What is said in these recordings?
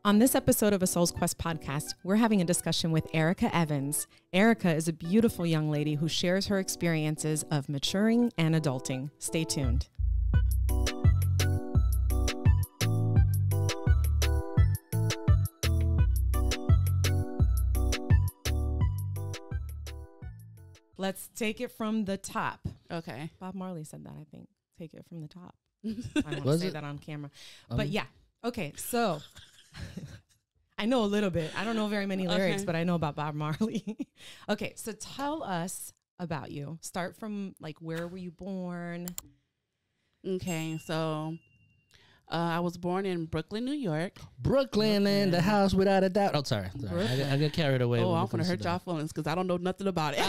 On this episode of A Soul's Quest podcast, we're having a discussion with Erika Evans. Erika is a beautiful young lady who shares her experiences of maturing and adulting. Stay tuned. Let's take it from the top. Okay. Bob Marley said that, I think. Take it from the top. I don't want to say that on camera. But yeah. Okay, so I know a little bit. I don't know very many lyrics, but I know about Bob Marley. Okay, so tell us about you. Start from, like, where were you born? Okay, so I was born in Brooklyn, New York. Brooklyn in the house without a doubt. Oh, sorry. I got carried away. Oh, I'm going to hurt y'all feelings because I don't know nothing about it.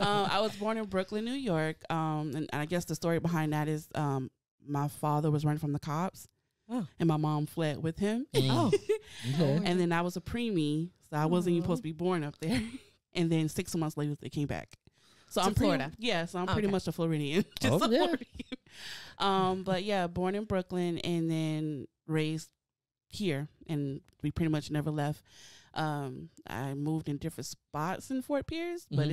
I was born in Brooklyn, New York. And I guess the story behind that is my father was running from the cops. Oh. And my mom fled with him. Oh. Okay. And then I was a preemie, so I wasn't even supposed to be born up there. And then 6 months later, they came back. So I'm Florida. So I'm pretty much a Floridian. Just a Floridian. But yeah, born in Brooklyn and then raised here. And we pretty much never left. I moved in different spots in Fort Pierce, but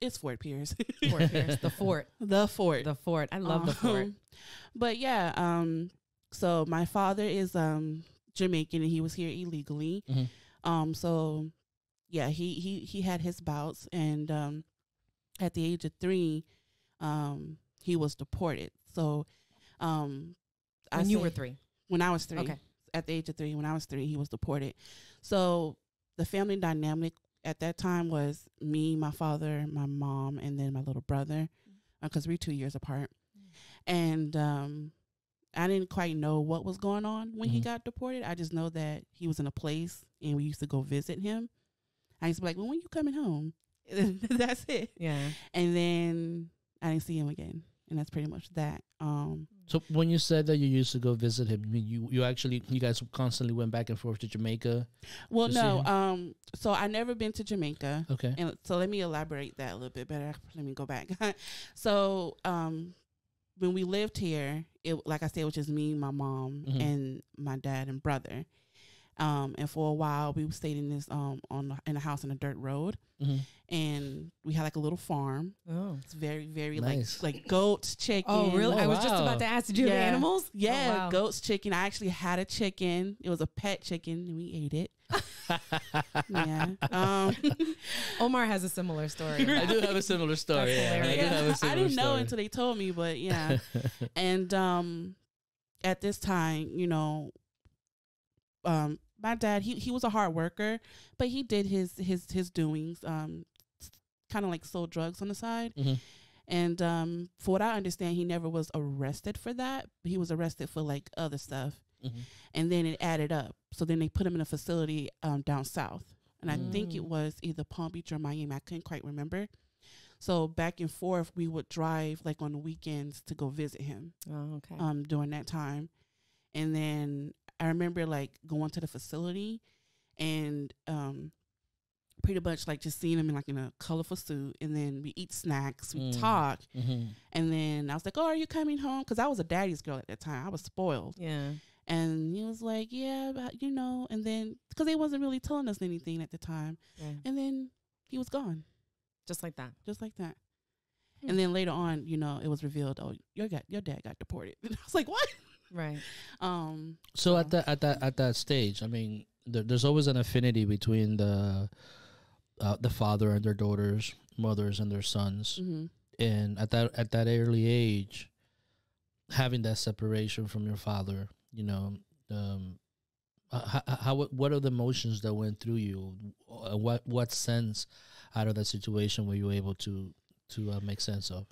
it's Fort Pierce. Fort Pierce. The fort. The fort. The fort. I love the fort. But yeah, so my father is Jamaican and he was here illegally. So yeah, he had his bouts and at the age of 3, he was deported. So when you were 3? When I was 3. Okay. At the age of 3, when I was 3, he was deported. So the family dynamic at that time was me, my father, my mom, and then my little brother, because we're 2 years apart. And I didn't quite know what was going on when he got deported. I just know that he was in a place and we used to go visit him. I used to be like, well, when you coming home? That's it. Yeah. And then I didn't see him again. And that's pretty much that. So when you said that you used to go visit him, you guys constantly went back and forth to Jamaica? Well, no. So I never been to Jamaica. Okay. And so let me elaborate that a little bit better. Let me go back. So when we lived here, like I said, it was just me, my mom, and my dad and brother. And for a while, we stayed in this in a house on a dirt road, and we had like a little farm. Oh, it's very, very nice. like goats, chicken. Oh, really? I was just about to ask, did you have animals? Yeah, oh, wow. Goats, chicken. I actually had a chicken. It was a pet chicken, and we ate it. Yeah. Omar has a similar story. I do have a similar story. I didn't know until they told me, but yeah. And at this time, you know, my dad, he was a hard worker, but he did his doings, kind of like sold drugs on the side. And for what I understand, he never was arrested for that. But he was arrested for like other stuff. And then it added up. So then they put him in a facility down south. And I think it was either Palm Beach or Miami. I couldn't quite remember. So back and forth, we would drive like on the weekends to go visit him. Oh, okay. During that time. And then I remember like going to the facility and pretty much like just seeing him in a colorful suit, and then we eat snacks, we talk, and then I was like, "Oh, are you coming home?" Because I was a daddy's girl at that time. I was spoiled. Yeah. And he was like, "Yeah, you know," and then because they wasn't really telling us anything at the time, and then he was gone, just like that. And then later on, you know, it was revealed, "Oh, your dad got deported." And I was like, "What?" Right. So at that stage, I mean, there's always an affinity between the father and their daughters, mothers and their sons, and at that early age, having that separation from your father, you know, what are the emotions that went through you? What sense out of that situation were you able to make sense of?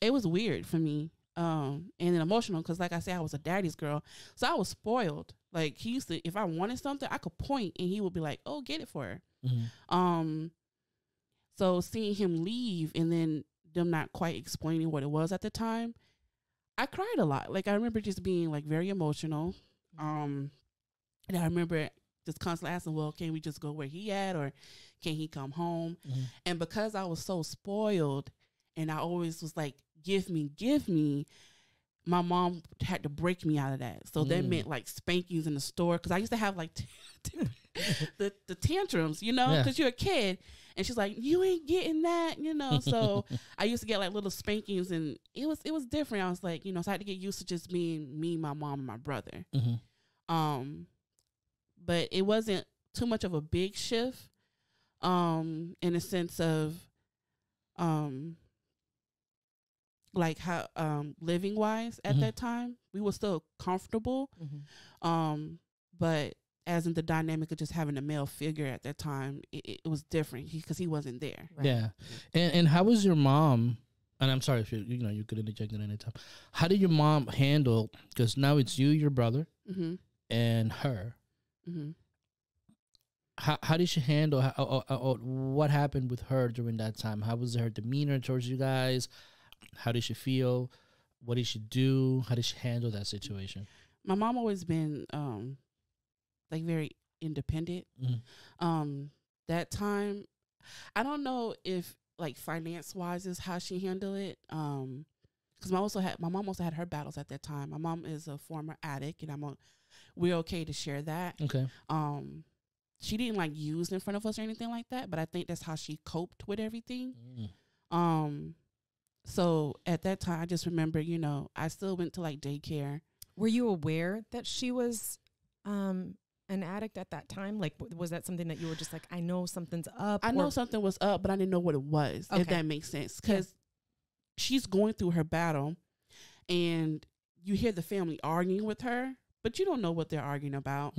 It was weird for me. And then emotional, because like I said, I was a daddy's girl, so I was spoiled. Like he used to, if I wanted something, I could point and he would be like, "Oh, get it for her." So seeing him leave and then them not quite explaining what it was at the time, I cried a lot. Like I remember just being like very emotional. And I remember just constantly asking, "Well, can we just go where he at, or can he come home?" And because I was so spoiled, and I always was like give me, my mom had to break me out of that. So that meant like spankings in the store. Cause I used to have like the tantrums, you know, cause you're a kid. And she's like, you ain't getting that, you know. So I used to get like little spankings, and it was different. I was like, you know, so I had to get used to just being me, my mom, and my brother. But it wasn't too much of a big shift, in a sense of, like how living wise at that time, we were still comfortable, but as in the dynamic of just having a male figure at that time, it was different because he wasn't there. Right. Yeah, and how was your mom? And I'm sorry if you could interject at any time. How did your mom handle? Because now it's you, your brother, and her. How did she handle? What happened with her during that time? How was her demeanor towards you guys? How did she feel? What did she do? How did she handle that situation? My mom always been like very independent. That time, I don't know if like finance wise is how she handled it. Because my mom also had her battles at that time. My mom is a former addict, and we're okay to share that. Okay. She didn't like use in front of us or anything like that, but I think that's how she coped with everything. So at that time, I just remember, you know, I still went to like daycare. Were you aware that she was an addict at that time? Like, was that something that you were just like, I know something's up? I know something was up, but I didn't know what it was, if that makes sense. Because she's going through her battle, and you hear the family arguing with her, but you don't know what they're arguing about.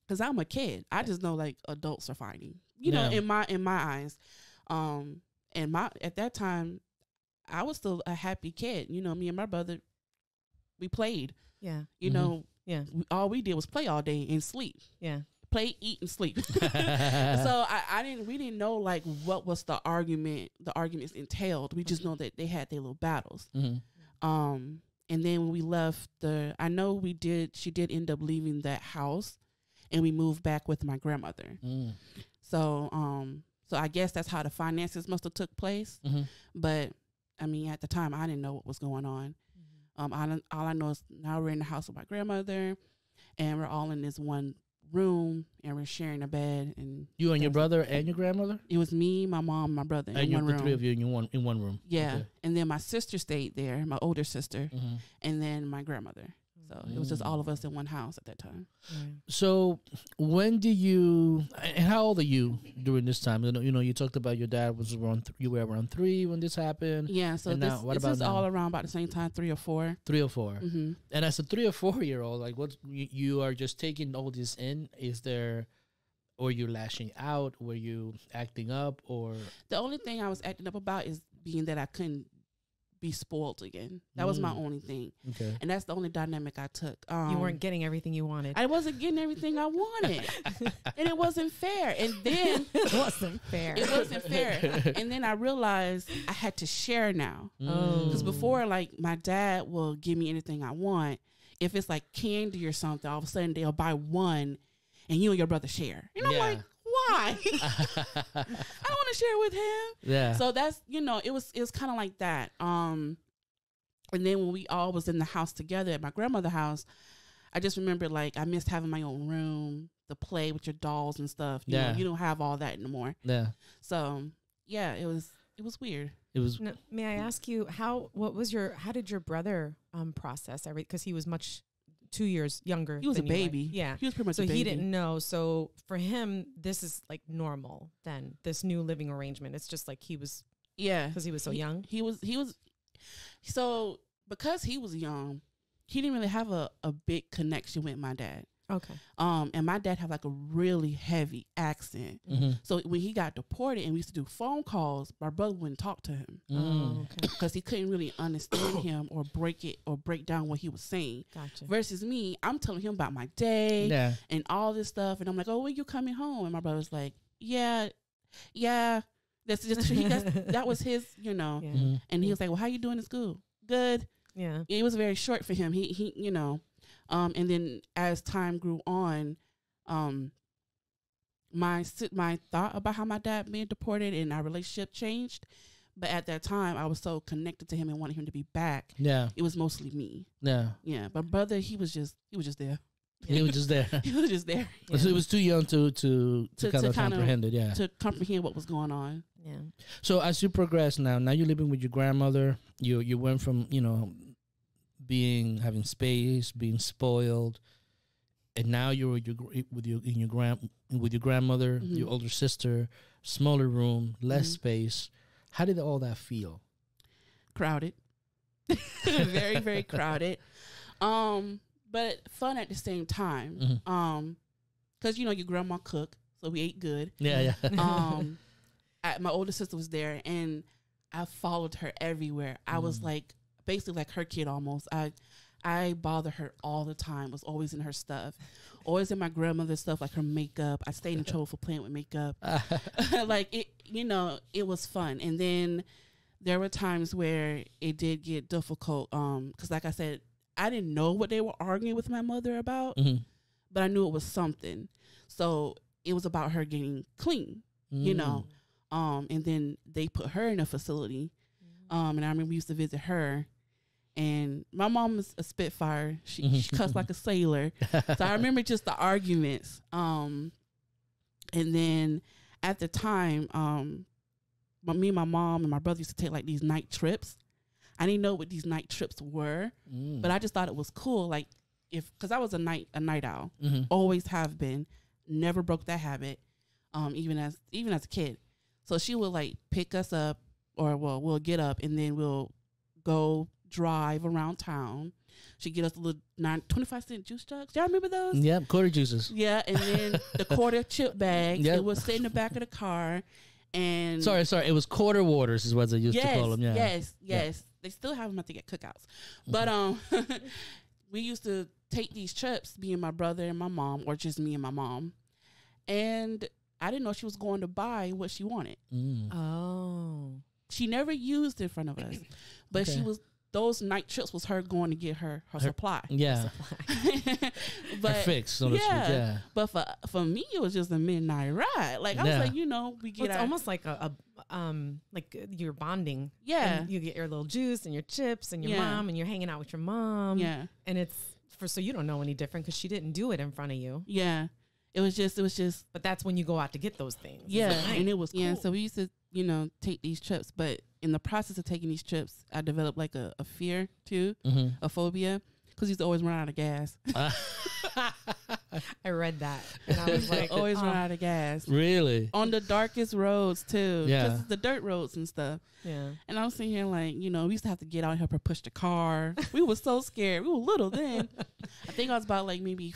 Because I'm a kid. I just know like adults are fighting, you know, in my eyes. And at that time, I was still a happy kid. You know, me and my brother, we played. You know, all we did was play all day and sleep. Play, eat, and sleep. So we didn't know like what was the arguments entailed. We just know that they had their little battles. And then when we left she did end up leaving that house, and we moved back with my grandmother. So I guess that's how the finances must have took place. But I mean, at the time, I didn't know what was going on. All I know is now we're in the house with my grandmother, and we're all in this one room, and we're sharing a bed. And you and your brother and your grandmother? It was me, my mom, my brother in one room. The three of you in one room. Yeah. Okay. And then my sister stayed there, my older sister, and then my grandmother. So it was just all of us in one house at that time. So when do and how old are you during this time? You know, you talked about your dad was you were around 3 when this happened. Yeah, so this is all around about the same time, 3 or 4. 3 or 4. And as a 3 or 4 year old, like what you are just taking all this in, or you're lashing out, were you acting up, or? The only thing I was acting up about is being that I couldn't be spoiled again. That was my only thing. Okay. And that's the only dynamic I took. You weren't getting everything you wanted. I wasn't getting everything I wanted. And it wasn't fair. And then it wasn't fair. And then I realized I had to share now. Because before, like, my dad will give me anything I want. If it's like candy or something, all of a sudden they'll buy one and you and your brother share. And I'm like, why? I don't want to share with him. Yeah. So that's, you know, it was kind of like that. And then when we all was in the house together at my grandmother's house, I just remember like I missed having my own room to play with your dolls and stuff. You know, you don't have all that anymore. Yeah. So yeah, it was weird. It was. Now, may I ask you how did your brother process everything? Because he was much 2 years younger. He was a baby. Yeah. He was pretty much a baby. So he didn't know. So for him, this is like normal then, this new living arrangement. It's just like he was. Yeah. Because he was so young. He was. So because he was young, he didn't really have a big connection with my dad. Okay. And my dad had like a really heavy accent. So when he got deported and we used to do phone calls, my brother wouldn't talk to him. Okay. Because he couldn't really understand him or break down what he was saying. Gotcha. Versus me, I'm telling him about my day and all this stuff. And I'm like, oh, when you coming home? And my brother's like, yeah. That's just, that was his, you know. Yeah. And he was like, well, how you doing in school? Good. Yeah. It was very short for him. He you know. And then as time grew on, my thought about how my dad being deported and our relationship changed, But at that time, I was so connected to him and wanted him to be back. Yeah. It was mostly me. Yeah. Yeah. But brother, he was just there. He was just there. He was just there. Yeah. So he was too young to kind of comprehend it. Yeah. To comprehend what was going on. Yeah. So as you progress now you're living with your grandmother. You went from, having space, being spoiled, and now you're with your grandmother, Mm-hmm. your older sister, smaller room, less Mm-hmm. space. How did all that feel? Crowded. Very, very crowded. But fun at the same time. Mm-hmm. Cause your grandma cooked, so we ate good. Yeah. My older sister was there, and I followed her everywhere. I was basically like her kid almost. I bothered her all the time. Was always in her stuff, always in my grandmother's stuff, like her makeup. I stayed in trouble for playing with makeup. Like it, it was fun. And then there were times where it did get difficult. Because like I said, I didn't know what they were arguing with my mother about, Mm-hmm. but I knew it was something. So it was about her getting clean, and then they put her in a facility. And I remember we used to visit her, and my mom was a Spitfire. She cussed like a sailor. So I remember just the arguments. And then at the time, me and my mom and my brother used to take like these night trips. I didn't know what these night trips were, but I just thought it was cool. Like because I was a night owl, always have been, never broke that habit, even as a kid. So she would like pick us up, or we'll get up and then we'll go drive around town. She'd get us a little 25-cent juice jugs. Y'all remember those? Yeah, quarter juices. Yeah, and then the quarter chip bags. Yep. It would sit in the back of the car. And Sorry. It was quarter waters is what they used to call them. Yeah. Yes. Yeah. They still have them at the cookouts. But we used to take these trips, me and my brother and my mom, or just me and my mom. And I didn't know she was going to buy what she wanted. Oh. She never used in front of us. But those night trips was her going to get her supply. Yeah. But her fix, so to speak. Yeah. But for me, it was just a midnight ride. Like I was like, we get it's almost like like you're bonding. Yeah. And you get your little juice and your chips and your mom, and you're hanging out with your mom. Yeah. And it's so you don't know any different because she didn't do it in front of you. Yeah. It was just. But that's when you go out to get those things. Yeah. And it was cool. So we used to, take these trips. But in the process of taking these trips, I developed like a fear too, a phobia, because we used to always run out of gas. I read that. And I was like, always run out of gas. Really? On the darkest roads too. Yeah. Just the dirt roads and stuff. Yeah. And I was sitting here like, we used to have to get out and help her push the car. We were so scared. We were little then. I think I was about like maybe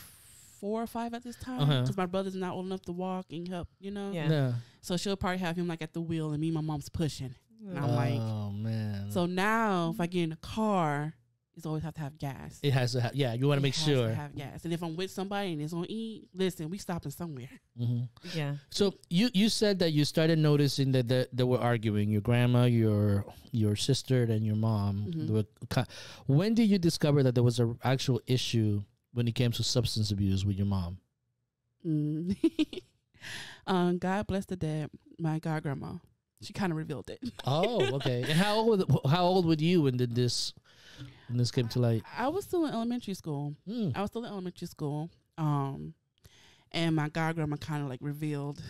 4 or 5 at this time, because my brother's not old enough to walk and help, Yeah. So she'll probably have him like at the wheel, and me and my mom's pushing. And I'm like, oh man. So now if I get in a car, it's always have to have gas. It has to have. Yeah, you want to make sure. To have gas. And if I'm with somebody and it's on E, listen, we stopping somewhere. Yeah. So you said that you started noticing that they were arguing. Your grandma, your sister, and your mom. They were, when did you discover that there was an actual issue when it came to substance abuse with your mom? God bless the dead, my god grandma. She kind of revealed it. Oh, okay. And how old were you when this came to light? I was still in elementary school. And my god grandma kind of like revealed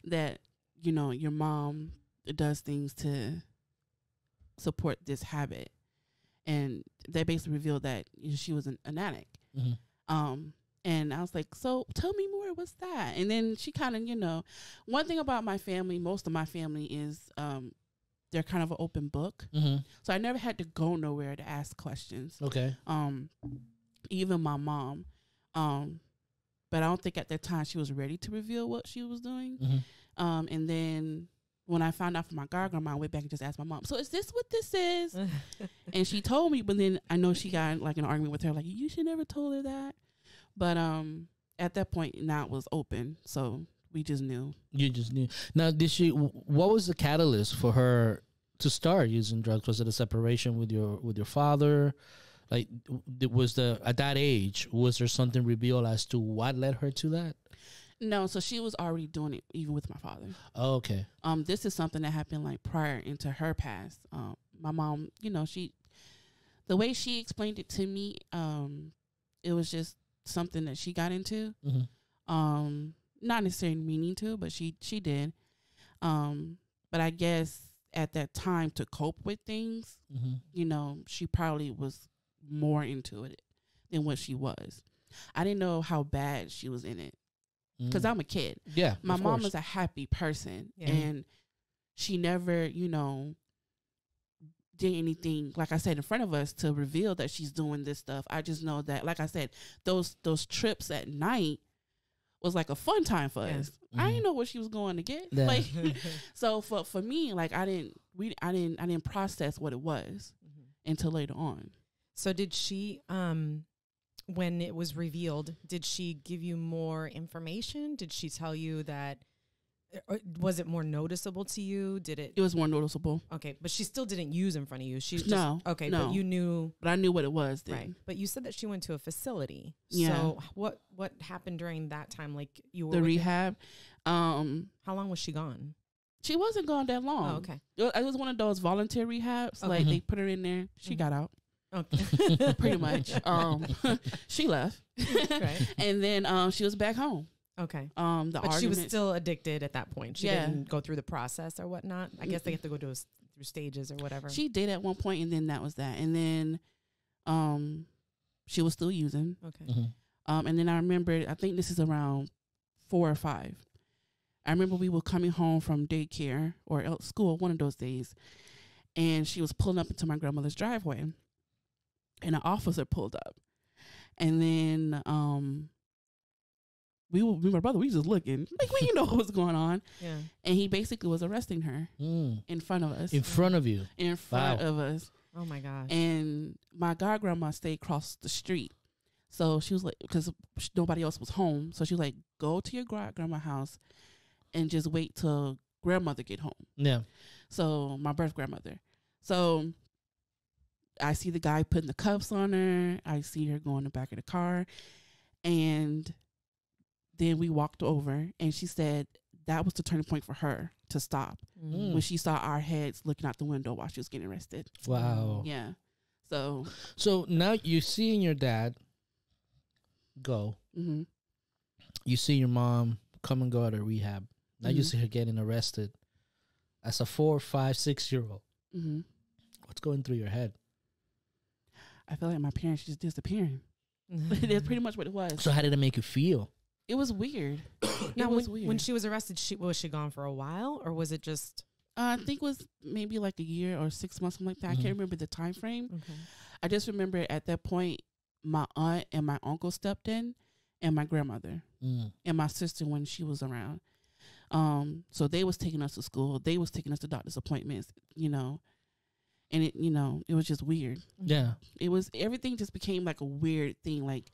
that your mom does things to support this habit, and they basically revealed that she was an addict. And I was like, so tell me more, what's that? And then she kind of, one thing about my family, most of my family is they're kind of an open book. So I never had to go nowhere to ask questions. Okay. Even my mom. But I don't think at that time she was ready to reveal what she was doing. And then when I found out from my grandma, I went back and just asked my mom, so is this what this is? And she told me, but then I know she got like an argument with her, like, you should never told her that. But at that point, now it was open, so we just knew. You just knew. Now, what was the catalyst for her to start using drugs? Was it a separation with your father? Like, at that age, was there something revealed as to what led her to that? No, so she was already doing it even with my father. Oh, okay. This is something that happened like prior into her past. My mom, you know, the way she explained it to me, it was just something that she got into. Mm-hmm. Not necessarily meaning to, but she did. But I guess at that time to cope with things, Mm-hmm. you know, she probably was more into it than what she was. I didn't know how bad she was in it because I'm a kid. Yeah, my mom is a happy person, and she never, you know, did anything, like I said, in front of us to reveal that she's doing this stuff. I just know that, like I said, those trips at night was like a fun time for us. Mm-hmm. I didn't know what she was going to get. Yeah. Like, so for me, like I didn't process what it was until later on. So did she, when it was revealed, did she give you more information? Did she tell you that, or was it more noticeable to you? It was more noticeable. Okay, but she still didn't use in front of you. She just, no. But you knew. But I knew what it was then. Right. But you said that she went to a facility. Yeah. So what happened during that time? Like you were the rehab. How long was she gone? She wasn't gone that long. Oh, okay. It was one of those volunteer rehabs. Okay. Like they put her in there. She got out. Okay. Pretty much. She left. Right. And then she was back home. Okay. But she was still addicted at that point. She didn't go through the process or whatnot. I guess they have to go through stages or whatever. She did at one point, and then that was that. And then she was still using. Okay. Mm-hmm. And then I remember, I think this is around 4 or 5. I remember we were coming home from daycare or school one of those days, and she was pulling up into my grandmother's driveway, and an officer pulled up. And then me and my brother, we just looking like we didn't know what was going on. Yeah. And he basically was arresting her in front of us. In front of you? In front of us. Oh my gosh. And my god grandma stayed across the street. So she was like, because nobody else was home. So she was like, go to your grandma's house and just wait till grandmother get home. Yeah. So my birth grandmother. So I see the guy putting the cuffs on her. I see her go in the back of the car. And then we walked over, and she said that was the turning point for her to stop when she saw our heads looking out the window while she was getting arrested. Wow. Yeah. So now you're seeing your dad go. Mm-hmm. You see your mom come and go out of rehab. Now you see her getting arrested as a 4, 5, 6-year-old. Mm-hmm. What's going through your head? I feel like my parents just disappearing. That's pretty much what it was. So how did it make you feel? It was weird. Now, when she was arrested, was she gone for a while, or was it just? I think it was maybe like a year or 6 months, something like that. I can't remember the time frame. Okay. I just remember at that point, my aunt and my uncle stepped in, and my grandmother and my sister when she was around. So they was taking us to school. They was taking us to doctor's appointments, you know. And it, you know, it was just weird. Yeah. It was, everything just became like a weird thing, like,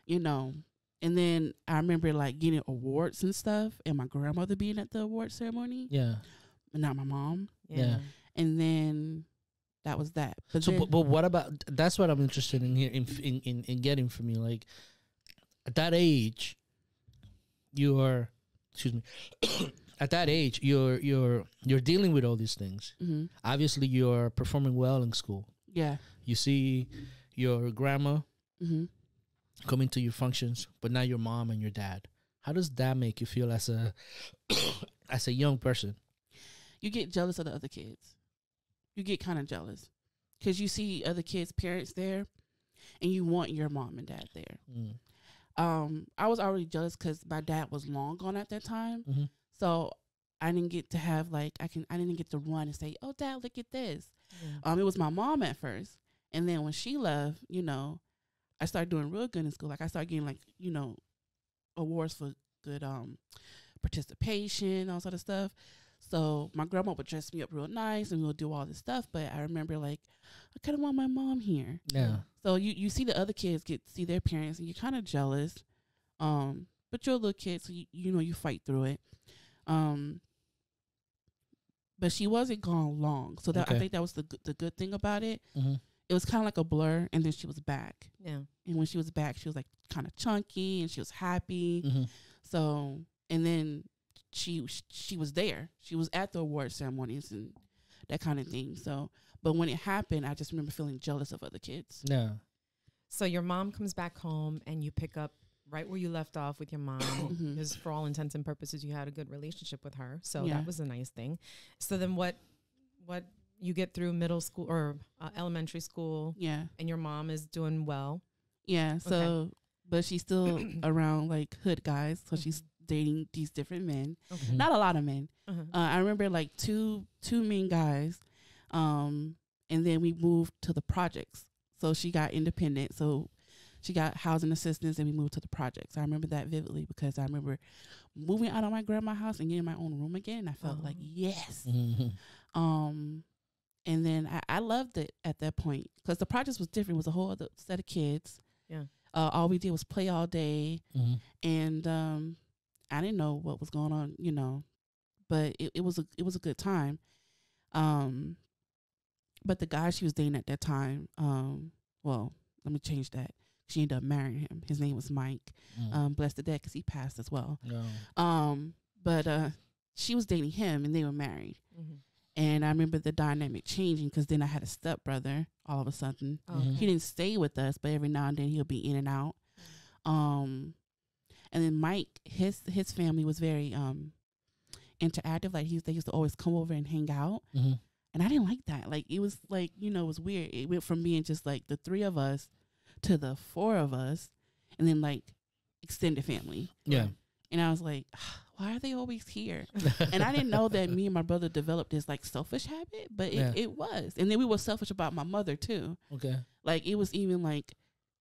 you know. And then I remember like getting awards and stuff, and my grandmother being at the award ceremony. Yeah. But not my mom. Yeah. And then that was that. But what about, that's what I'm interested in here in getting from you. Like at that age, at that age, you're dealing with all these things. Mm-hmm. Obviously, you're performing well in school. Yeah. You see your grandma coming to your functions, but now your mom and your dad. How does that make you feel as a young person? You get jealous of the other kids. You get kind of jealous because you see other kids' parents there, and you want your mom and dad there. I was already jealous because my dad was long gone at that time. Mm-hmm. So I didn't get to have like, I didn't get to run and say, oh, Dad, look at this. Yeah. It was my mom at first. And then when she left, you know, I started doing real good in school. Like I started getting like, you know, awards for good participation, all sort of stuff. So my grandma would dress me up real nice and we would do all this stuff. But I remember like, I kind of want my mom here. Yeah. So you see the other kids see their parents and you're kind of jealous. But you're a little kid, so you know, you fight through it. But she wasn't gone long. So that I think that was the good thing about it. Mm-hmm. It was kind of like a blur, and then she was back. Yeah. And when she was back, she was like kind of chunky, and she was happy. Mm-hmm. So, and then she was there. She was at the award ceremonies and that kind of thing. So, but when it happened, I just remember feeling jealous of other kids. Yeah. So your mom comes back home and you pick up right where you left off with your mom, because for all intents and purposes, you had a good relationship with her. So that was a nice thing. So then what you get through middle school or elementary school, and your mom is doing well. Yeah. So, okay. But she's still around like hood guys. So she's dating these different men, not a lot of men. I remember like two main guys. And then we moved to the projects. So she got independent. So she got housing assistance and we moved to the projects. I remember that vividly because I remember moving out of my grandma's house and getting my own room again. I felt like, yes. And then I loved it at that point because the projects was different. It was a whole other set of kids. Yeah. All we did was play all day. And I didn't know what was going on, you know, but it was a good time. But the guy she was dating at that time, well, let me change that. She ended up marrying him. His name was Mike. Blessed to death because he passed as well. But she was dating him and they were married. And I remember the dynamic changing because then I had a stepbrother all of a sudden. He didn't stay with us, but every now and then he'll be in and out. And then Mike, his family was very interactive. Like they used to always come over and hang out. And I didn't like that. Like, it was like, you know, it was weird. It went from being just like the 3 of us to the 4 of us and then like extended family. Yeah. And I was like, why are they always here? And I didn't know that me and my brother developed this like selfish habit, but it was. And then we were selfish about my mother too. Okay. Like it was even like,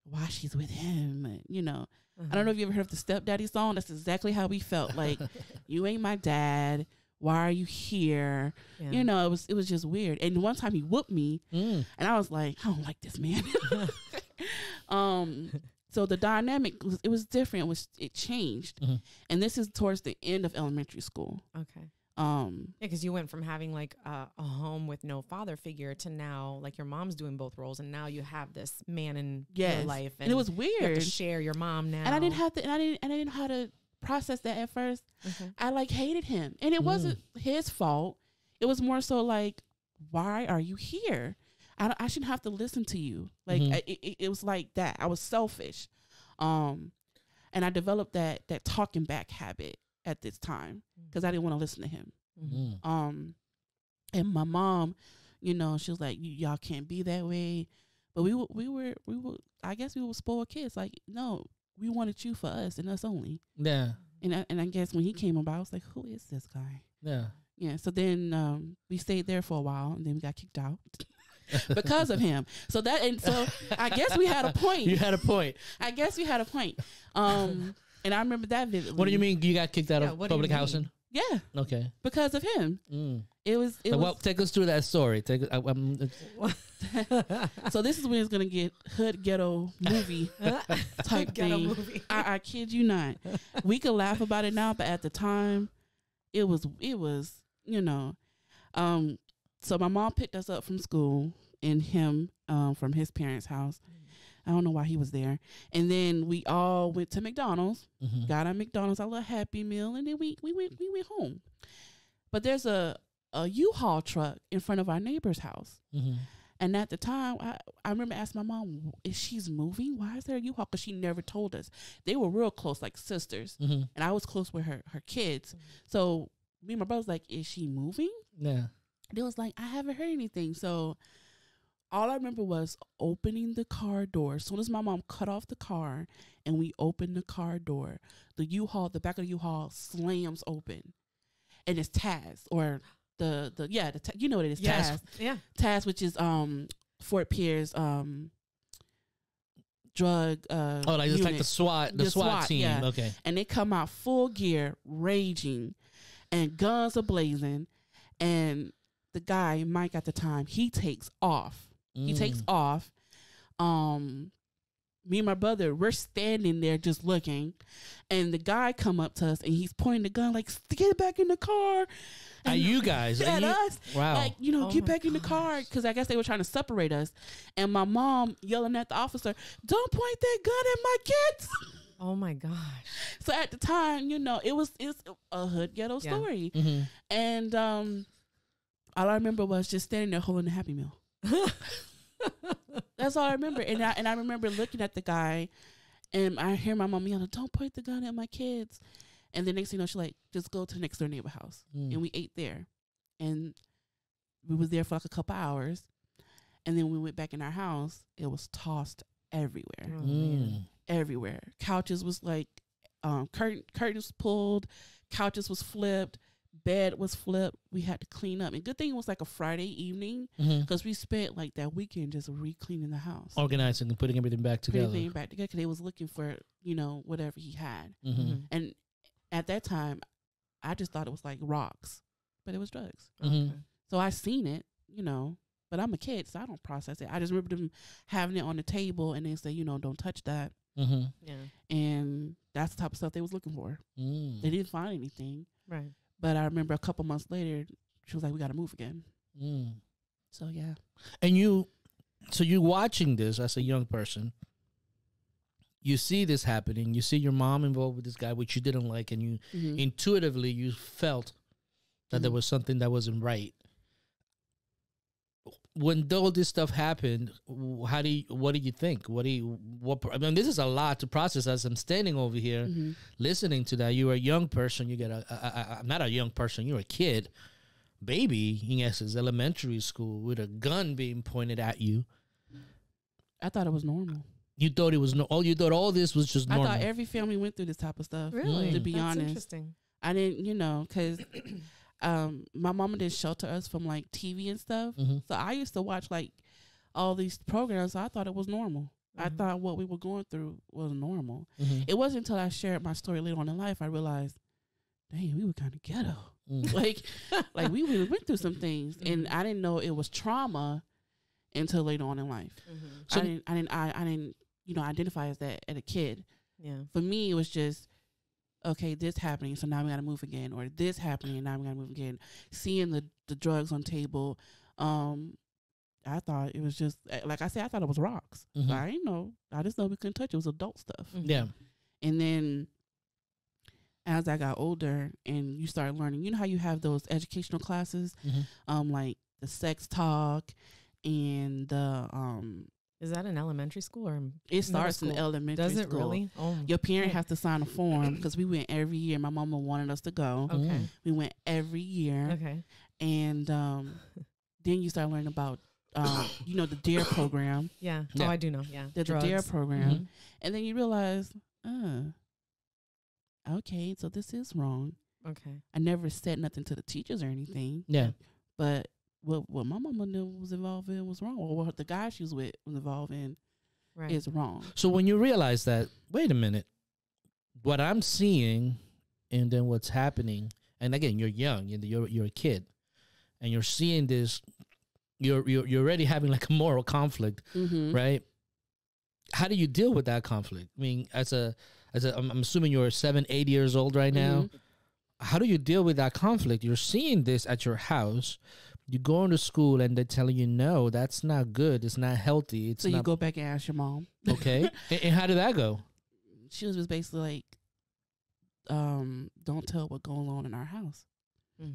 why she's with him, you know. I don't know if you ever heard of the Stepdaddy song. That's exactly how we felt. Like, you ain't my dad. Why are you here? Yeah. You know, it was just weird. And one time he whooped me, and I was like, I don't like this man. So the dynamic was different. It changed, and this is towards the end of elementary school. Okay. Yeah, because you went from having like a home with no father figure to now like your mom's doing both roles, and now you have this man in your life, and it was weird. You have to share your mom now, and I didn't have to, and I didn't know how to process that at first. I like hated him, and it wasn't his fault. It was more so like, why are you here? I shouldn't have to listen to you. Like it was like that. I was selfish, and I developed that talking back habit at this time because I didn't want to listen to him. And my mom, you know, she was like, y'all can't be that way. But we were I guess we were spoiled kids. Like, no, we wanted you for us and us only. Yeah. And I guess when he came about, I was like, who is this guy? Yeah. Yeah. So then we stayed there for a while and then we got kicked out because of him. So I guess we had a point. You had a point. I guess we had a point. And I remember that vividly. What do you mean you got kicked out of public housing? Yeah. Okay. Because of him. It was. Well, take us through that story. So this is when it's gonna get hood ghetto movie type ghetto thing. Movie. I kid you not. We could laugh about it now, but at the time, it was you know. So my mom picked us up from school and him from his parents' house. I don't know why he was there. And then we all went to McDonald's, got our McDonald's, our little Happy Meal, and then we went home. But there's a U-Haul truck in front of our neighbor's house. And at the time, I remember asking my mom, is she's moving? Why is there a U-Haul? Because she never told us. They were real close, like sisters. And I was close with her kids. So me and my brother was like, is she moving? Yeah. And it was like, I haven't heard anything. So all I remember was opening the car door. As soon as my mom cut off the car and we opened the car door, the back of the U-Haul slams open. And it's Taz, or you know what it is, Taz. Yeah. Taz, which is Fort Pierce drug like it's like the SWAT team. Yeah. Okay. And they come out full gear, raging, and guns are blazing, and the guy, Mike at the time, he takes off. Me and my brother, we're standing there just looking, and the guy come up to us and he's pointing the gun like, get back in the car. At you guys. At us. Wow. Like, you know, get back in the car, because I guess they were trying to separate us. And my mom yelling at the officer, don't point that gun at my kids. Oh my gosh. So at the time, it's a hood ghetto story. Mm-hmm. And all I remember was just standing there holding a Happy Meal. That's all I remember. And I remember looking at the guy, and I hear my mom yelling, "Don't point the gun at my kids." And the next thing you know, she's like, "Just go to the next door neighbor house." And we ate there. And we was there for like a couple hours. And then we went back in our house. It was tossed everywhere. Everywhere. Couches was like, curtains pulled. Couches was flipped. Bed was flipped. We had to clean up. And good thing it was like a Friday evening, because we spent like that weekend just re-cleaning the house. Organizing and putting everything back together. Putting everything back together, because they was looking for, whatever he had. And at that time, I just thought it was like rocks, but it was drugs. So I seen it, but I'm a kid, so I don't process it. I just remember them having it on the table, and they say, don't touch that. Yeah. And that's the type of stuff they was looking for. They didn't find anything. Right. But I remember a couple months later, she was like, "We got to move again." So yeah. And you watching this as a young person, you see this happening. You see your mom involved with this guy, which you didn't like, and you intuitively you felt that there was something that wasn't right. When all this stuff happened, what do you think? I mean, this is a lot to process as I'm standing over here listening to that. You were a young person. You get not a young person. You're a kid, baby, in essence, elementary school, with a gun being pointed at you. I thought it was normal. You thought it was you thought all this was just normal. I thought every family went through this type of stuff. Really? To be honest, interesting. I didn't, because my mama didn't shelter us from like TV and stuff. So I used to watch like all these programs. So I thought it was normal. I thought what we were going through was normal. It wasn't until I shared my story later on in life I realized, dang, we were kind of ghetto. like we really went through some things, and I didn't know it was trauma until later on in life. So I didn't identify as that as a kid. Yeah. For me, it was just, okay, this happening, so now we got to move again, or this happening, and now we got to move again. Seeing the drugs on table, I thought it was just, like I said, I thought it was rocks. I didn't know. I just know we couldn't touch it. It was adult stuff. Yeah. And then as I got older and you start learning, you know how you have those educational classes, like the sex talk and the Is that in elementary school or it starts in elementary school? Does it really? Oh, your parent has to sign a form, because we went every year. My mama wanted us to go. Okay. We went every year. Okay. And then you start learning about the DARE program. Yeah. Oh, I do know. Yeah. The DARE program. And then you realize, okay, so this is wrong. Okay. I never said nothing to the teachers or anything. Yeah. But what my mama knew was involved in was wrong. Or what the guy she was with was involved in is wrong. So when you realize that, wait a minute, what I'm seeing and then what's happening, and again, you're young, you're a kid, and you're seeing this, you're already having like a moral conflict, right? How do you deal with that conflict? I mean, I'm assuming you're 7, 8 years old right now. How do you deal with that conflict? You're seeing this at your house. You go into school and they're telling you, no, that's not good. It's not healthy. So you go back and ask your mom. Okay. and how did that go? She was just basically like, don't tell what's going on in our house.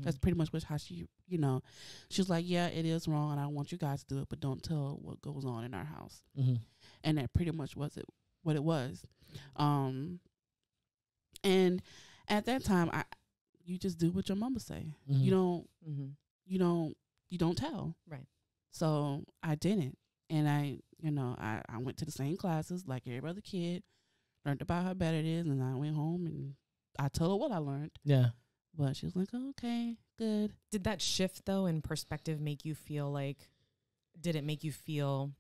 That's pretty much how she, she was like, yeah, it is wrong, and I want you guys to do it, but don't tell what goes on in our house. And that pretty much was what it was. And at that time, you just do what your mama say. You don't tell. Right. So I didn't. And I went to the same classes like every other kid, learned about how bad it is, and I went home and I told her what I learned. Yeah. But she was like, oh, okay, good. Did that shift, though, in perspective make you feel like, did it make you feel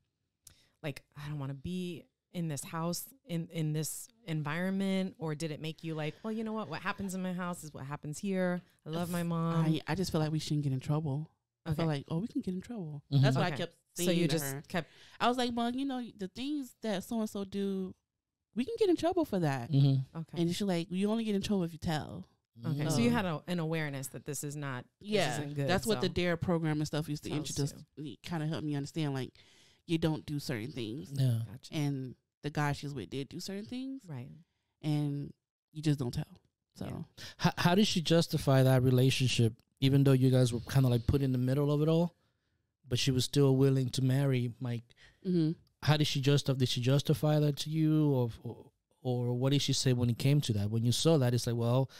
like, I don't want to be in this house, in this environment? Or did it make you like, well, you know what happens in my house is what happens here. I love my mom. I just feel like we shouldn't get in trouble. Okay. I feel like, we can get in trouble. That's what I kept saying. So you to just her. kept. I was like, well, the things that so-and-so do, we can get in trouble for that. Okay. And she's like, you only get in trouble if you tell. Okay. So you had an awareness that this is not, this isn't good. That's what the DARE program and stuff used to introduce. Kind of helped me understand, like, you don't do certain things. Yeah. Gotcha. And the guy she was with did do certain things. Right. and you just don't tell. So how did she justify that relationship, even though you guys were kind of like put in the middle of it all, but she was still willing to marry Mike? Mm-hmm. How did she justify that to you, or what did she say when it came to that? When you saw that, it's like, well,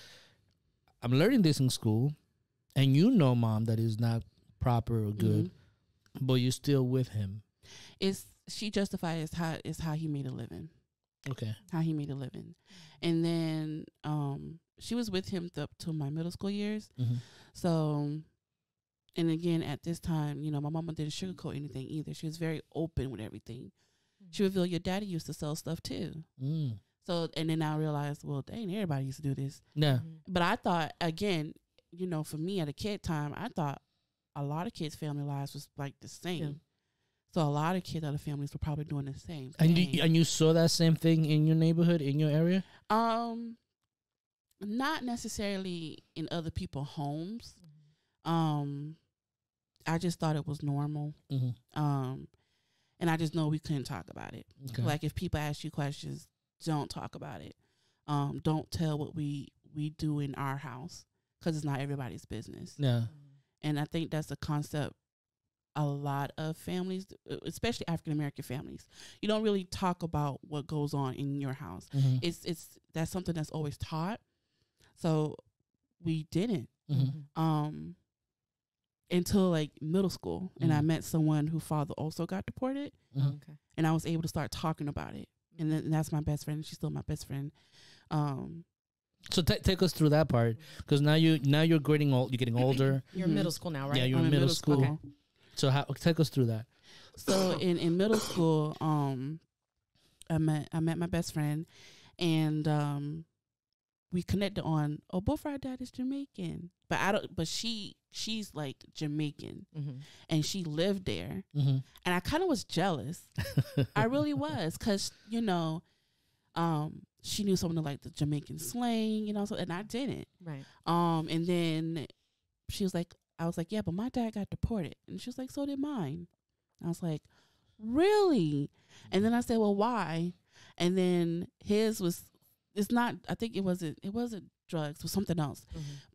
I'm learning this in school, and you know, Mom, that is not proper or good, but you're still with him. She justifies how he made a living. Okay. How he made a living. And then she was with him up to my middle school years. Mm-hmm. So, and again, at this time, you know, my mama didn't sugarcoat anything either. She was very open with everything. She revealed your daddy used to sell stuff too. So, and then I realized, well, dang, everybody used to do this. Yeah. But I thought, again, you know, for me at a kid time, I thought a lot of kids' family lives was like the same. Yeah. So a lot of kids out of families were probably doing the same thing. And you saw that same thing in your neighborhood, in your area? Not necessarily in other people's homes. I just thought it was normal. And I just know we couldn't talk about it. Okay. Like if people ask you questions, don't talk about it. Don't tell what we do in our house, because it's not everybody's business. Yeah. And I think that's a concept a lot of families, especially African American families, you don't really talk about what goes on in your house. That's something that's always taught. So we didn't until like middle school, and I met someone whose father also got deported, and I was able to start talking about it. And then that's my best friend. She's still my best friend. So take us through that part, because now you're getting old. You're getting older. You're in middle school now, right? Yeah, you're in middle school. Okay. So take us through that. So in middle school, I met my best friend, and we connected on, both our dad is Jamaican, but she's like Jamaican, and she lived there, and I kind of was jealous. I really was, because you know, she knew something like the Jamaican slang, you know, and I didn't. Right. And then she was like, I was like, yeah, but my dad got deported. And she was like, so did mine. I was like, really? And then I said, well, why? And then his was, I think it wasn't drugs, it was something else.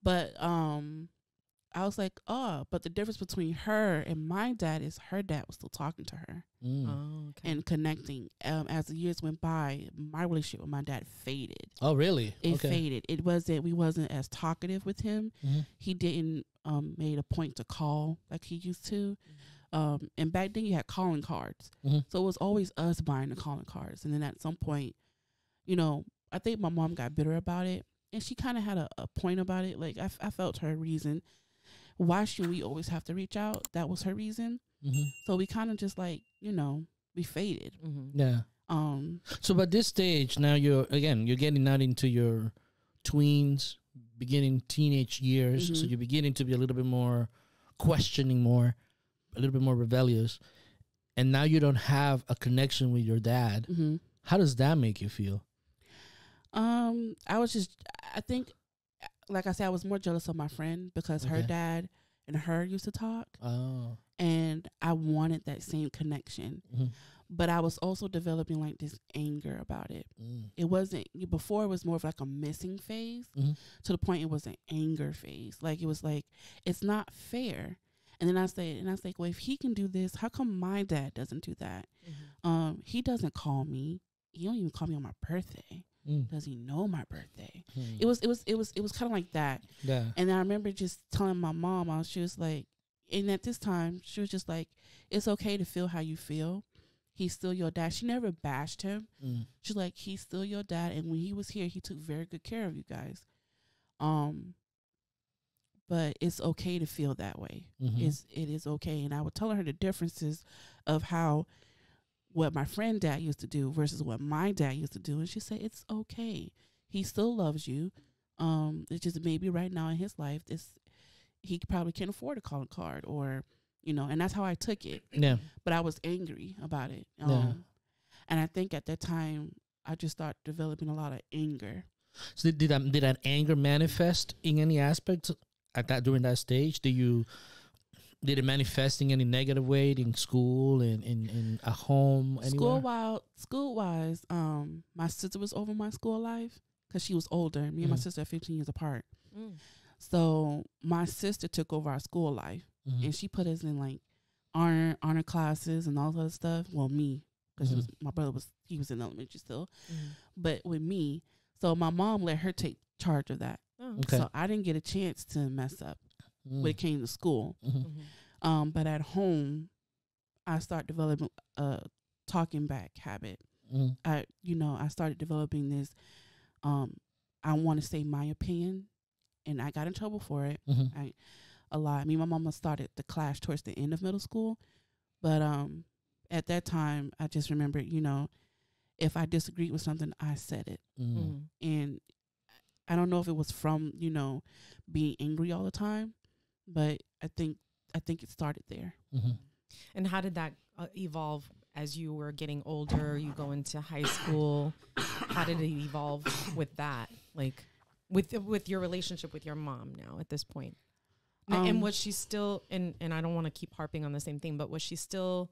But I was like, but the difference between her and my dad is her dad was still talking to her and connecting. As the years went by, my relationship with my dad faded. Oh, really? It faded. We wasn't as talkative with him. He didn't made a point to call like he used to. And back then you had calling cards. So it was always us buying the calling cards. And then at some point, you know, I think my mom got bitter about it. And she kind of had a point about it. Like I felt her reason. Why should we always have to reach out? That was her reason. So we kind of just like, you know, we faded. Yeah. So by this stage, now you're getting out into your tweens, beginning teenage years. So you're beginning to be a little bit more questioning more, a little bit more rebellious. And now you don't have a connection with your dad. How does that make you feel? I think, like I said, I was more jealous of my friend because her dad and her used to talk. And I wanted that same connection. But I was also developing like this anger about it. It wasn't, before it was more of like a missing phase to the point it was an anger phase. Like it was like, it's not fair. And then I was like, well, if he can do this, how come my dad doesn't do that? He doesn't call me. He don't even call me on my birthday. Does he know my birthday? It was kind of like that. Yeah. And I remember just telling my mom, she was like, and at this time, she was just like, it's okay to feel how you feel. He's still your dad. She never bashed him. She's like, he's still your dad. And when he was here, he took very good care of you guys. But it's okay to feel that way. It is okay. And I would tell her the differences of how what my friend dad used to do versus what my dad used to do. And she said, it's okay. He still loves you. It's just maybe right now in his life, he probably can't afford a calling card, or, you know, and that's how I took it. Yeah. But I was angry about it. And I think at that time, I just started developing a lot of anger. So did that anger manifest in any aspect during that stage? Did it manifest in any negative way in school and in a home? School wise, my sister was over my school life because she was older. Me and my sister are 15 years apart. So my sister took over our school life, and she put us in like honor classes and all that stuff. Well, me, because my brother was in elementary still, but with me, so my mom let her take charge of that. Okay. So I didn't get a chance to mess up when it came to school. But at home, I started developing a talking back habit. I started developing this. I want to say my opinion, and I got in trouble for it. A lot. Me and my mama started the clash towards the end of middle school, but at that time, I just remembered, if I disagreed with something, I said it, and I don't know if it was from being angry all the time, but I think it started there. And how did that evolve as you were getting older? You go into high school. How did it evolve with that? Like with your relationship with your mom now at this point? And was she still, and I don't want to keep harping on the same thing, but was she still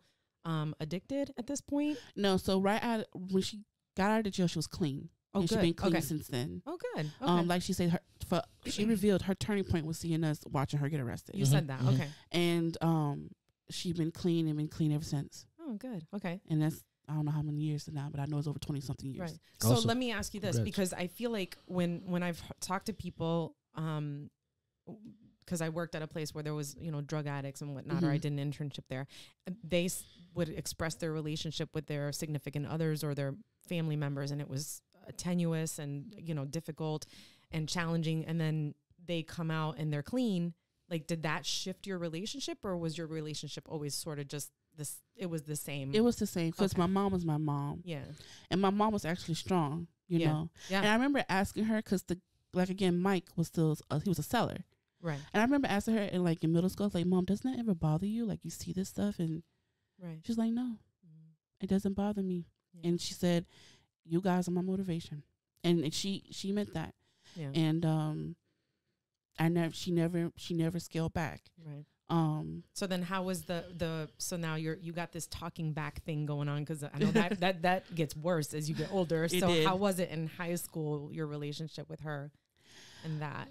addicted at this point? No. So when she got out of jail, she was clean. Oh, and she's been clean since then. Oh, good. Okay. Like she said, she revealed her turning point was seeing us watching her get arrested. You said that. Okay. And she's been clean ever since. Oh, good. Okay. And that's, I don't know how many years now, but I know it's over 20 something years. Right. So let me ask you this, because I feel like when I've talked to people, because I worked at a place where there was, drug addicts and whatnot, or I did an internship there, they would express their relationship with their significant others or their family members, and it was tenuous and, difficult and challenging. And then they come out and they're clean. Like, did that shift your relationship, or was your relationship always sort of just this? It was the same. It was the same because my mom was my mom. Yeah. And my mom was actually strong, you know? Yeah. And I remember asking her, because Mike was still, he was a seller. Right. And I remember asking her in middle school, like, Mom, doesn't that ever bother you? Like, you see this stuff? And she's like, no, it doesn't bother me. Yeah. And she said, you guys are my motivation. And she meant that. Yeah. And she never scaled back. Right. So then how was so now you got this talking back thing going on, because I know that gets worse as you get older. So how was it in high school, your relationship with her and that?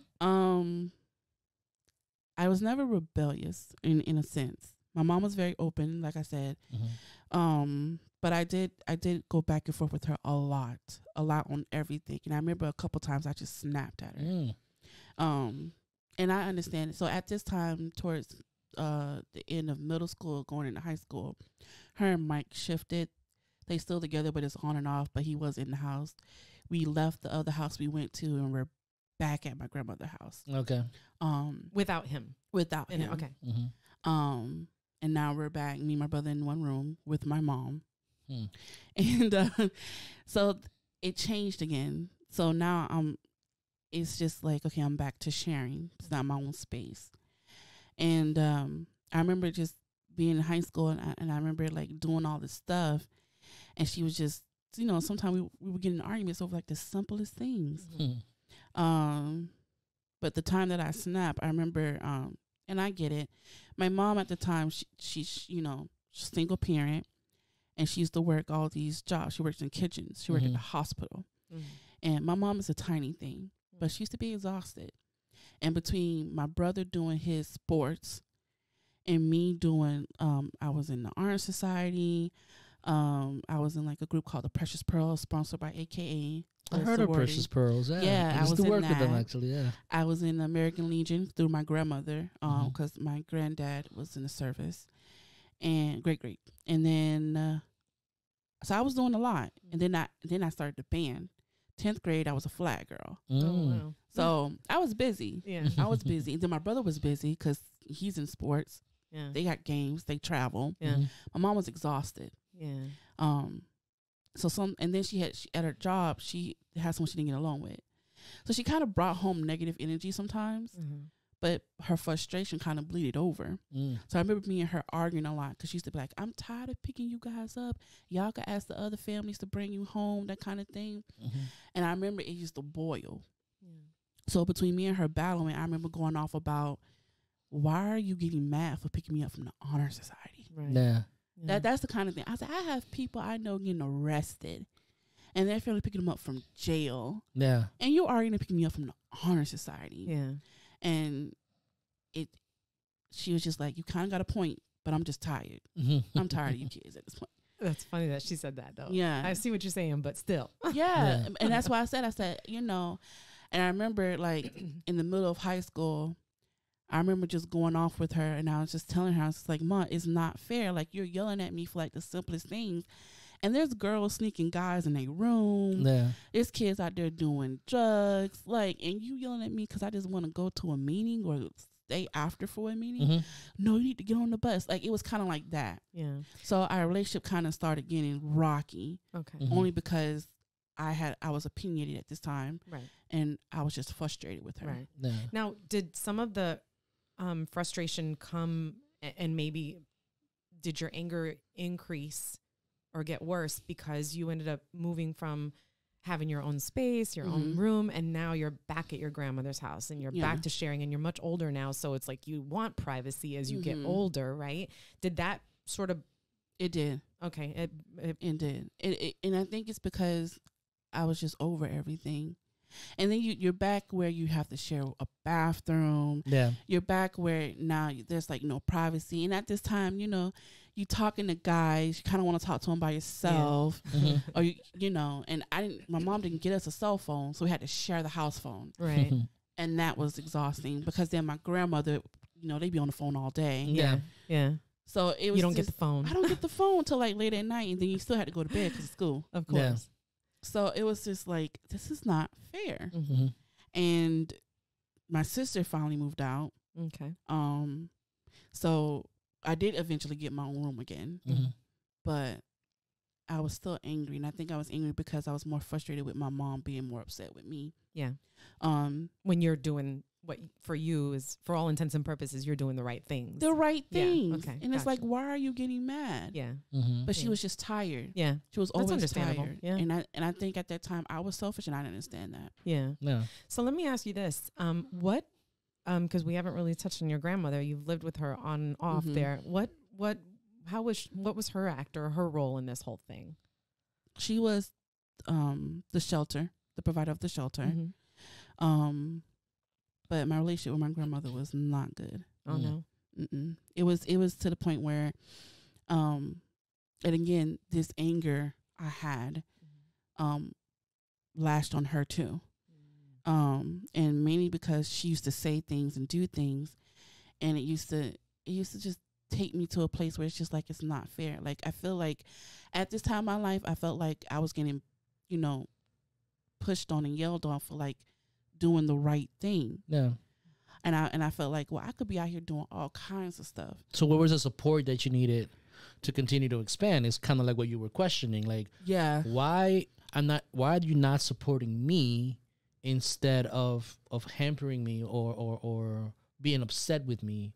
I was never rebellious in a sense. My mom was very open, like I said. But I did go back and forth with her a lot on everything. And I remember a couple times I just snapped at her. And I understand it. So at this time, towards the end of middle school, going into high school, her and Mike shifted. They still together, but it's on and off. But he was in the house. We left the other house we went to, and we're back at my grandmother's house. Okay. Without him. Without him. Okay. And now we're back, me and my brother in one room with my mom. And so it changed again. So now it's just like, okay, I'm back to sharing. It's not my own space. And I remember just being in high school, and I remember doing all this stuff, and she was just, sometimes we would get in arguments over the simplest things. But the time that I snapped, I remember, and I get it. My mom at the time, she's single parent, and she used to work all these jobs. She worked in kitchens. She worked at the hospital. And my mom is a tiny thing, but she used to be exhausted. And between my brother doing his sports and me doing, I was in the Honor Society. I was in a group called the Precious Pearls, sponsored by AKA. I heard of Precious Pearls. Yeah, I was to work with them actually. Yeah, I was in the American Legion through my grandmother, because my granddad was in the service, and great. And then, so I was doing a lot, and then I started the band. 10th grade, I was a flag girl. Wow. So I was busy. Yeah, I was busy. And then my brother was busy because he's in sports. Yeah, they got games. They travel. Yeah, my mom was exhausted. Yeah. And then she at her job, she had someone she didn't get along with. So she kind of brought home negative energy sometimes, but her frustration kind of bleeded over. So I remember me and her arguing a lot, because she used to be like, I'm tired of picking you guys up. Y'all could ask the other families to bring you home, that kind of thing. And I remember it used to boil. So between me and her battling, I remember going off about why are you getting mad for picking me up from the honor society? Right. Yeah. That's the kind of thing. I said, I have people I know getting arrested and their family picking them up from jail. Yeah. And you are going to pick me up from the honor society. Yeah. And she was just like, you kind of got a point, but I'm just tired. I'm tired of you kids at this point. That's funny that she said that, though. Yeah. I see what you're saying, but still. Yeah. And that's why I said, you know, and I remember like in the middle of high school, I remember just going off with her and I was just telling her, I was like, Ma, it's not fair. Like, you're yelling at me for like the simplest things. And there's girls sneaking guys in their room. Yeah. There's kids out there doing drugs. Like, and you yelling at me because I just want to go to a meeting or stay after for a meeting. No, you need to get on the bus. Like, it was kind of like that. Yeah. So our relationship kind of started getting rocky. Okay. Only because I was opinionated at this time. Right. And I was just frustrated with her. Right. Yeah. Now, did some of the frustration come and maybe did your anger increase or get worse because you ended up moving from having your own space, your own room, and now you're back at your grandmother's house and you're back to sharing and you're much older now. So it's like you want privacy as you get older, right? Did that sort of... It did. Okay. It did. And I think it's because I was just over everything. And then you're back where you have to share a bathroom. Yeah. You're back where now there's like no privacy. And at this time, you know, you talking to guys, you kind of want to talk to them by yourself. Yeah. Or, you know, and my mom didn't get us a cell phone, so we had to share the house phone. Right. And that was exhausting because then my grandmother, you know, they'd be on the phone all day. Yeah. Yeah. So it was you don't get the phone. I don't get the phone until like late at night, and then you still had to go to bed because of school. Of course. Yeah. So it was just like, this is not fair. And my sister finally moved out. Okay. So I did eventually get my own room again, but I was still angry. And I think I was angry because I was more frustrated with my mom being more upset with me. Yeah. When you're doing what for you is, for all intents and purposes, you're doing the right things. The right things. Yeah. Okay. And it's like, why are you getting mad? Yeah. But she was just tired. Yeah. She was always tired. Yeah. And I think at that time I was selfish and I didn't understand that. Yeah. Yeah. So let me ask you this. What because we haven't really touched on your grandmother. You've lived with her on and off there. What was her act or her role in this whole thing? She was the shelter, the provider of the shelter. But my relationship with my grandmother was not good. Oh no. It was to the point where and again, this anger I had lashed on her too. And mainly because she used to say things and do things, and it used to just take me to a place where it's just like, it's not fair. Like, I feel like at this time in my life, I felt like I was getting, you know, pushed on and yelled on for like doing the right thing. Yeah. And I felt like, well, I could be out here doing all kinds of stuff. So what was the support that you needed to continue to expand? It's kind of like what you were questioning, like, yeah, why are you not supporting me instead of hampering me or being upset with me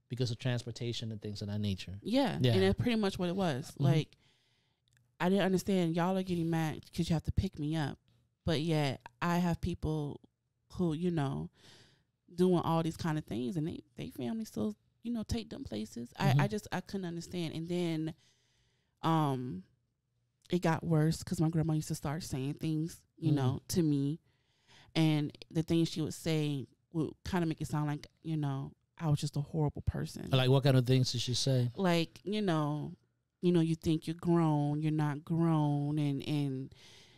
because of transportation and things of that nature? Yeah. And that's pretty much what it was. Like, I didn't understand, y'all are getting mad because you have to pick me up. But yet I have people who, you know, doing all these kind of things, and they family still, you know, take them places. I couldn't understand. And then it got worse because my grandma used to start saying things, you know, to me. And the things she would say would kind of make it sound like, you know, I was just a horrible person. Like, what kind of things did she say? Like, you know, you think you're grown, you're not grown. And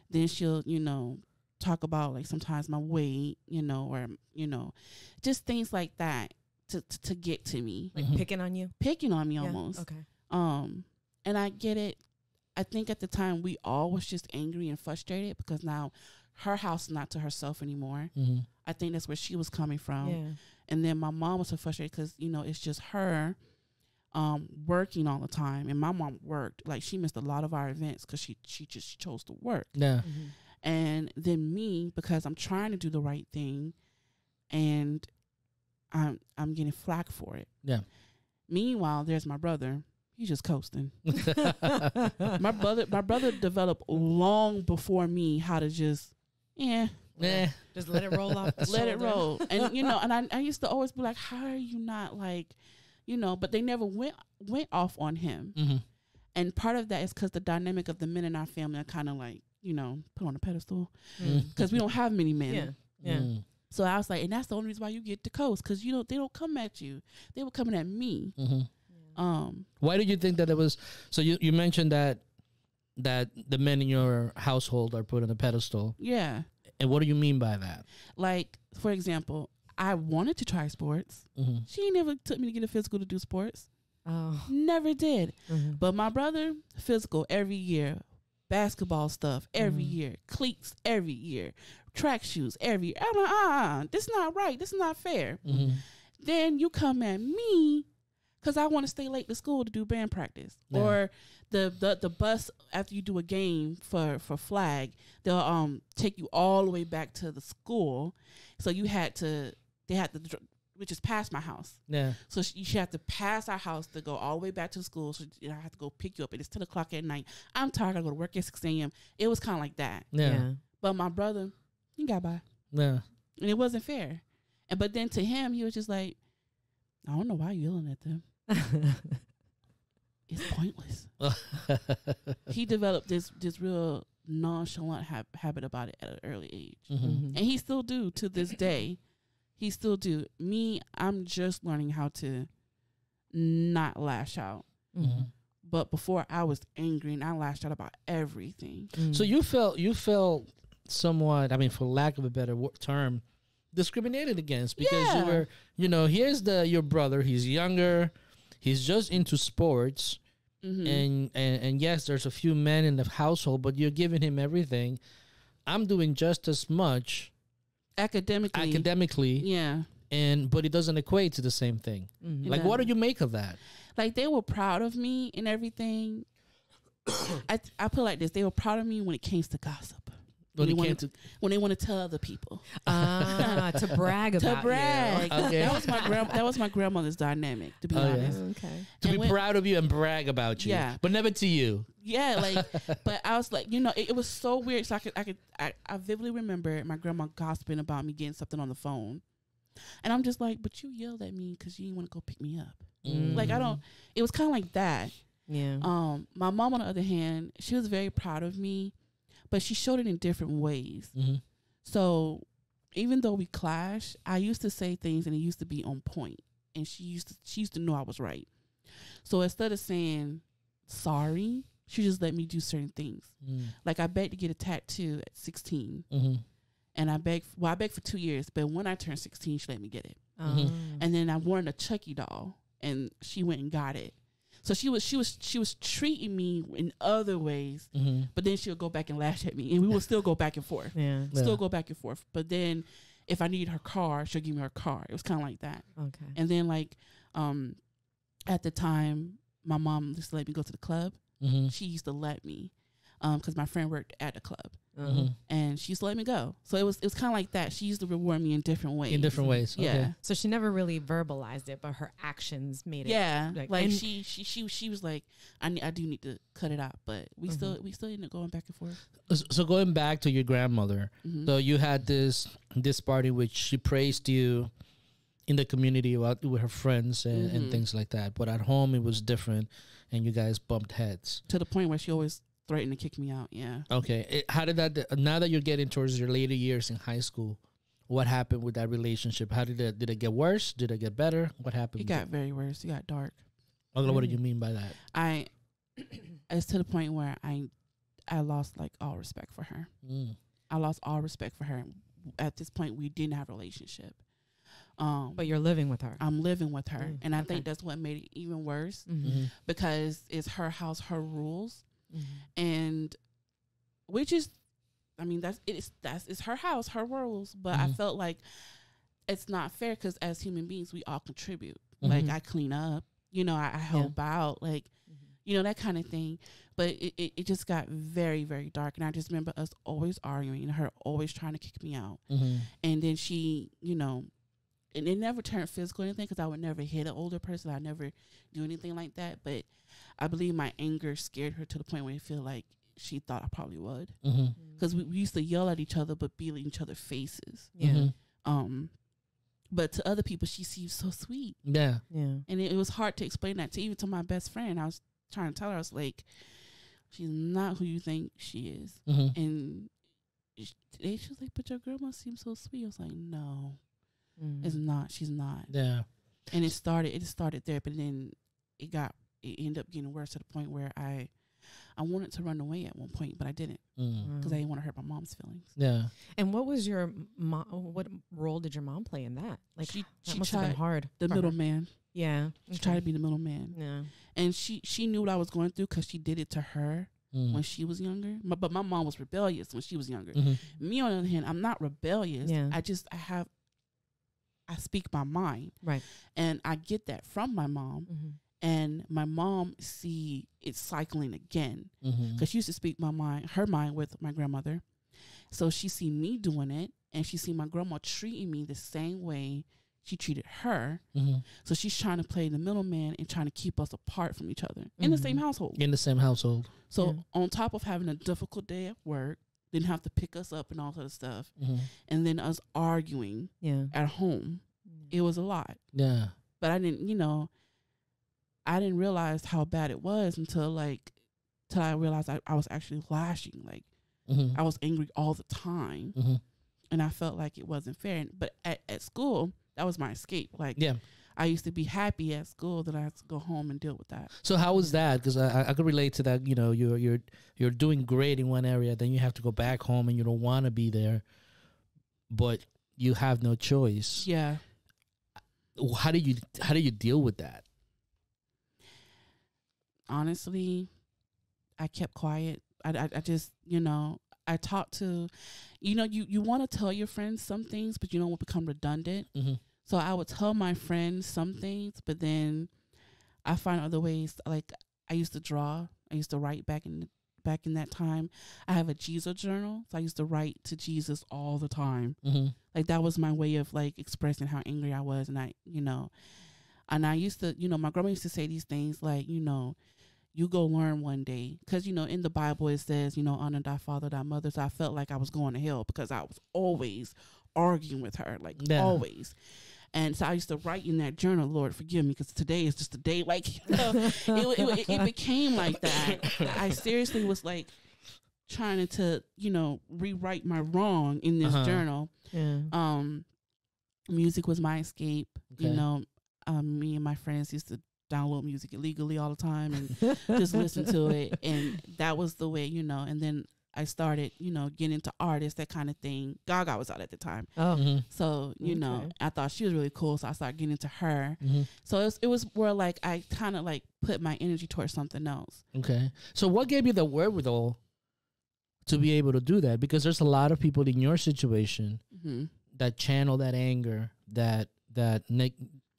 then she'll, you know, talk about like sometimes my weight, you know, or, you know, just things like that to get to me. Like picking on you? Picking on me almost. Okay. And I get it. I think at the time we all was just angry and frustrated because now her house is not to herself anymore. I think that's where she was coming from. Yeah. And then my mom was so frustrated because, you know, it's just her working all the time. And my mom worked. Like, she missed a lot of our events because she chose to work. Yeah. And then me, because I'm trying to do the right thing and I'm getting flack for it. Yeah. Meanwhile, there's my brother. He's just coasting. My brother developed long before me how to just, Just let it roll off the shoulder. Let it roll. And, you know, and I used to always be like, how are you not like, you know, but they never went off on him. Mm-hmm. And part of that is because the dynamic of the men in our family are kind of like, you know, put on a pedestal. Because we don't have many men. Yeah. So I was like, and that's the only reason why you get the coast, because you know they don't come at you; they were coming at me. Why did you think that it was? So you mentioned that the men in your household are put on a pedestal. Yeah. And what do you mean by that? Like, for example, I wanted to try sports. She never took me to get a physical to do sports. Oh, never did. But my brother, physical every year, basketball stuff every year, cleats every year, track shoes every year. I'm like, this is not right. This is not fair. Then you come at me because I want to stay late to school to do band practice. Or the bus, after you do a game for flag, they'll take you all the way back to the school. So they had to, which is past my house. Yeah. So you have to pass our house to go all the way back to school. So I have to go pick you up. And it's 10 o'clock at night. I'm tired. I go to work at 6 a.m. It was kind of like that. Yeah. But my brother, he got by. Yeah. And it wasn't fair. But then to him, he was just like, I don't know why you're yelling at them. It's pointless. He developed this real nonchalant habit about it at an early age. And he still do to this day. He still do. Me, I'm just learning how to not lash out. But before, I was angry and I lashed out about everything. So you felt somewhat, I mean, for lack of a better term, discriminated against because you were, you know, here's your brother. He's younger. He's just into sports. And yes, there's a few men in the household, but you're giving him everything. I'm doing just as much. Academically, yeah, but it doesn't equate to the same thing. Like, what do you make of that? Like, they were proud of me and everything. I put it like this: they were proud of me when it came to gossip. When they want to tell other people, to brag about to brag. You. Okay. That was my grandmother's dynamic. To be honest, to be proud of you and brag about you, but never to you. Yeah, like, but I was like, you know, it was so weird. So I vividly remember my grandma gossiping about me getting something on the phone, and I'm just like, but you yelled at me because you didn't want to go pick me up. Like, I don't. It was kind of like that. Yeah. My mom, on the other hand, she was very proud of me, but she showed it in different ways. So even though we clash, I used to say things and it used to be on point, and she used to know I was right. So instead of saying sorry, she just let me do certain things. Like, I begged to get a tattoo at 16. And I begged for 2 years, but when I turned 16, she let me get it. And then I wanted a Chucky doll, and she went and got it. So she was treating me in other ways, but then she'll go back and lash at me, and we will still go back and forth. Still go back and forth. But then if I needed her car, she'll give me her car. It was kind of like that. Okay. And then, like, at the time, my mom used to let me go to the club. She used to let me, because my friend worked at the club. And she used to let me go. So it was kind of like that. She used to reward me in different ways. Yeah. Okay. So she never really verbalized it, but her actions made it. Yeah. Like she was like, I do need to cut it out, but we still ended up going back and forth. So going back to your grandmother, so you had this party which she praised you in the community with her friends and things like that. But at home it was different, and you guys bumped heads to the point where she always threatened to kick me out. Yeah. Okay. How did that? Now that you're getting towards your later years in high school, what happened with that relationship? How did it get worse? Did it get better? What happened? It got very worse. It got dark. Okay, what do you mean by that? It's to the point where I lost, like, all respect for her. I lost all respect for her. At this point, we didn't have a relationship. But you're living with her. I'm living with her, and I think that's what made it even worse, because it's her house, her rules. And which is, I mean, it's her house, her rules, but I felt like it's not fair, because as human beings we all contribute. Like, I clean up, you know, I help out, like, you know, that kind of thing. But it just got very, very dark, and I just remember us always arguing and her always trying to kick me out. And then she, you know, and it never turned physical or anything, because I would never hit an older person. I never do anything like that. But I believe my anger scared her to the point where I feel like she thought I probably would. Mm-hmm. Because we used to yell at each other, but be in each other's faces. Yeah. But to other people, she seems so sweet. Yeah. Yeah. And it was hard to explain that to even to my best friend. I was trying to tell her, I was like, she's not who you think she is. Mm-hmm. And today she was like, but your grandma seems so sweet. I was like, no, it's not. She's not. Yeah. And it started there, but then it ended up getting worse to the point where I wanted to run away at one point, but I didn't because I didn't want to hurt my mom's feelings. Yeah. And what was your mom? What role did your mom play in that? Like, she must have been hard. The middleman. Yeah. She tried to be the middleman. Yeah. And she knew what I was going through because she did it to her when she was younger. But my mom was rebellious when she was younger. Me, on the other hand, I'm not rebellious. Yeah. I speak my mind. Right. And I get that from my mom. And my mom see it cycling again because she used to speak her mind with my grandmother. So she see me doing it, and she see my grandma treating me the same way she treated her. So she's trying to play the middleman and trying to keep us apart from each other in the same household. In the same household. So on top of having a difficult day at work, then have to pick us up and all that other stuff, and then us arguing at home, it was a lot. Yeah. But I didn't realize how bad it was until I realized I was actually lashing. Like I was angry all the time, and I felt like it wasn't fair. But at school, that was my escape. Like I used to be happy at school, that I had to go home and deal with that. So how was that? Because I could relate to that. You know, you're doing great in one area, then you have to go back home and you don't want to be there, but you have no choice. Yeah. How do you deal with that? Honestly, I kept quiet. I just, I talked to, you want to tell your friends some things, but you don't want to become redundant. So I would tell my friends some things, but then I find other ways. Like I used to draw. I used to write back in that time. I have a Jesus journal. So I used to write to Jesus all the time. Like that was my way of like expressing how angry I was. And I used to, my grandma used to say these things like, you go learn one day. Because, in the Bible it says, honor thy father, thy mother. So I felt like I was going to hell because I was always arguing with her, always. And so I used to write in that journal, Lord, forgive me, because today is just a day. Like, it became like that. I seriously was like trying to, rewrite my wrong in this journal. Yeah. Music was my escape. Okay. Me and my friends used to download music illegally all the time and just listen to it. And that was the way, and then I started, getting into artists, that kind of thing. Gaga was out at the time. Oh. So, I thought she was really cool. So I started getting into her. So it was more like I kind of like put my energy towards something else. Okay. So what gave you the wherewithal to be able to do that? Because there's a lot of people in your situation that channel that anger,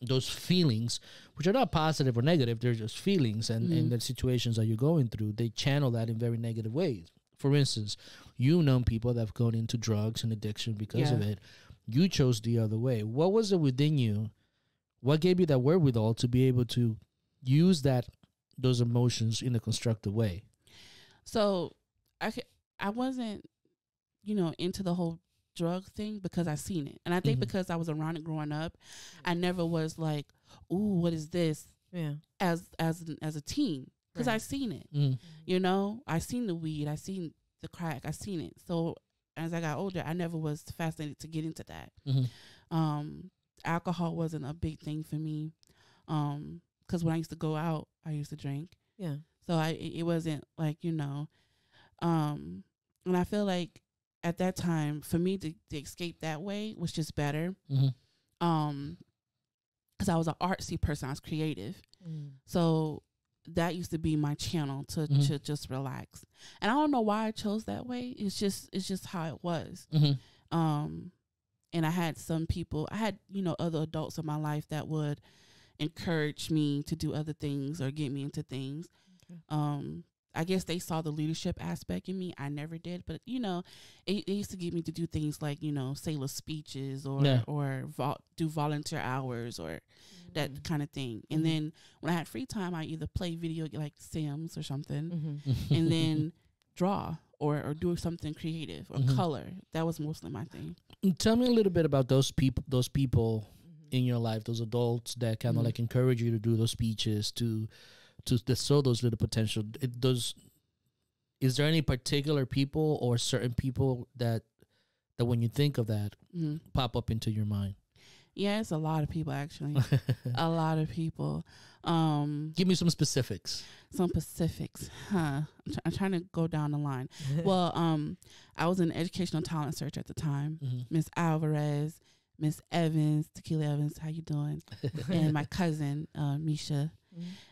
those feelings, which are not positive or negative. They're just feelings and the situations that you're going through. They channel that in very negative ways. For instance, people that have gone into drugs and addiction because of it. You chose the other way. What was it within you? What gave you that wherewithal to be able to use those emotions in a constructive way? So I wasn't, into the whole drug thing because I seen it. And I think because I was around it growing up, I never was like, ooh, what is this? Yeah. As a teen. Because I seen it, I seen the weed, I seen the crack, I seen it. So as I got older, I never was fascinated to get into that. Alcohol wasn't a big thing for me, because when I used to go out, I used to drink. Yeah. So it wasn't like, and I feel like at that time, for me to escape that way was just better. Because I was an artsy person, I was creative. So that used to be my channel to just relax. And I don't know why I chose that way. It's just how it was. And I had other adults in my life that would encourage me to do other things or get me into things. Okay. I guess they saw the leadership aspect in me. I never did, but it used to get me to do things like, say little speeches or do volunteer hours or that kind of thing. And then when I had free time, I either play video like Sims or something, and then draw or do something creative or color. That was mostly my thing. Tell me a little bit about those people in your life, those adults that kind of like encourage you to do those speeches, to show those little potential. Is there any particular people or certain people that when you think of that pop up into your mind? Yeah, it's a lot of people, actually. A lot of people. Give me some specifics. I'm trying to go down the line. Well, I was in educational talent search at the time. Miss Alvarez, Miss Evans, Tequila Evans, how you doing? And my cousin, Misha.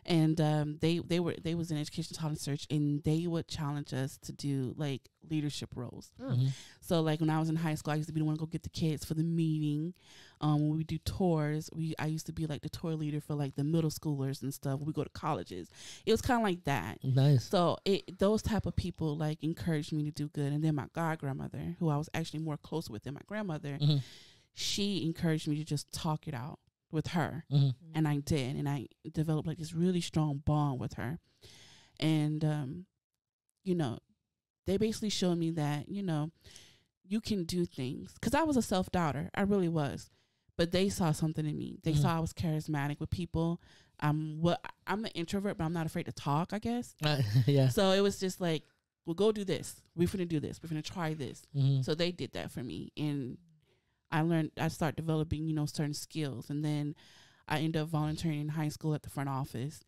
And they was in education talent search, and they would challenge us to do like leadership roles. So like when I was in high school, I used to be the one to go get the kids for the meeting. When we do tours, I used to be like the tour leader for like the middle schoolers and stuff. When we go to colleges, it was kind of like that. Nice. So those type of people like encouraged me to do good. And then my god grandmother, who I was actually more close with than my grandmother, she encouraged me to just talk it out with her. And I did, and I developed like this really strong bond with her. And you know, they basically showed me that, you know, you can do things, because I was a self-doubter. I really was. But they saw something in me. They saw I was charismatic with people. I'm an introvert, but I'm not afraid to talk, I guess. Yeah. So it was just like, well, go do this. We're finna do this. We're finna try this. So they did that for me, and I started developing, you know, certain skills. And then I ended up volunteering in high school at the front office.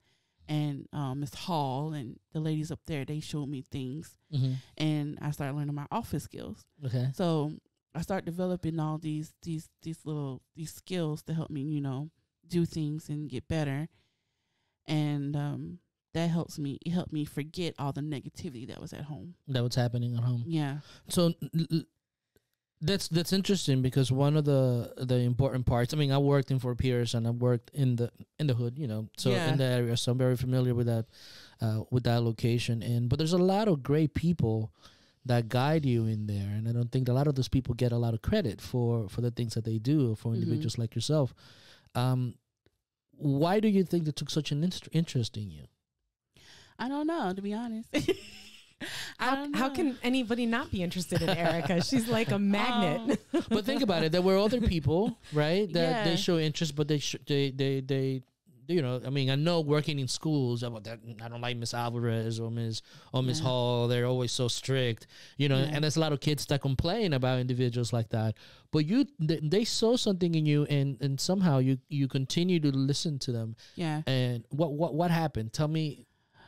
And Miss Hall and the ladies up there, they showed me things. And I started learning my office skills. Okay. So I started developing all these skills to help me, you know, do things and get better. And that helped me forget all the negativity that was at home. That was happening at home. Yeah. So that's interesting, because one of the important parts, I mean, I worked in Fort Pierce and I worked in the hood, you know, so in the area, so I'm very familiar with that location. But there's a lot of great people that guide you in there, and I don't think a lot of those people get a lot of credit for the things that they do for individuals like yourself. Why do you think they took such an interest in you? I don't know, to be honest. How can anybody not be interested in Erika? She's like a magnet. But think about it. There were other people, right? That they show interest, but they you know, I mean, I know working in schools, I don't like Miss Alvarez or Miss Hall. They're always so strict, you know, and there's a lot of kids that complain about individuals like that. But they saw something in you, and somehow you continue to listen to them. Yeah. And what happened? Tell me.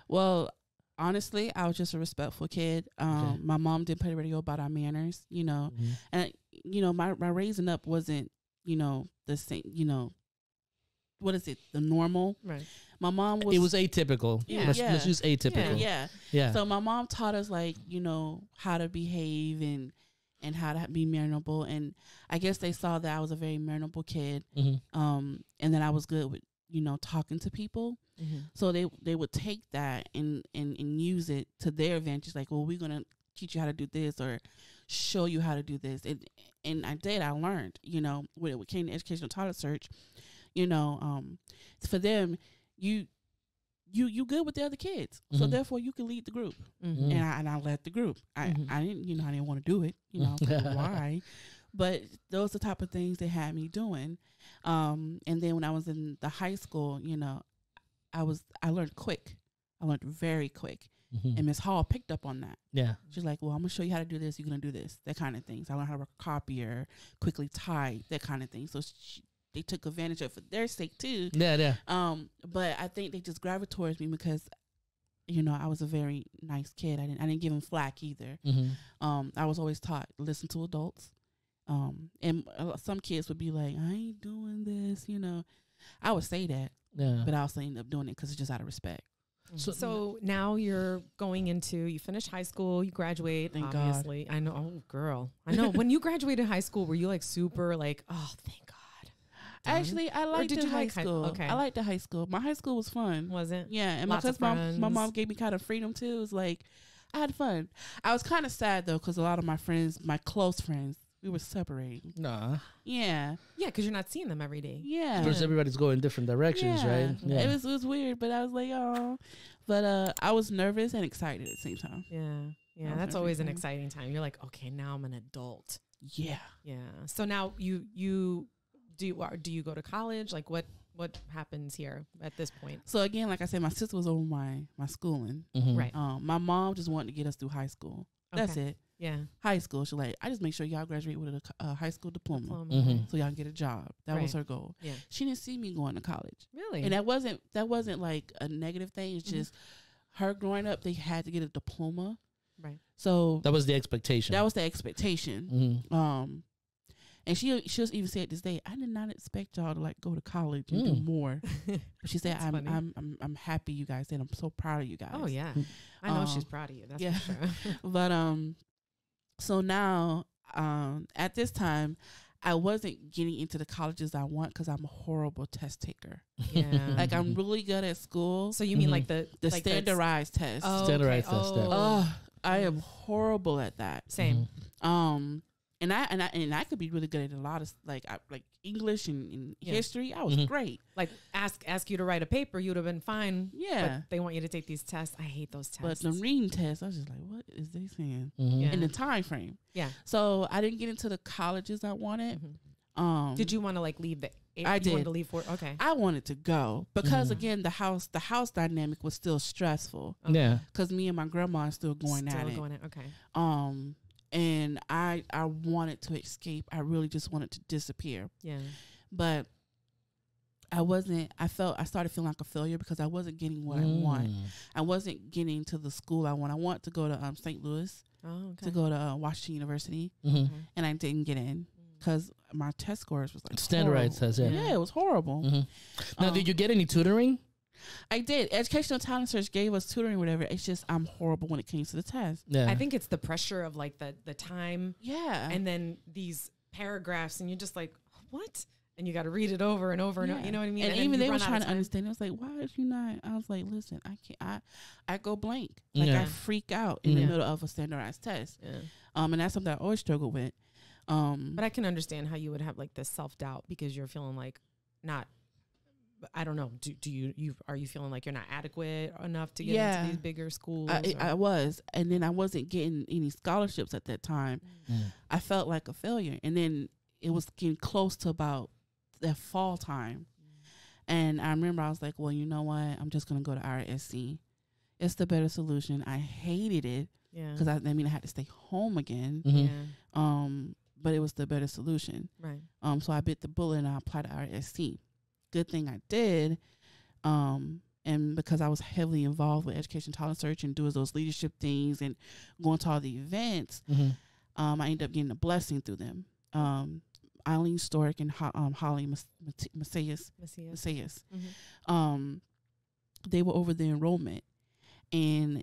Well, honestly, I was just a respectful kid. My mom did play the radio about our manners, you know, and you know, my raising up wasn't, you know, the same, you know. What is it? The normal. Right. My mom was. It was atypical. Yeah. Let's use atypical. Yeah. So my mom taught us, like, you know, how to behave and how to be mannerable. And I guess they saw that I was a very mannerable kid. And then I was good with, you know, talking to people. So they would take that and use it to their advantage. Like, well, we're gonna teach you how to do this or show you how to do this. And I did. I learned. You know, when it came to educational talent search. You know, for them, you good with the other kids, so therefore you can lead the group. And I led the group. I didn't, you know, I didn't want to do it, you know, why? But those are the type of things they had me doing. And then when I was in the high school, you know, I learned quick. I learned very quick. And Miss Hall picked up on that. Yeah. She's like, well, I'm going to show you how to do this. You're going to do this, that kind of things. I learned how to work a copier, quickly type, that kind of thing. So they took advantage of it for their sake too. Yeah. But I think they just gravitated towards me because, you know, I was a very nice kid. I didn't give them flack either. I was always taught, listen to adults. And some kids would be like, I ain't doing this, you know. I would say that. Yeah. But I also end up doing it because it's just out of respect. So now you're going into, you finish high school, you graduate, thank obviously. God. I know, oh girl. I know. When you graduated high school, were you like super like, oh, thank God. Actually, I liked the high school. Okay. I liked the high school. My high school was fun. Was it? Yeah. And because my mom gave me kind of freedom too, it was like, I had fun. I was kind of sad though, because a lot of my friends, my close friends, we were separating. Nah. Yeah. Yeah, because you're not seeing them every day. Yeah. Because everybody's going different directions, right? Yeah. It was weird, but I was like, oh. But I was nervous and excited at the same time. Yeah. Yeah, that's always an exciting time. You're like, okay, now I'm an adult. Yeah. Yeah. So now you do you go to college? Like what happens here at this point? So again, like I said, my sister was over my schooling. Right. My mom just wanted to get us through high school. That's it. Yeah. High school. She's like, I just make sure y'all graduate with a high school diploma. So y'all can get a job. That was her goal. Yeah. She didn't see me going to college. Really? And that wasn't like a negative thing. It's just her growing up, they had to get a diploma. Right. So that was the expectation. That was the expectation. And she even said this day, I did not expect y'all to like go to college and do more. But she said, I'm happy you guys did. I'm so proud of you guys. Oh yeah. I know she's proud of you. That's for sure. But so now at this time I wasn't getting into the colleges I want because I'm a horrible test taker. Yeah. Like I'm really good at school. So you mean like the standardized test. Oh, standardized test. Oh, I am horrible at that. Same. And I could be really good at a lot of like English and history. I was great. Like ask you to write a paper, you'd have been fine. Yeah. But they want you to take these tests. I hate those tests. But the reading test, I was just like, what is they saying? In the time frame. Yeah. So I didn't get into the colleges I wanted. Did you want to like leave the? I did. Wanted to leave for okay. I wanted to go because again the house dynamic was still stressful. Yeah. Because me and my grandma are still going at it. Okay. And I wanted to escape. I really just wanted to disappear. Yeah. But I started feeling like a failure because I wasn't getting what I want. I wasn't getting to the school I want. I want to go to St. Louis to go to Washington University. And I didn't get in because my test scores was like standardized test. Yeah, it was horrible. Now, did you get any tutoring? I did. Educational Talent Search gave us tutoring, whatever. It's just I'm horrible when it came to the test. Yeah. I think it's the pressure of like the time. Yeah. And then these paragraphs, and you're just like, what? And you got to read it over and over and over. You know what I mean? And even they were trying to understand. I was like, why is you not? I was like, listen, I can't. I go blank. Like I freak out in the middle of a standardized test. Yeah. And that's something I always struggle with. But I can understand how you would have like this self-doubt because you're feeling like not. I don't know. Are you feeling like you're not adequate enough to get into these bigger schools? I was, and then I wasn't getting any scholarships at that time. I felt like a failure, and then it was getting close to about that fall time, and I remember I was like, "Well, you know what? I'm just gonna go to ASQ. It's the better solution." I hated it because I had to stay home again. But it was the better solution. Right. So I bit the bullet and I applied to ASQ. Good thing I did. And because I was heavily involved with Education Talent Search and doing those leadership things and going to all the events, I ended up getting a blessing through them. Eileen Stork and Holly Macias. They were over the enrollment and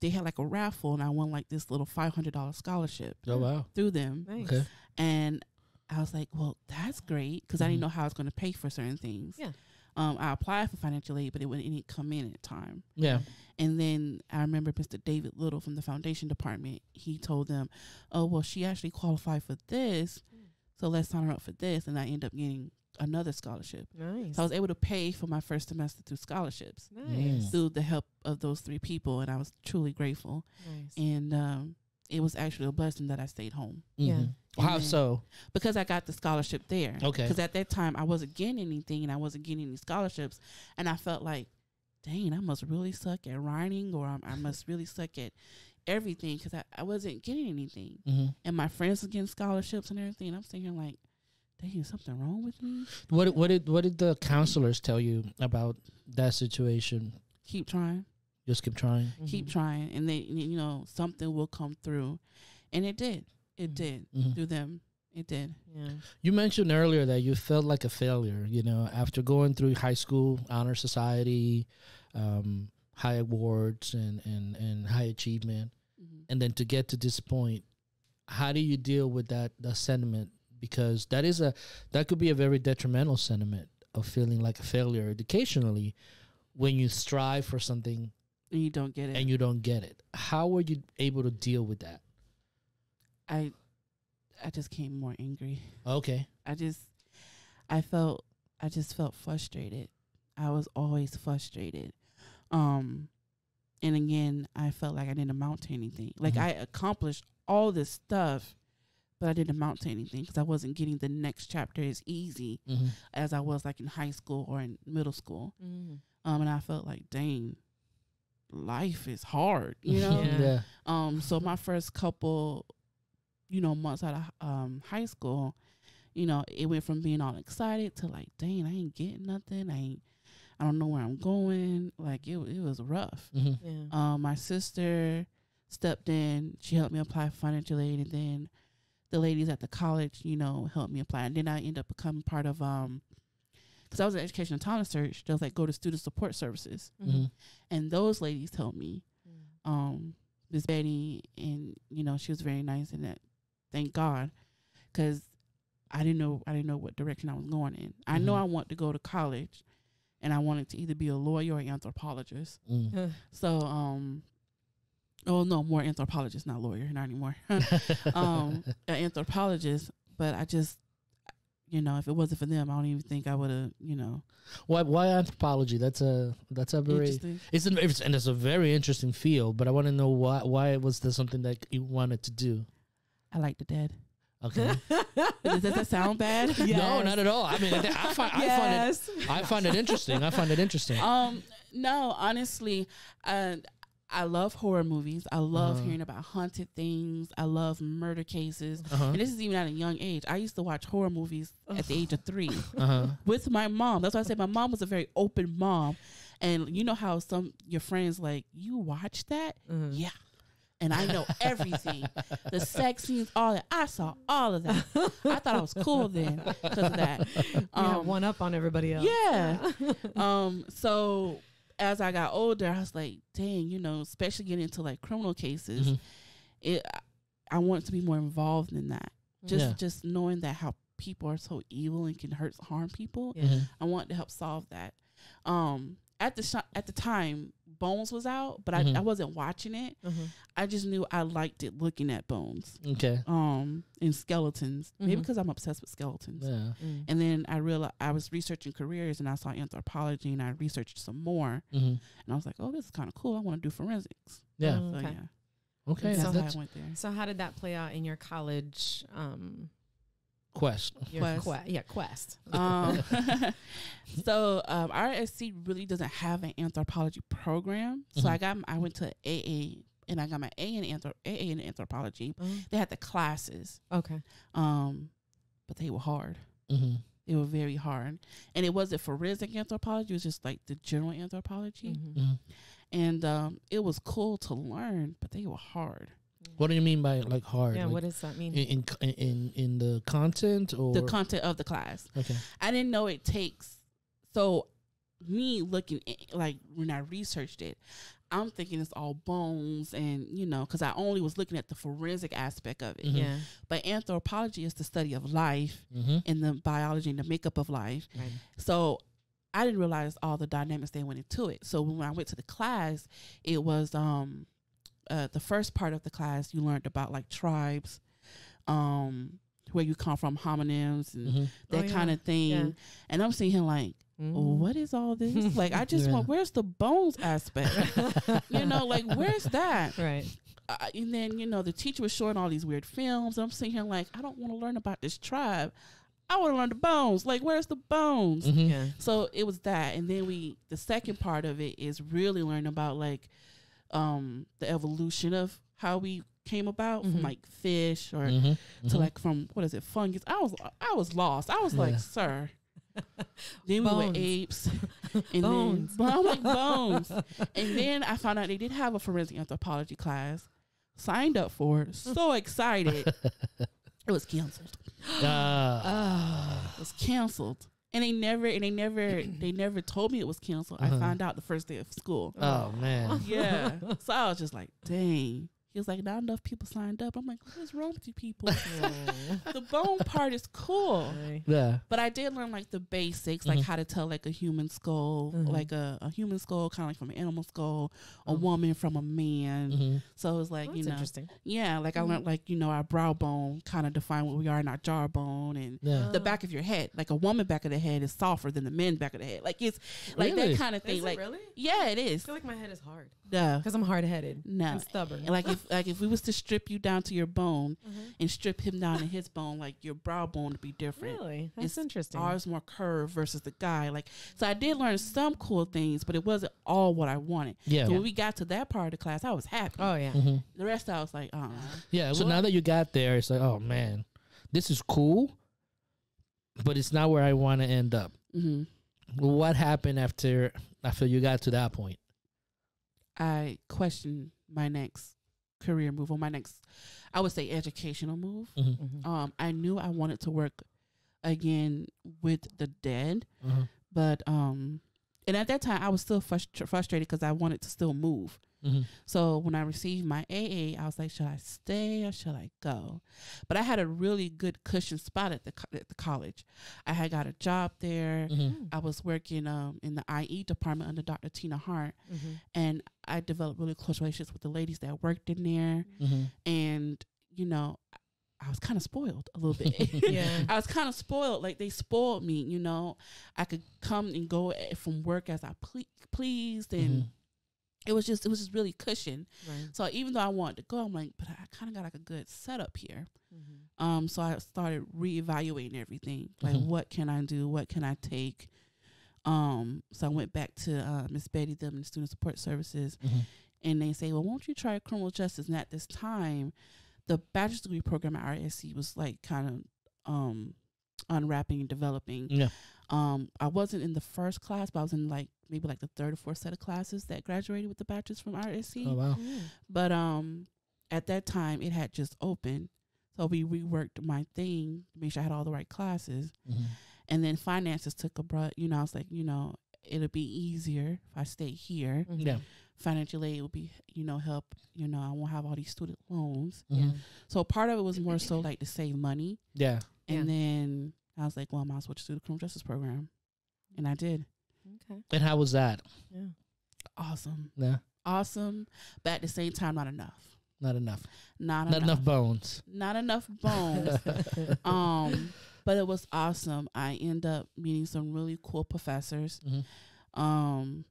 they had like a raffle and I won like this little $500 scholarship. Oh, wow. Through them. Nice. Okay. And I was like, well, that's great because I didn't know how I was going to pay for certain things. Yeah. I applied for financial aid, but it didn't come in at the time. Yeah. And then I remember Mr. David Little from the foundation department. He told them, oh, well, she actually qualified for this, so let's sign her up for this. And I ended up getting another scholarship. Nice. So I was able to pay for my first semester through scholarships. Nice. Through the help of those 3 people, and I was truly grateful. Nice. And it was actually a blessing that I stayed home. Yeah. How so? Because I got the scholarship there. Okay. Because at that time I wasn't getting anything and I wasn't getting any scholarships. And I felt like, dang, I must really suck at writing or I must really suck at everything because I wasn't getting anything. And my friends were getting scholarships and everything. And I'm sitting here like, dang, is something wrong with me? What did the counselors tell you about that situation? Keep trying. Just keep trying. Keep trying. And they, something will come through. And it did. It did. Through them. It did. Yeah. You mentioned earlier that you felt like a failure, after going through high school, honor society, high awards and high achievement. And then to get to this point, how do you deal with that sentiment? Because that could be a very detrimental sentiment of feeling like a failure educationally when you strive for something and you don't get it. How were you able to deal with that? I just came more angry. Okay. I just felt frustrated. I was always frustrated. And again, I felt like I didn't amount to anything. Like I accomplished all this stuff, but I didn't amount to anything because I wasn't getting the next chapter as easy as I was like in high school or in middle school. And I felt like, dang, life is hard, you know? So my first couple, you know, months out of high school, you know, it went from being all excited to like, dang, I ain't getting nothing. I don't know where I'm going. Like it was rough. My sister stepped in. She helped me apply for financial aid, and then the ladies at the college, you know, helped me apply. And then I ended up becoming part of because I was in education and talent search. They was like, go to student support services, and those ladies helped me. Miss Betty, and you know, she was very nice, and that, thank God, because I didn't know what direction I was going in. I know I want to go to college, and I wanted to either be a lawyer or an anthropologist. So, oh no, more anthropologist, not lawyer, not anymore. An anthropologist, but I just, you know, if it wasn't for them, I don't even think I would have, you know. Why anthropology? That's a very it's a very interesting field. But I want to know why was there something that you wanted to do? I like the dead. Okay. Does that sound bad? Yes. No, not at all. I mean, I find it interesting. I find it interesting. No, honestly, I love horror movies. I love hearing about haunted things. I love murder cases. And this is even at a young age. I used to watch horror movies at the age of 3 with my mom. That's why I said my mom was a very open mom. And you know how your friends like, you watch that? Yeah. And I know everything. The sex scenes, all that. I saw all of that. I thought I was cool then because of that. You have one up on everybody else. Yeah. So as I got older, I was like, dang, you know, especially getting into like criminal cases, I want to be more involved in that. Just knowing that how people are so evil and can harm people. I want to help solve that. At the time, Bones was out, but I wasn't watching it. I just knew I liked it looking at bones. Okay. And skeletons. Maybe because I'm obsessed with skeletons. Yeah. And then I realized I was researching careers, and I saw anthropology, and I researched some more. And I was like, oh, this is kind of cool. I want to do forensics. Yeah. So, yeah. Okay. So I went there. So how did that play out in your college quest? Quest. So RSC really doesn't have an anthropology program. So I went to AA, and I got my AA in anthropology. They had the classes. Okay. But they were hard. They were very hard. And it wasn't forensic anthropology. It was just like the general anthropology. And it was cool to learn, but they were hard. What do you mean by like hard? Yeah, like what does that mean? In the content or the content of the class? Okay. I didn't know it takes. So me looking like when I researched it, I'm thinking it's all bones and, you know, because I only was looking at the forensic aspect of it. Yeah. But anthropology is the study of life and the biology and the makeup of life. Right. So I didn't realize all the dynamics that went into it. So when I went to the class, it was the first part of the class, you learned about like tribes, where you come from, homonyms and that kind of thing. Yeah. And I'm seeing him like, what is all this? Like, I just want, where's the bones aspect? You know, like, where's that? Right. And then, you know, the teacher was showing all these weird films. And I'm sitting here like, I don't want to learn about this tribe. I want to learn the bones. Like, where's the bones? Yeah. So it was that. And then the second part of it is really learning about like, the evolution of how we came about from like fish or to like from fungus. I was lost. I was like, sir. Then we were apes and bones. Then I'm like bones. And then I found out they did have a forensic anthropology class. Signed up for it. So excited. It was canceled. It was canceled. And they never told me it was canceled. I found out the first day of school. Oh man. Yeah. So I was just like, dang. He was like, not enough people signed up. I'm like, what is wrong with you people? The bone part is cool. Yeah. But I did learn like the basics, like how to tell like a human skull, like a human skull, kind of like from an animal skull, a woman from a man. So it was like, you know, interesting. Yeah. Like I learned like, you know, our brow bone kind of define what we are in our jawbone and the back of your head. Like a woman back of the head is softer than the men back of the head. Like it's like that kind of thing. Is like, it really? Yeah, it is. I feel like my head is hard. No, because I'm hard-headed. No, I'm stubborn. And if we was to strip you down to your bone and strip him down to his bone, like your brow bone would be different. Really, that's interesting. Ours more curved versus the guy. Like, so I did learn some cool things, but it wasn't all what I wanted. Yeah. So when we got to that part of the class, I was happy. Oh yeah. The rest I was like, Yeah. So now that you got there, it's like, oh man, this is cool, but it's not where I want to end up. What happened after you got to that point? I questioned my next career move, or my next, I would say, educational move. I knew I wanted to work again with the dead, but and at that time I was still frustrated because I wanted to still move. So when I received my AA, I was like, should I stay or should I go? But I had a really good cushion spot at the college. I had got a job there. I was working in the IE department under Dr. Tina Hart, and I developed really close relationships with the ladies that worked in there. And you know, I was kind of spoiled a little bit. I was kind of spoiled. Like, they spoiled me, you know. I could come and go from work as I pleased, and it was just really cushion. Right. So even though I wanted to go, I'm like, but I kind of got like a good setup here. So I started reevaluating everything. Like, what can I do? What can I take? So I went back to Miss Betty, them, and Student Support Services, and they say, well, won't you try criminal justice? And at this time, the bachelor's degree program at RSC was like kind of unwrapping and developing. Yeah. I wasn't in the first class, but I was in maybe the third or fourth set of classes that graduated with the bachelor's from RSC. Oh wow! But at that time, it had just opened, so we reworked my thing to make sure I had all the right classes. And then finances took a brunt. You know, I was like, you know, it'll be easier if I stay here. Yeah. Financial aid will be, you know, help. You know, I won't have all these student loans. So part of it was more so like to save money. Yeah. And then I was like, well, I might as well just do the criminal justice program. And I did. Okay. And how was that? Yeah. Awesome. Yeah. Awesome. But at the same time, not enough. Not enough. Not enough bones. Not enough bones. But it was awesome. I ended up meeting some really cool professors. And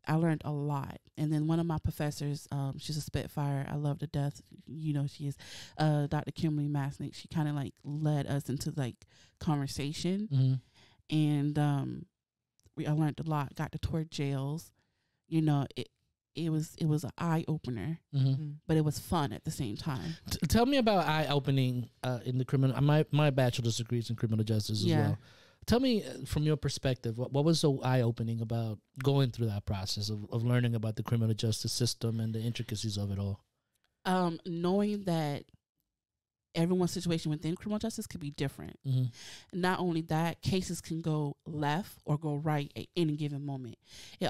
I learned a lot. And then one of my professors, she's a Spitfire. I love to death. You know, she is Dr. Kimberly Masnick. She kind of like led us into like conversation. And I learned a lot. Got to tour jails. You know, it was an eye opener, but it was fun at the same time. Tell me about eye opening in the criminal. My bachelor's degree is in criminal justice as well. Tell me from your perspective, what was so eye opening about going through that process of learning about the criminal justice system and the intricacies of it all? Knowing that everyone's situation within criminal justice could be different. Not only that, cases can go left or go right at any given moment. It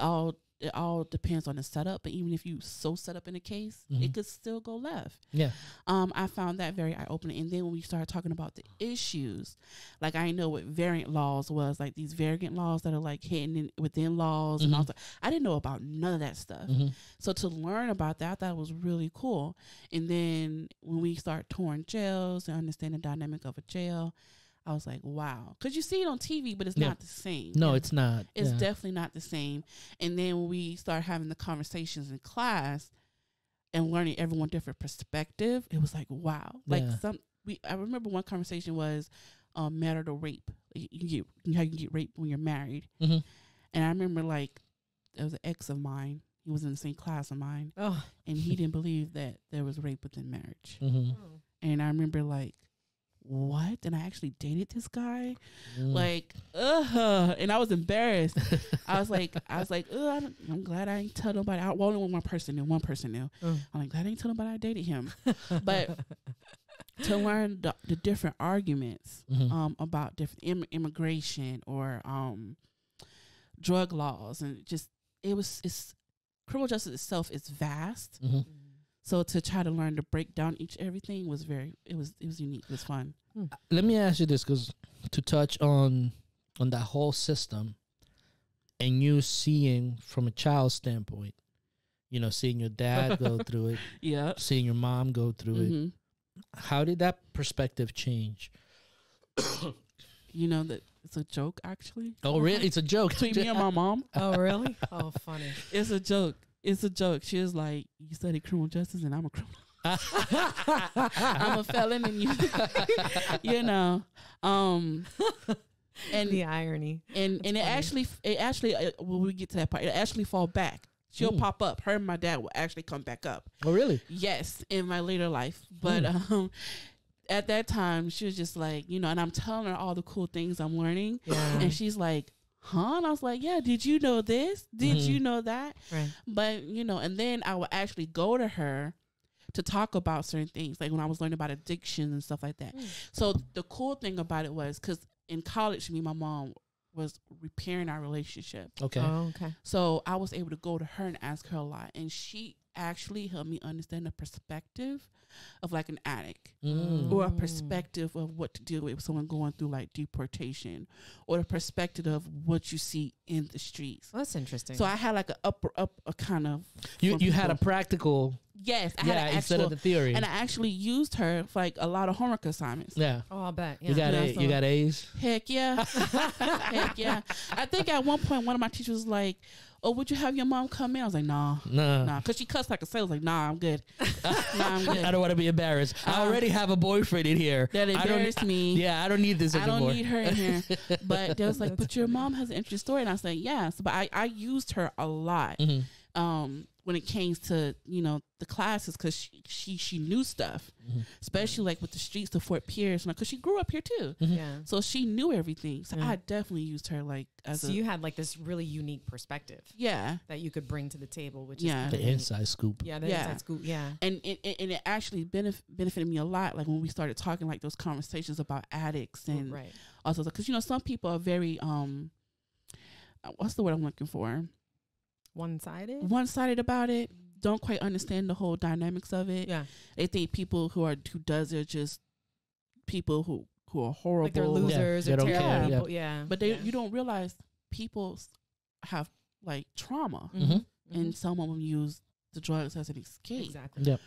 all depends on the setup, but even if you set up in a case, it could still go left. Yeah. I found that very eye-opening. And then when we started talking about the issues, like I know what variant laws was, like these variant laws that are like hidden within laws and all that. I didn't know about none of that stuff. So to learn about that, I thought it was really cool. And then when we start touring jails and understand the dynamic of a jail, I was like, wow. Because you see it on TV, but it's not the same. No, it's not. It's definitely not the same. And then when we start having the conversations in class and learning everyone different perspective, it was like, wow. Like I remember one conversation was marital rape. How you get raped when you're married. And I remember like there was an ex of mine. He was in the same class of mine. Oh. And he didn't believe that there was rape within marriage. And I remember like, what? And I actually dated this guy, like, and I was embarrassed. I was like, I'm glad I didn't tell nobody. Only one person knew. I'm like, glad I didn't tell nobody I dated him. But to learn the different arguments about different immigration or drug laws, and just it's criminal justice itself is vast. So to try to learn to break down everything was it was unique. It was fun. Let me ask you this, because to touch on that whole system and you seeing from a child's standpoint, you know, seeing your dad go through it, seeing your mom go through it, how did that perspective change? you know that it's a joke actually. Oh, really? It's a joke between me and my mom. Oh, really? Oh, funny. It's a joke. It's a joke. She was like, "You study criminal justice, and I'm a criminal. I'm a felon, and you, you know." And the irony, and it actually when we get to that part, it actually fall back. She'll pop up. Her and my dad will actually come back up. Oh, really? Yes, in my later life. But at that time, she was just like, you know, and I'm telling her all the cool things I'm learning. Yeah. And she's like, huh? And I was like, yeah, did you know this? Did you know that? Right. But, you know, and then I would actually go to her to talk about certain things, like when I was learning about addiction and stuff like that. So the cool thing about it was, because in college, me and my mom was repairing our relationship. Okay. Oh, okay. So I was able to go to her and ask her a lot. And she actually helped me understand the perspective of like an addict or a perspective of what to deal with someone going through like deportation, or the perspective of what you see in the streets. Well, that's interesting. So I had like a kind of... You had a practical... Yes, I had an actual, instead of the theory. And I actually used her for like a lot of homework assignments. Yeah. Oh, I'll bet. Yeah. You got A's? Heck yeah. Heck yeah. I think at one point, one of my teachers was like, oh, would you have your mom come in? I was like, nah. Because she cussed like a sailor. I was like, nah, I'm good. I'm good. I don't want to be embarrassed. I already have a boyfriend in here. That embarrassed me. Yeah, I don't need this anymore. I don't need her in here. But they was like, but your mom has an interesting story. And I was like, yeah. So, but I used her a lot. When it came to, you know, the classes, because she knew stuff, especially like with the streets of Fort Pierce, because she grew up here too. Yeah. So she knew everything. So I definitely used her like as so you had like this really unique perspective. Yeah. That you could bring to the table, which is the inside scoop. Yeah, the inside scoop. Yeah. And it actually benefited me a lot. Like when we started talking like those conversations about addicts and also because, you know, some people are very what's the word I'm looking for? One-sided about it. Don't quite understand the whole dynamics of it. Yeah, they think people who does it are just people who are horrible, like they're losers or terrible people. Yeah, but you don't realize people have like trauma, and some of them use the drugs as an escape. Exactly. Yep.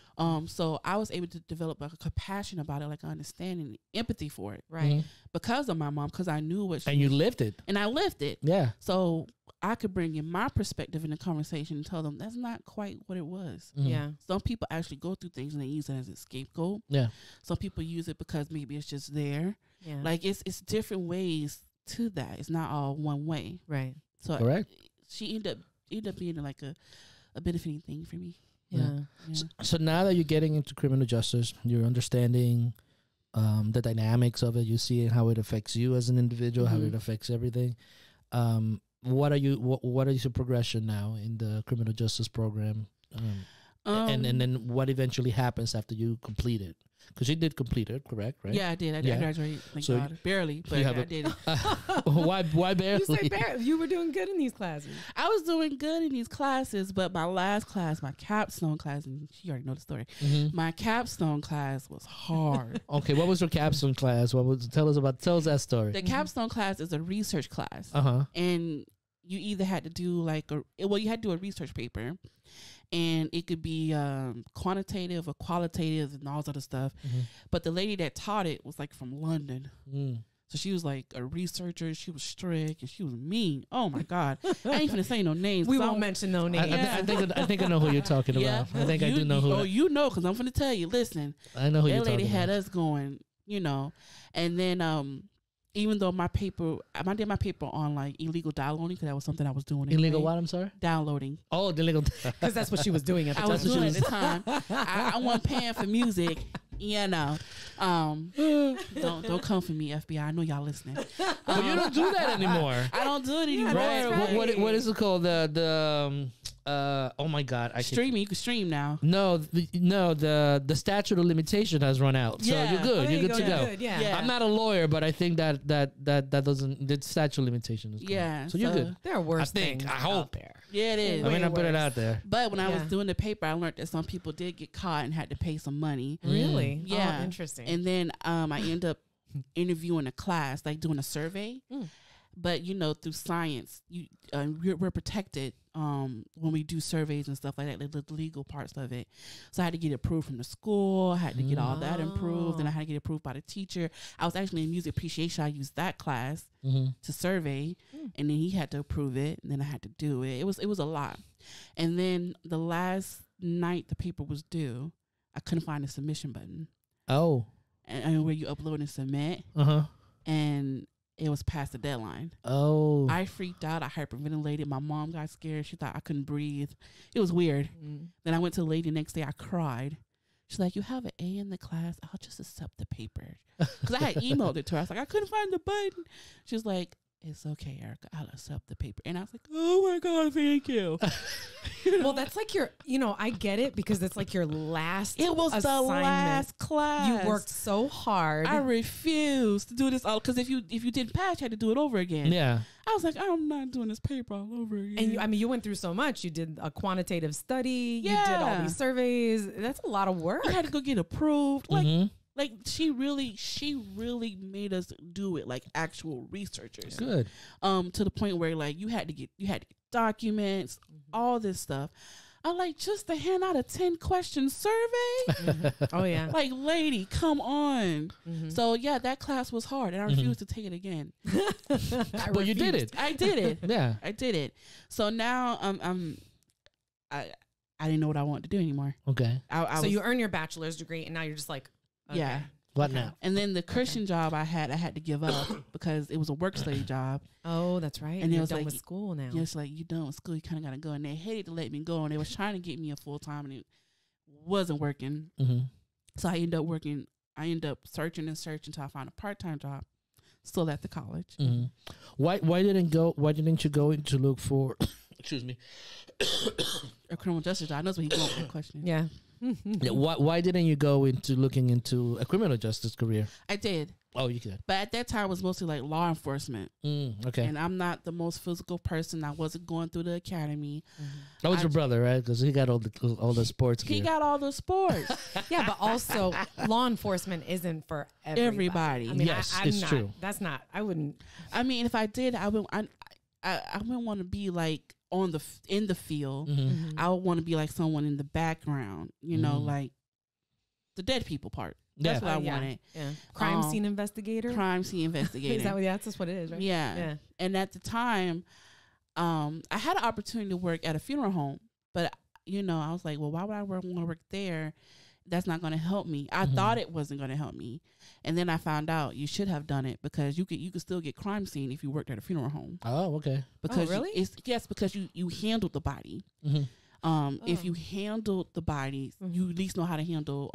So I was able to develop like a compassion about it, like understanding, empathy for it, right? Because of my mom, because I knew what. You lived it, and I lived it. Yeah. So I could bring in my perspective in the conversation and tell them that's not quite what it was. Yeah. Some people actually go through things and they use it as a scapegoat. Yeah. Some people use it because maybe it's just there. Yeah. Like it's different ways to that. It's not all one way. Right. So correct. She ended up being like a benefiting thing for me. Yeah. So now that you're getting into criminal justice, you're understanding the dynamics of it. You see how it affects you as an individual, how it affects everything. What are your progression now in the criminal justice program? And then what eventually happens after you complete it? Because you did complete it, correct? Right? Yeah, I did. I graduated. Thank God. Barely, but I did it. Why barely? You say barely. You were doing good in these classes. I was doing good in these classes, but my last class, my capstone class, and you already know the story. My capstone class was hard. Okay, what was your capstone class? Tell us that story. The capstone class is a research class. And you either had to do you had to do a research paper, and it could be quantitative or qualitative and all that other stuff. But the lady that taught it was like from London. So she was like a researcher. She was strict and she was mean. Oh my God. I ain't finna say no names. We won't mention no names. I think I know who you're talking about. I think I do know who. Oh, you know, because I'm finna tell you. Listen. I know who you're talking about. That lady had us going, you know. And then even though I did my paper on like illegal downloading, because that was something I was doing. Illegal what? I'm sorry? Downloading. Oh, illegal. Because that's what she was doing at the time. I was doing at the time. I wasn't paying for music. You know. Don't come for me, FBI. I know y'all listening. But you don't do that anymore. I don't do it anymore. Right. What is it called? Oh my God! Streaming. You can stream now. No, the statute of limitation has run out, so you're good. You're good to go. Yeah. I'm not a lawyer, but I think that doesn't. The statute of limitation is gone. So you're good. There are worse things. I hope there. Yeah, it is. I mean, I put it out there. But when I was doing the paper, I learned that some people did get caught and had to pay some money. Really? Yeah. Oh, interesting. And then I ended up interviewing a class, like doing a survey. But you know, through science, we're protected when we do surveys and stuff like that, like the legal parts of it. So I had to get approved from the school. I had to get all that improved. And I had to get approved by the teacher. I was actually in music appreciation. I used that class to survey. And then he had to approve it. And then I had to do it. It was a lot. And then the last night the paper was due, I couldn't find the submission button. Oh. And where you upload and submit. And it was past the deadline. Oh. I freaked out. I hyperventilated. My mom got scared. She thought I couldn't breathe. It was weird. Then I went to the lady the next day. I cried. She's like, you have an A in the class. I'll just accept the paper. Because I had emailed it to her. I was like, I couldn't find the button. She was like, it's okay, Erika. I'll accept the paper. And I was like, oh my God, thank you. Well, that's like your, I get it because it's like your last It was assignment. the last class. You worked so hard. I refused to do this all because if you didn't pass, you had to do it over again. Yeah. I was like, I'm not doing this paper all over again. And you went through so much. You did a quantitative study. Yeah. You did all these surveys. That's a lot of work. You had to go get approved. Like she really made us do it like actual researchers. Good. To the point where like you had to get documents, all this stuff. I like just to hand out a 10-question survey. Oh yeah. Like, lady, come on. So yeah, that class was hard, and I refused to take it again. But you did it. I did it. Yeah, I did it. So now I didn't know what I wanted to do anymore. Okay. So you earn your bachelor's degree, and now you're just like, okay. Yeah. What now? And then the Christian job I had to give up because it was a work study job. Oh, that's right. And you're was done like, with school now. Yeah, it's like, you done with school, you kind of got to go. And they hated to let me go, and they was trying to get me a full-time, and it wasn't working. So I ended up searching until I found a part-time job, still at the college. Why didn't you go in to look for, excuse me, a criminal justice job? I know what he's going with that question. Yeah. Yeah, why didn't you go into looking into a criminal justice career? I did. Oh, you could. But at that time, it was mostly like law enforcement. Okay. And I'm not the most physical person. I wasn't going through the academy. That was your brother, right? Because he got all the sports gear. He got all the sports. Yeah, but also law enforcement isn't for everybody. I mean, yes, it's true. That's not. I wouldn't. I mean, if I did, I wouldn't want to be like in the field. I would want to be like someone in the background, like the dead people part. That's what I wanted. Yeah. Crime scene investigator. Crime scene investigator. Is that what? Yeah, that's just what it is, right? Yeah. And at the time, I had an opportunity to work at a funeral home, but I was like, well, why would I want to work there? That's not going to help me. I thought it wasn't going to help me, and then I found out you should have done it because you could still get crime scene if you worked at a funeral home. Oh, okay. Because really? Because you handled the body. If you handled the body, you at least know how to handle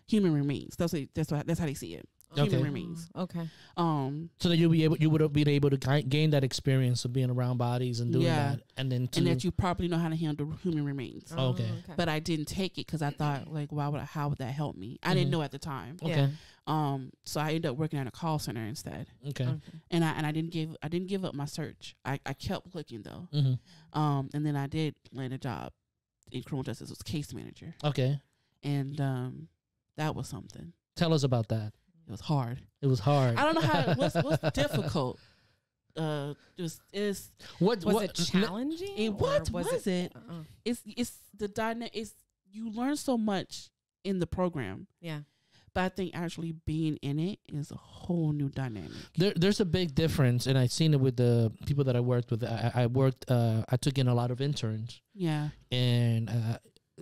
human remains. That's how they see it. Human remains. Okay. So that you would have been able to gain that experience of being around bodies and doing that, and that you properly know how to handle human remains. Okay. But I didn't take it because I thought like, how would that help me? I didn't know at the time. Okay. So I ended up working at a call center instead. Okay. And I didn't give up my search. I kept looking though. And then I did land a job in criminal justice as case manager. Okay. And that was something. Tell us about that. It was hard. It was hard. I don't know how. What's difficult? Was it challenging? What was it? It's the dynamic. You learn so much in the program. Yeah. But I think actually being in it is a whole new dynamic. There's a big difference, and I've seen it with the people that I worked with. I took in a lot of interns. Yeah. And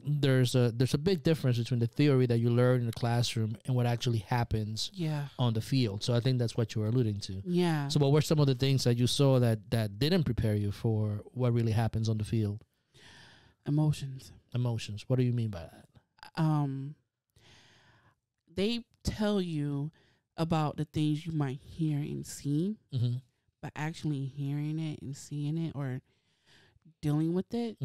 there's a big difference between the theory that you learn in the classroom and what actually happens on the field. So I think that's what you were alluding to. Yeah. So what were some of the things that you saw that didn't prepare you for what really happens on the field? Emotions. What do you mean by that? They tell you about the things you might hear and see, but actually hearing it and seeing it or dealing with it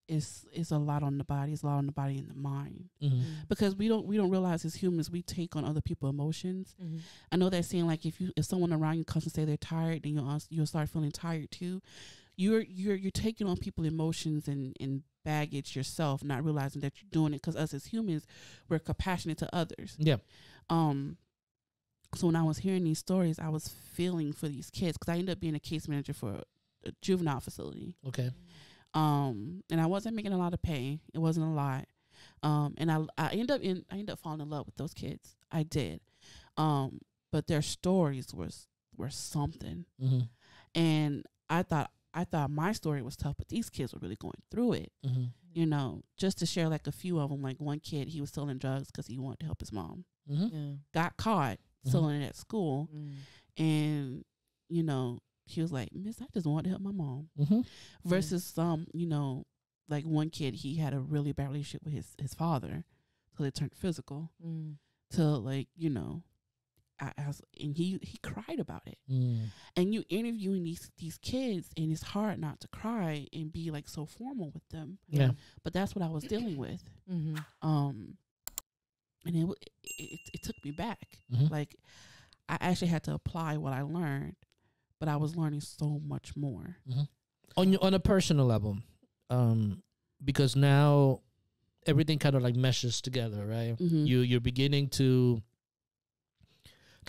it's a lot on the body. It's a lot on the body and the mind, because we don't realize as humans we take on other people's emotions. I know that saying like if someone around you comes and say they're tired, then you'll start feeling tired too. You're taking on people's emotions and baggage yourself, not realizing that you're doing it because us as humans, we're compassionate to others. Yeah. So when I was hearing these stories, I was feeling for these kids because I ended up being a case manager for juvenile facility. Okay. And I wasn't making a lot of pay. It wasn't a lot. And I ended up falling in love with those kids. I did. But their stories were something. Mm-hmm. And I thought my story was tough, but these kids were really going through it. Mm-hmm. You know, just to share like a few of them. Like one kid, he was selling drugs because he wanted to help his mom. Mm-hmm. Yeah. Got caught selling it at school, and you know, he was like, "Miss, I just want to help my mom." Mm-hmm. Versus some, you know, like one kid, he had a really bad relationship with his father, so it turned physical. To like, you know, and he cried about it. And you interviewing these kids, and it's hard not to cry and be like so formal with them. Yeah. But that's what I was dealing with. And it took me back. Like I actually had to apply what I learned, but I was learning so much more. On a personal level, because now everything kind of like meshes together, right? You're beginning to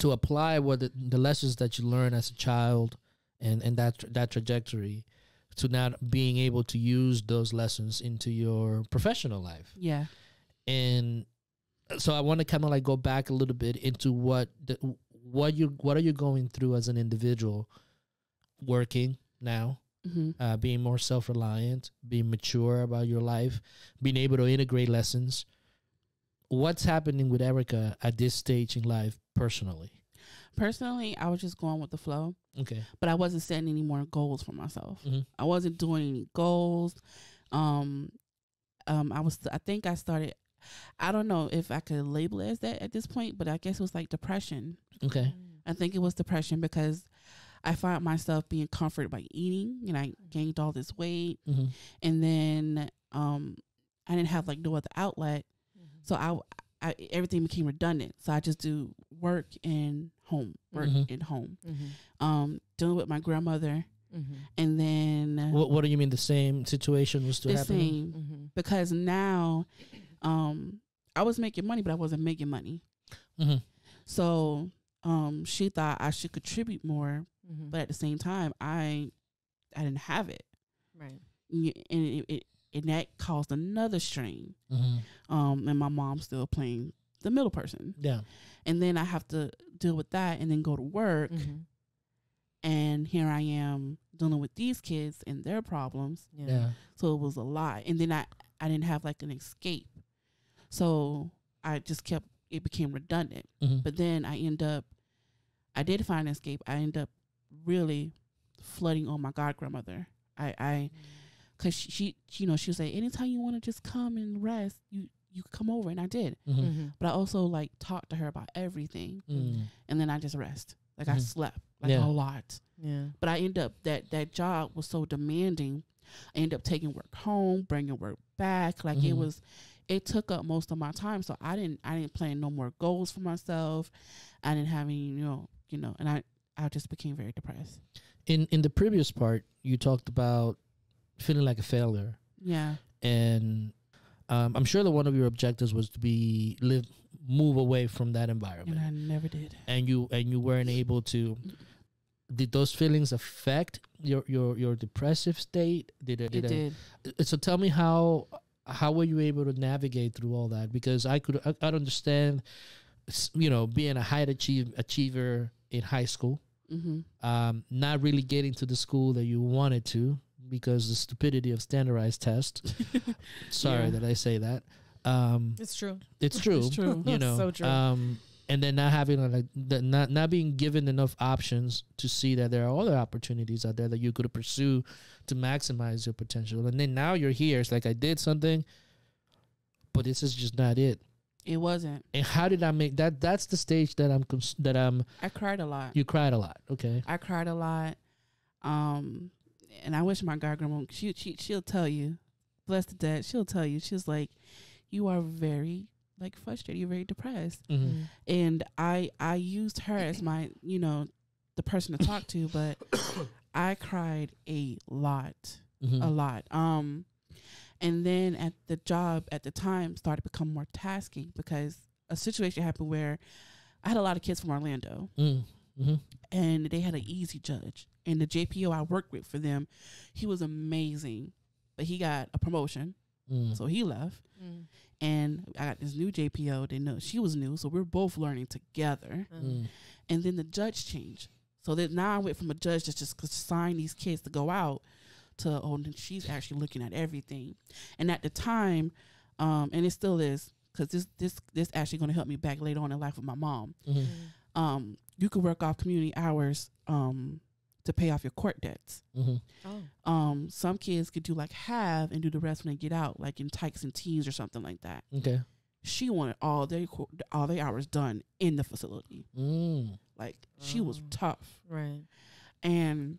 apply what the lessons that you learn as a child and that trajectory to now being able to use those lessons into your professional life. Yeah. And so I want to kind of like go back a little bit into what are you going through as an individual working now, being more self-reliant, being mature about your life, being able to integrate lessons. What's happening with Erika at this stage in life personally? Personally, I was just going with the flow. Okay. But I wasn't setting any more goals for myself. I wasn't doing any goals. I think I started, I don't know if I could label it as that at this point, but I guess it was like depression. Okay. I think it was depression because I found myself being comforted by eating, and I gained all this weight. And then I didn't have like no other outlet. So I everything became redundant. So I just do work and home, and home. Dealing with my grandmother. And then what do you mean the same situation was still happening? Same, because now I was making money, but I wasn't making money. So she thought I should contribute more, but at the same time I didn't have it. Right. And that caused another strain. And my mom's still playing the middle person. Yeah. And then I have to deal with that and then go to work. And here I am dealing with these kids and their problems. Yeah. So it was a lot. And then I didn't have like an escape. So I just it became redundant. But then I did find an escape. I ended up really flooding on my godgrandmother. Because she was like, anytime you want to just come and rest, you come over, and I did. But I also like talked to her about everything, and then I just rest. Like I slept a lot. Yeah. But I ended up that job was so demanding. I ended up taking work home, bringing work back. Like it took up most of my time. So I didn't plan no more goals for myself. I didn't have any, and I just became very depressed. In the previous part, you talked about feeling like a failure. Yeah. And I'm sure that one of your objectives was to move away from that environment. And I never did. And you weren't able to. Did those feelings affect your depressive state? It did. So tell me how were you able to navigate through all that? Because I'd understand, being a high achiever in high school, not really getting to the school that you wanted to because the stupidity of standardized tests. Sorry that I say that. It's true. It's true. It's true. So true. And then not having not being given enough options to see that there are other opportunities out there that you could pursue to maximize your potential. And then now you're here. It's like I did something, but this is just not it. It wasn't. And how did I make that? That's the stage that I'm. I cried a lot. You cried a lot. Okay. I cried a lot. And I wish my godgrandma, she'll tell you, bless the dead, she'll tell you, she's like, you are very like frustrated, you're very depressed. And I used her as my, the person to talk to, but I cried a lot. And then at the job at the time started to become more tasking because a situation happened where I had a lot of kids from Orlando and they had an easy judge. and the JPO I worked with for them, he was amazing, but he got a promotion, so he left. And I got this new JPO. They know she was new, so we're both learning together. And then the judge changed, so that now I went from a judge that's just assign these kids to go out to she's actually looking at everything. And at the time, and it still is, because this actually going to help me back later on in life with my mom. You could work off community hours to pay off your court debts. Some kids could do like half and do the rest when they get out, like in tykes and teens or something like that. Okay. She wanted all their hours done in the facility. Like she was tough, right? And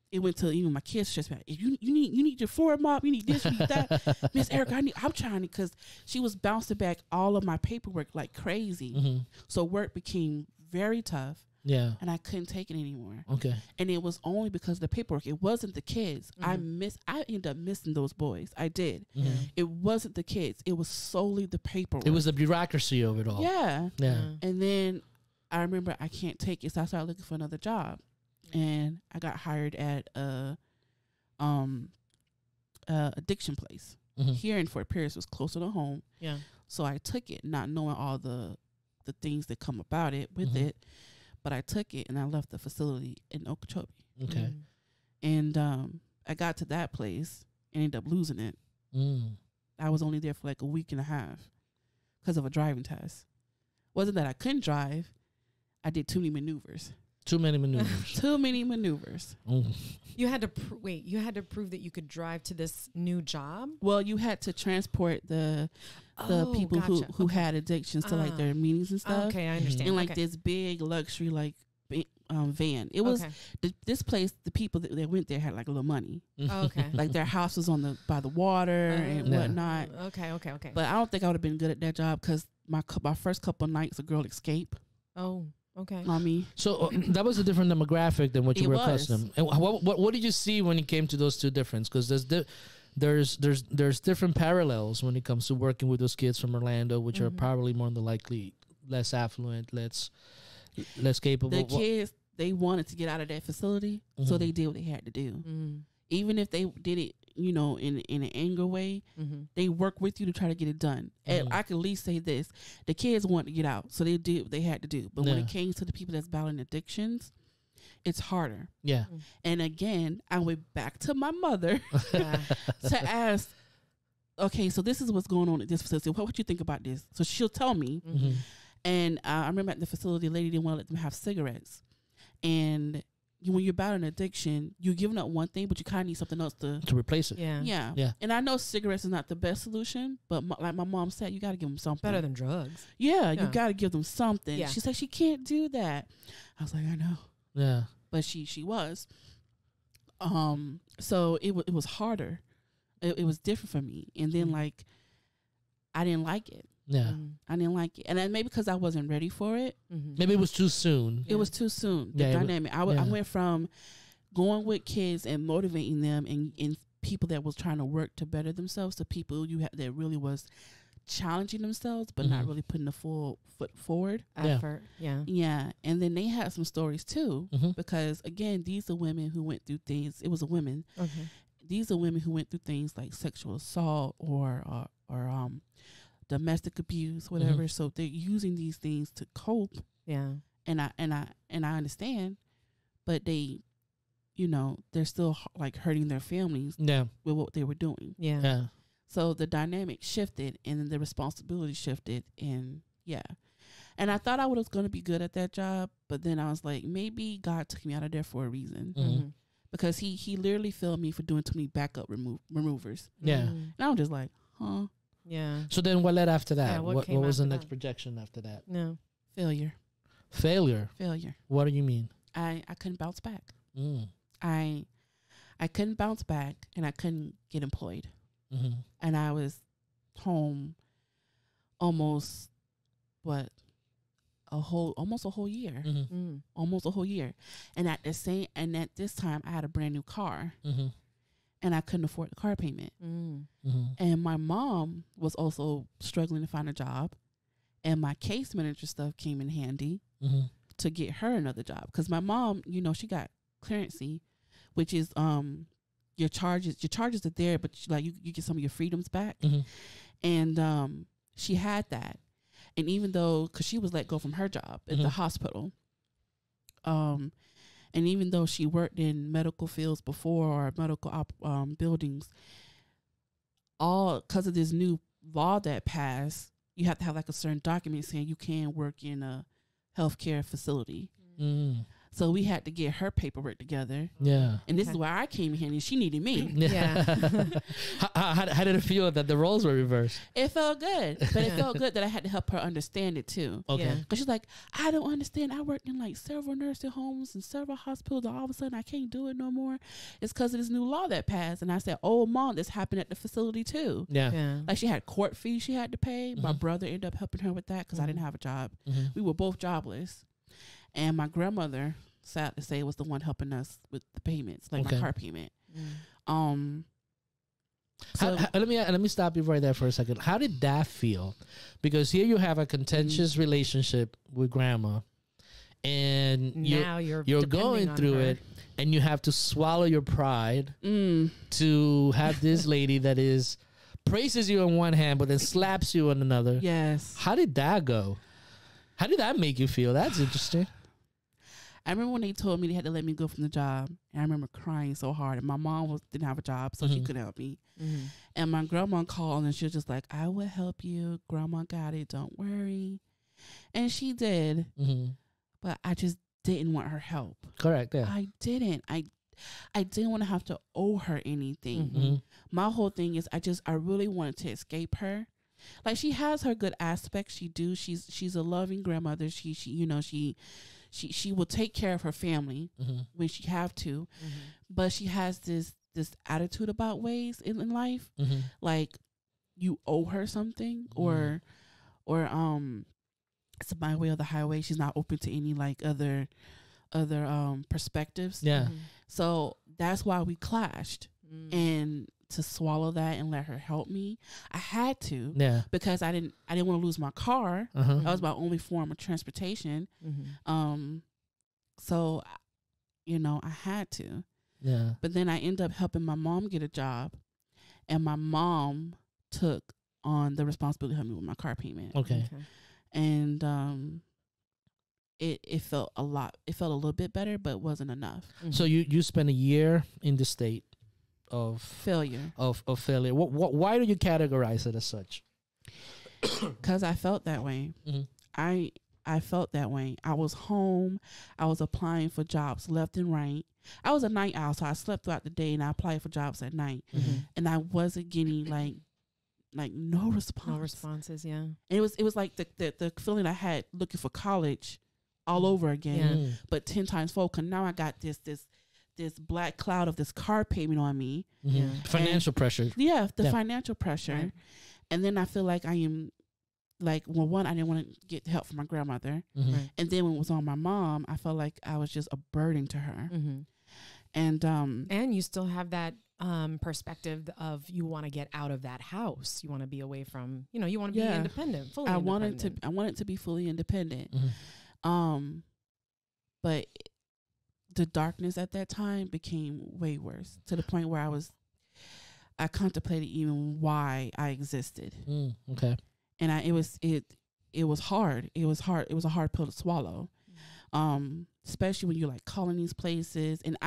it went to even my kids stressed me out. If you need your floor mop, you need this, you need that. Miss Erika, I'm trying to, because she was bouncing back all of my paperwork like crazy. So work became very tough. Yeah. And I couldn't take it anymore. Okay. And it was only because of the paperwork. It wasn't the kids. I ended up missing those boys. I did. It wasn't the kids. It was solely the paperwork. It was the bureaucracy of it all. Yeah. Yeah. And then I remember I can't take it, so I started looking for another job. And I got hired at a addiction place here in Fort Pierce. Was closer to home. Yeah. So I took it, not knowing all the things that come about it with it. But I took it and I left the facility in Okeechobee. Okay. And I got to that place and ended up losing it. I was only there for like a week and a half because of a driving test. Wasn't that I couldn't drive. I did too many maneuvers. Too many maneuvers. Too many maneuvers. You had to you had to prove that you could drive to this new job? Well, you had to transport the people who had addictions to like their meetings and stuff. Okay, I understand. In like this big luxury like van. It was this place. The people that went there had like a little money. Okay, like their house was by the water and whatnot. Okay. But I don't think I would have been good at that job because my first couple of nights, a girl escaped. Oh. Okay. So that was a different demographic than what you were accustomed. And what did you see when it came to those two differences? Because there's different parallels when it comes to working with those kids from Orlando, which are probably more than likely less affluent, less capable. The kids, they wanted to get out of that facility, so they did what they had to do. Even if they did it, in an anger way, they work with you to try to get it done. And I can at least say this: the kids wanted to get out, so they did what they had to do. But when it came to the people that's battling addictions, it's harder. Yeah. And again, I went back to my mother to ask, okay, so this is what's going on at this facility. What you think about this? So she'll tell me. And I remember at the facility, the lady didn't want to let them have cigarettes. And when you're battling addiction, you're giving up one thing, but you kind of need something else to replace it. Yeah. And I know cigarettes is not the best solution, but like my mom said, you got to give them something. Better than drugs. Yeah. You got to give them something. Yeah. She said she can't do that. I was like, I know. Yeah. But she was. So it was harder. It was different for me. And then like, I didn't like it. Yeah. I didn't like it. And then maybe because I wasn't ready for it. Maybe it was too soon. It was too soon. The dynamic. I went from going with kids and motivating them and people that was trying to work to better themselves to people that really was challenging themselves but not really putting the full foot forward. Effort. Yeah. And then they had some stories too because, again, these are women who went through things. It was a women. These are women who went through things like sexual assault or domestic abuse, whatever. So they're using these things to cope. Yeah. And I understand, but they, they're still like hurting their families with what they were doing. Yeah. So the dynamic shifted and then the responsibility shifted and And I thought I was going to be good at that job, but then I was like, maybe God took me out of there for a reason. Because he literally failed me for doing too many backup removers. Yeah. And I was just like, huh? Yeah. So then what led after that? What was the next projection after that? No. Failure. What do you mean? I couldn't bounce back. I couldn't bounce back and I couldn't get employed. And I was home almost a whole year. Almost a whole year. And at this time I had a brand new car. And I couldn't afford the car payment. And my mom was also struggling to find a job. And my case manager stuff came in handy to get her another job. Because my mom, she got clearancy, which is your charges are there, but you get some of your freedoms back. And she had that. And even though, because she was let go from her job at the hospital, and even though she worked in medical fields before, or medical buildings, all because of this new law that passed, you have to have like a certain document saying you can work in a healthcare facility. So we had to get her paperwork together. Yeah. And this is where I came in, and she needed me. Yeah. How did it feel that the roles were reversed? It felt good. But it felt good that I had to help her understand it too. Okay. Because she's like, I don't understand. I worked in like several nursing homes and several hospitals, and all of a sudden I can't do it no more. It's because of this new law that passed. And I said, oh, Mom, this happened at the facility too. Yeah. Like she had court fees she had to pay. My brother ended up helping her with that because I didn't have a job. We were both jobless. And my grandmother, sad to say, was the one helping us with the payments, like my car payment. So let me stop you right there for a second. How did that feel? Because here you have a contentious relationship with grandma, and now you're going through it, and you have to swallow your pride to have this lady that is praises you on one hand, but then slaps you on another. Yes. How did that go? How did that make you feel? That's interesting. I remember when they told me they had to let me go from the job, and I remember crying so hard. And my mom didn't have a job, so she couldn't help me. And my grandma called, and she was just like, I will help you. Grandma got it. Don't worry. And she did. But I just didn't want her help. Correct, yeah. I didn't. I didn't want to have to owe her anything. My whole thing is I really wanted to escape her. Like, she has her good aspects. She's a loving grandmother. She will take care of her family when she have to, but she has this attitude about ways in life, like you owe her something, or it's my way or the highway. She's not open to any like other perspectives. Yeah. So that's why we clashed, and to swallow that and let her help me, I had to. Yeah. Because I didn't want to lose my car. That was my only form of transportation. So, I had to. Yeah. But then I ended up helping my mom get a job, and my mom took on the responsibility of helping me with my car payment. Okay. And it felt a little bit better, but it wasn't enough. So you spent a year in the state of failure. Of failure. Why do you categorize it as such? Because I felt that way. I felt that way. I was home. I was applying for jobs left and right. I was a night owl, so I slept throughout the day and I applied for jobs at night. And I wasn't getting like no response. No responses, yeah. And it was like the feeling I had looking for college all over again, but 10 times fold. Cause now I got this black cloud of this car payment on me. Financial pressure. Yeah, financial pressure. Right. And then I feel like I am like, well, one, I didn't want to get help from my grandmother. Right. And then when it was on my mom, I felt like I was just a burden to her. And you still have that perspective of you want to get out of that house. You want to be away from, you want to be independent, fully independent. I wanted to be fully independent. But the darkness at that time became way worse, to the point where I contemplated even why I existed. Okay. And it was hard. It was hard. It was a hard pill to swallow. Especially when you're like calling these places. And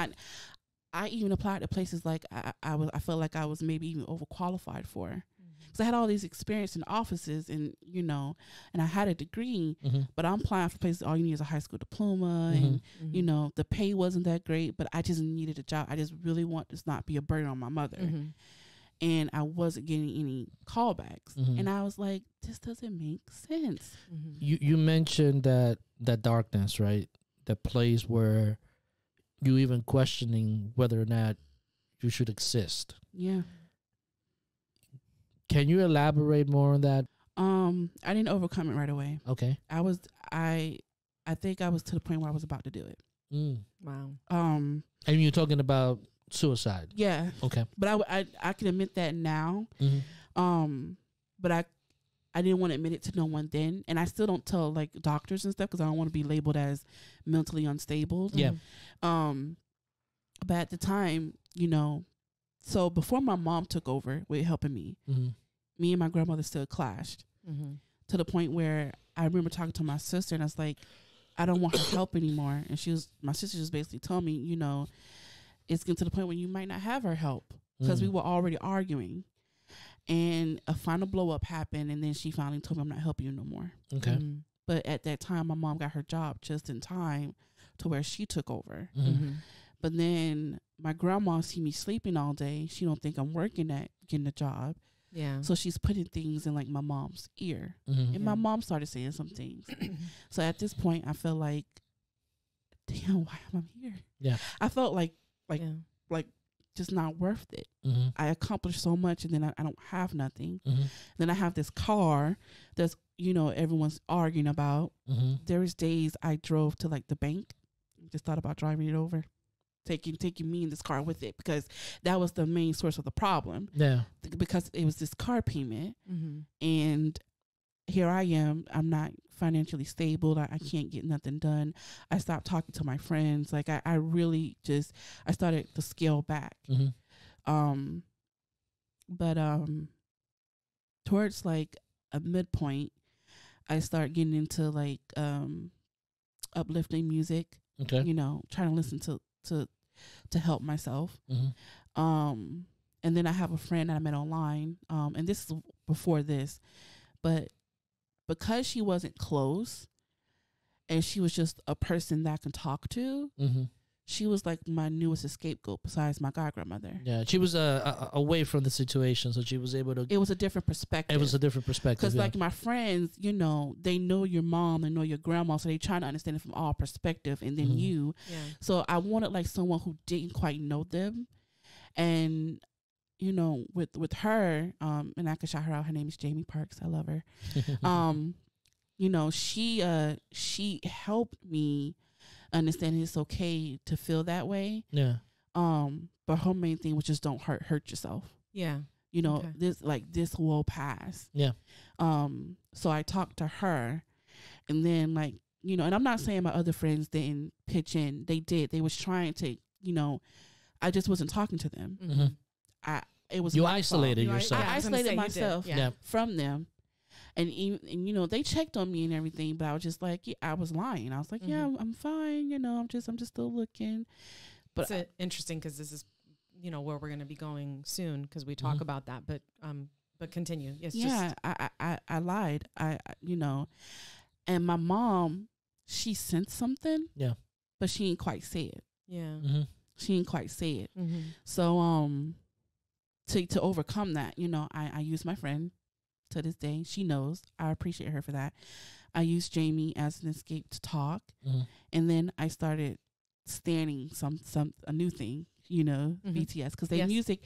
I even applied to places like I felt like I was maybe even overqualified for. Because I had all these experience in offices, and and I had a degree, but I'm applying for places all you need is a high school diploma, and the pay wasn't that great, but I just needed a job. I just really want this not be a burden on my mother. And I wasn't getting any callbacks. And I was like, this doesn't make sense. You mentioned that darkness, right? That place where you even questioning whether or not you should exist. Yeah. Can you elaborate more on that? I didn't overcome it right away. Okay. I think I was to the point where I was about to do it. Wow. And you're talking about suicide. Yeah. Okay. But I can admit that now. But I didn't want to admit it to no one then, and I still don't tell like doctors and stuff because I don't want to be labeled as mentally unstable. Yeah. But at the time, you know, so before my mom took over with helping me, me and my grandmother still clashed to the point where I remember talking to my sister and I was like, I don't want her help anymore. And my sister just basically told me, you know, it's getting to the point where you might not have her help because we were already arguing. And a final blow up happened. And then she finally told me, I'm not helping you no more. Okay. But at that time, my mom got her job just in time to where she took over. But then my grandma see me sleeping all day. She don't think I'm working at getting a job. Yeah. So she's putting things in like my mom's ear. And my mom started saying some things. So at this point, I felt like, damn, why am I here? Yeah. I felt like just not worth it. I accomplished so much and then I don't have nothing. Then I have this car that's, you know, everyone's arguing about. There's days I drove to like the bank. Just thought about driving it over. Taking me in this car with it because that was the main source of the problem. Yeah. Because it was this car payment. And here I am. I'm not financially stable. I can't get nothing done. I stopped talking to my friends. Like I really just, I started to scale back. But towards like a midpoint, I start getting into like uplifting music. Okay. You know, trying to listen to help myself. And then I have a friend that I met online. And this is before this, but because she wasn't close and she was just a person that I can talk to, she was like my newest scapegoat besides my godgrandmother. Yeah, she was away from the situation, so she was able to... It was a different perspective. It was a different perspective, because like my friends, you know, they know your mom, they know your grandma, so they trying to understand it from all perspective, and then you. Yeah. So I wanted like someone who didn't quite know them. And, you know, with her, and I could shout her out, her name is Jamie Parks, I love her. You know, she helped me understand it's okay to feel that way. Yeah. But her main thing was just don't hurt yourself. Yeah. You know, this will pass. Yeah. So I talked to her, and then like, you know, and I'm not saying my other friends didn't pitch in. They did. They was trying to, you know, I just wasn't talking to them. It was you isolated yourself. I isolated myself from them. And you know, they checked on me and everything, but I was just like, yeah, I was lying. I was like, yeah, I'm fine. You know, I'm just still looking. But it's interesting because this is, you know, where we're going to be going soon because we talk about that. But continue. Yes. Yeah, I lied. I you know, and my mom, she sensed something. Yeah. But she didn't quite say it. Yeah. She didn't quite say it. So to overcome that, you know, I used my friend. To this day, she knows. I appreciate her for that. I used Jamie as an escape to talk, and then I started standing a new thing, you know, BTS, because they music,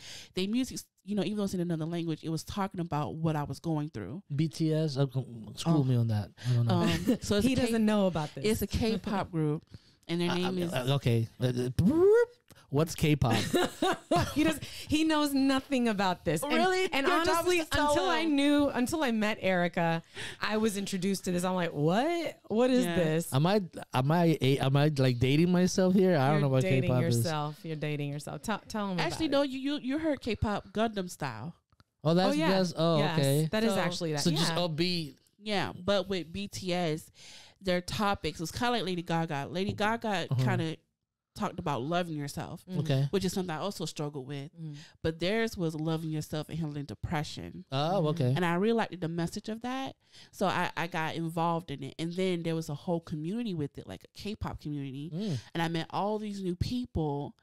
you know, even though it's in another language, it was talking about what I was going through. BTS, school me on that. I don't know. So he doesn't know about this. It's a K-pop group, and their name is okay. What's K-pop? He knows nothing about this. Really? And honestly, until I met Erika, I was introduced to this. I'm like, what? What is this? Am I like dating myself here? I don't know what K-pop is. You're dating yourself. Tell him. Actually, no. You heard K-pop Gundam style. Oh, that's yes. Oh, yes. Okay. That is actually that. So just upbeat. Yeah, but with BTS, their topics was kind of like Lady Gaga. Lady Gaga kind of talked about loving yourself, which is something I also struggled with. But theirs was loving yourself and handling depression. Oh, okay. And I really liked the message of that, so I got involved in it. And then there was a whole community with it, like a K-pop community, and I met all these new people,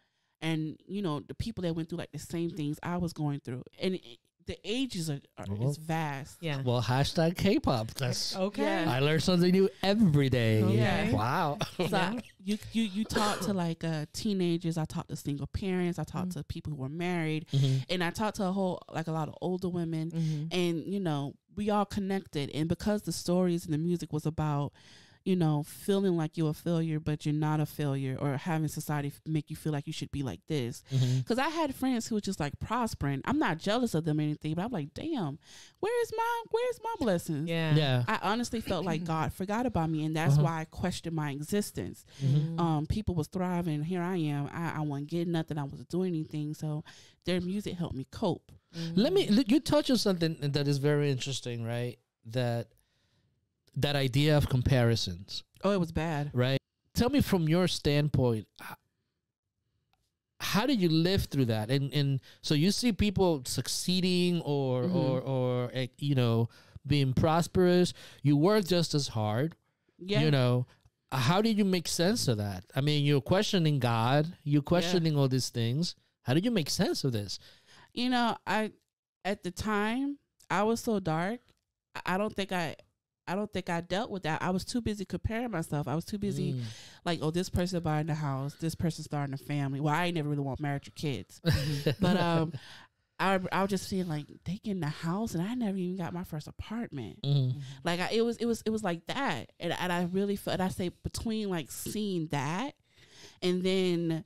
and you know, the people that went through like the same things I was going through, and the ages are it's vast. Yeah. Well, hashtag K-pop. That's okay. Yeah. I learn something new every day. Okay. Yeah. Wow. So you talk to like teenagers. I talk to single parents. I talk to people who are married, and I talk to a lot of older women. And you know, we all connected. And because the stories and the music was about, you know, feeling like you're a failure, but you're not a failure, or having society make you feel like you should be like this. Because I had friends who were just like prospering. I'm not jealous of them or anything, but I'm like, damn, where's my blessings? Yeah. I honestly felt like God forgot about me, and that's why I questioned my existence. People was thriving, and here I am. I wasn't getting nothing. I wasn't doing anything. So their music helped me cope. You touch on something that is very interesting, right? That idea of comparisons. Oh, it was bad. Right. Tell me from your standpoint, how do you live through that? And so you see people succeeding or you know, being prosperous. You work just as hard. Yeah. You know, how do you make sense of that? I mean, you're questioning God. You're questioning all these things. How do you make sense of this? You know, at the time, I was so dark. I don't think I dealt with that. I was too busy comparing myself. I was too busy like, oh, this person buying a house, this person starting a family. Well, I ain't never really want married or kids. But I was just seeing like they getting a house, and I never even got my first apartment. Like it was like that. And I really felt, and I say between like seeing that and then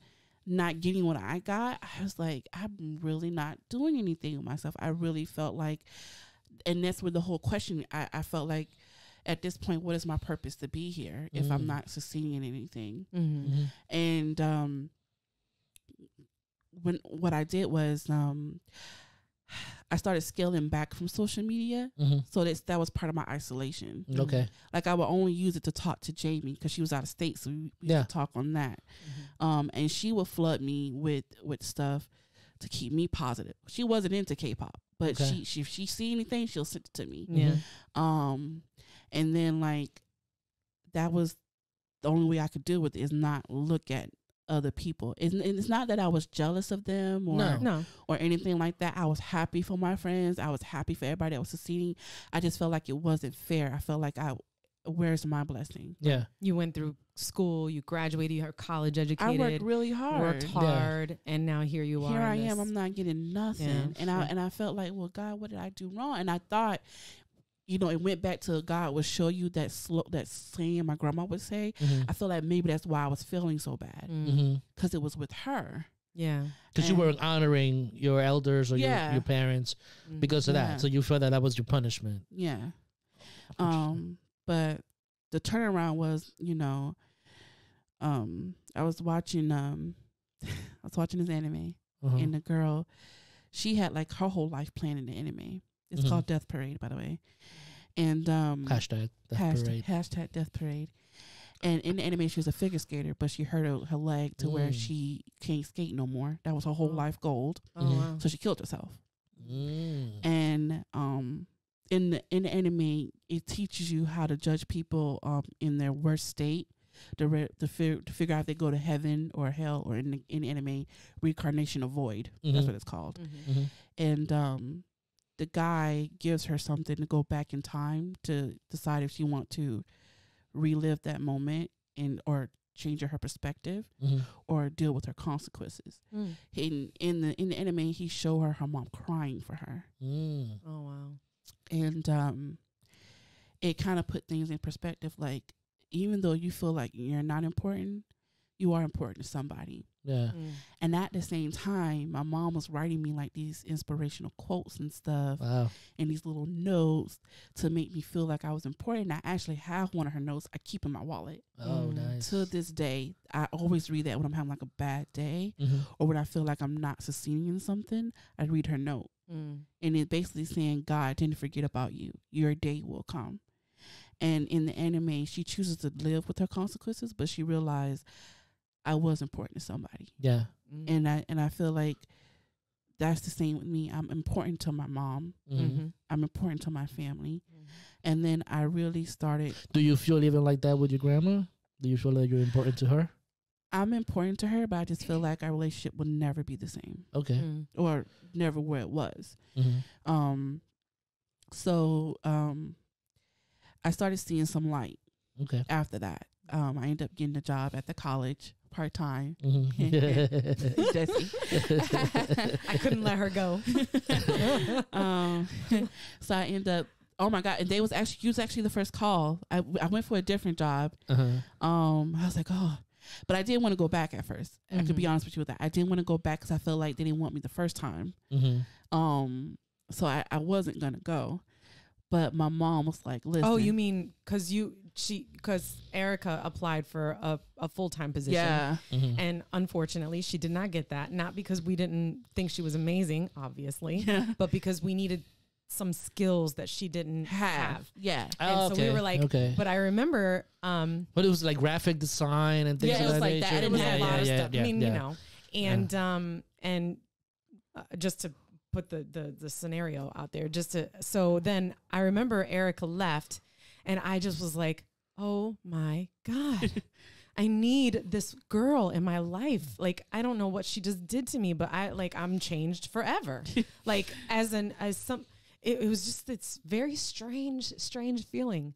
not getting what I got, I was like, I'm really not doing anything with myself. I really felt like, and that's where the whole question, I felt like at this point, what is my purpose to be here if I'm not succeeding in anything? And what I did was I started scaling back from social media. So that was part of my isolation. Okay. Like I would only use it to talk to Jamie because she was out of state. So we used to talk on that. And she would flood me with stuff to keep me positive. She wasn't into K-pop, but if she see anything, she'll send it to me. And then like that was the only way I could deal with it, is not look at other people. It's not that I was jealous of them or anything like that. I was happy for my friends. I was happy for everybody that was succeeding. I just felt like it wasn't fair. I felt like where's my blessing? Yeah. You went through school, you graduated, you're college educated. I worked really hard. Worked hard, and now here you are. Here I am. I'm not getting nothing. And I felt like, well, God, what did I do wrong? And I thought, you know, it went back to God would show you that saying my grandma would say. I feel like maybe that's why I was feeling so bad, because it was with her. Yeah. Because you weren't honoring your elders or your parents because of that. So you felt that was your punishment. Yeah. But the turnaround was, you know, I was watching this anime, and the girl, she had like her whole life planned in the anime. It's called Death Parade, by the way. And hashtag Death Parade. And in the anime, she was a figure skater, but she hurt her leg to where she can't skate no more. That was her whole life goal. Wow. So she killed herself. And in the anime, it teaches you how to judge people in their worst state, to figure out if they go to heaven or hell, or in the anime, reincarnation or void. That's what it's called. And the guy gives her something to go back in time to decide if she want to relive that moment or change her perspective or deal with her consequences. In the anime, he showed her mom crying for her. Oh wow. And it kind of put things in perspective. Like, even though you feel like you're not important, you are important to somebody. Yeah. And at the same time, my mom was writing me like these inspirational quotes and stuff. Wow. And these little notes to make me feel like I was important. I actually have one of her notes I keep in my wallet. Oh, nice. To this day, I always read that when I'm having like a bad day or when I feel like I'm not succeeding in something. I read her note. And it's basically saying, God didn't forget about you. Your day will come. And in the anime, she chooses to live with her consequences, but she realized I was important to somebody. Yeah. And I feel like that's the same with me. I'm important to my mom. I'm important to my family. And then I really started. Do you feel even like that with your grandma? Do you feel like you're important to her? I'm important to her, but I just feel like our relationship will never be the same. Okay. Or never where it was. So I started seeing some light. Okay. After that, I ended up getting a job at the college part-time. I couldn't let her go. So I ended up Oh my God. And he was actually the first call. I went for a different job. I was like, oh, but I didn't want to go back at first. I could be honest with you with that. I didn't want to go back because I felt like they didn't want me the first time. So I wasn't going to go. But my mom was like, listen. Oh, you mean because Erika applied for a full-time position. Yeah. And unfortunately, she did not get that. Not because we didn't think she was amazing, obviously, but because we needed some skills that she didn't have. Yeah. And so we were like, but I remember. But it was like graphic design and things like that. Yeah, it was like that. It was a lot of stuff. I mean, you know, and just to put the scenario out there, so then I remember Erika left and I just was like, oh my God, I need this girl in my life. Like, I don't know what she just did to me, but I'm changed forever. Like it was just, it's very strange feeling.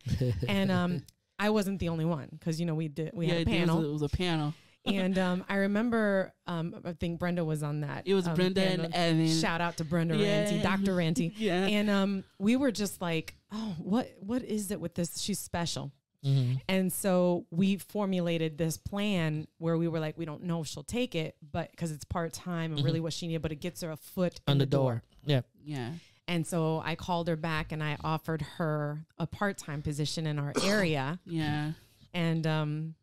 And, I wasn't the only one. Cause you know, we had a panel. It was a panel. And I remember, I think Brenda was on that. It was Brenda and Evan. Shout out to Brenda Ranty, Dr. Ranty. Yeah. And we were just like, oh, what is it with this? She's special. And so we formulated this plan where we were like, we don't know if she'll take it, but because it's part-time and really what she needed, but it gets her a foot in the door. Yeah. Yeah. And so I called her back and I offered her a part-time position in our area. Yeah. And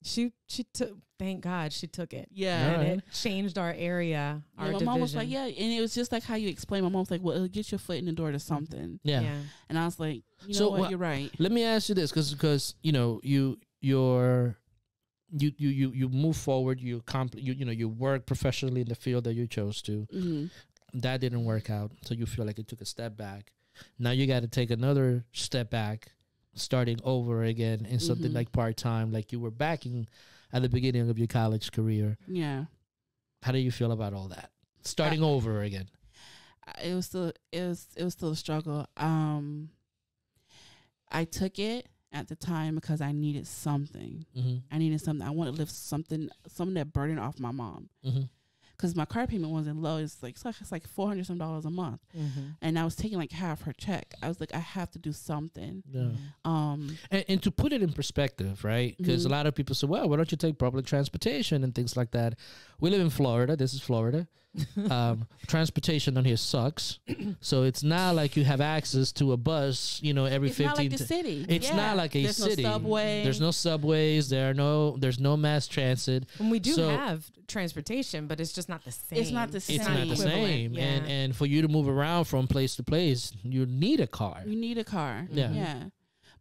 she took, thank God she took it. Yeah. And it changed our area, our division. My mom was like, yeah. And it was just like how you explained. My mom was like, well, it'll get your foot in the door to something. Yeah. And I was like, you know what, you're right. Let me ask you this, because you know, you move forward, you work professionally in the field that you chose to. That didn't work out, so you feel like it took a step back. Now you got to take another step back, starting over again in something like part-time, like you were backing at the beginning of your college career. Yeah. How do you feel about all that? Starting over again. It was still a struggle. I took it at the time because I needed something. I needed something. I wanted to lift something that burden off my mom. Because my car payment wasn't low. It's like $400 some a month. And I was taking like half her check. I was like, I have to do something. Yeah. And to put it in perspective, right? Because a lot of people say, well, why don't you take public transportation and things like that? We live in Florida. This is Florida. Transportation on here sucks. So it's not like you have access to a bus, every 15. It's not like the city. It's not like a city. No subway. There's no subways. There's no mass transit. And we do have transportation, but it's just not the same. It's not the same. It's not the same. Yeah. And for you to move around from place to place, you need a car. Yeah.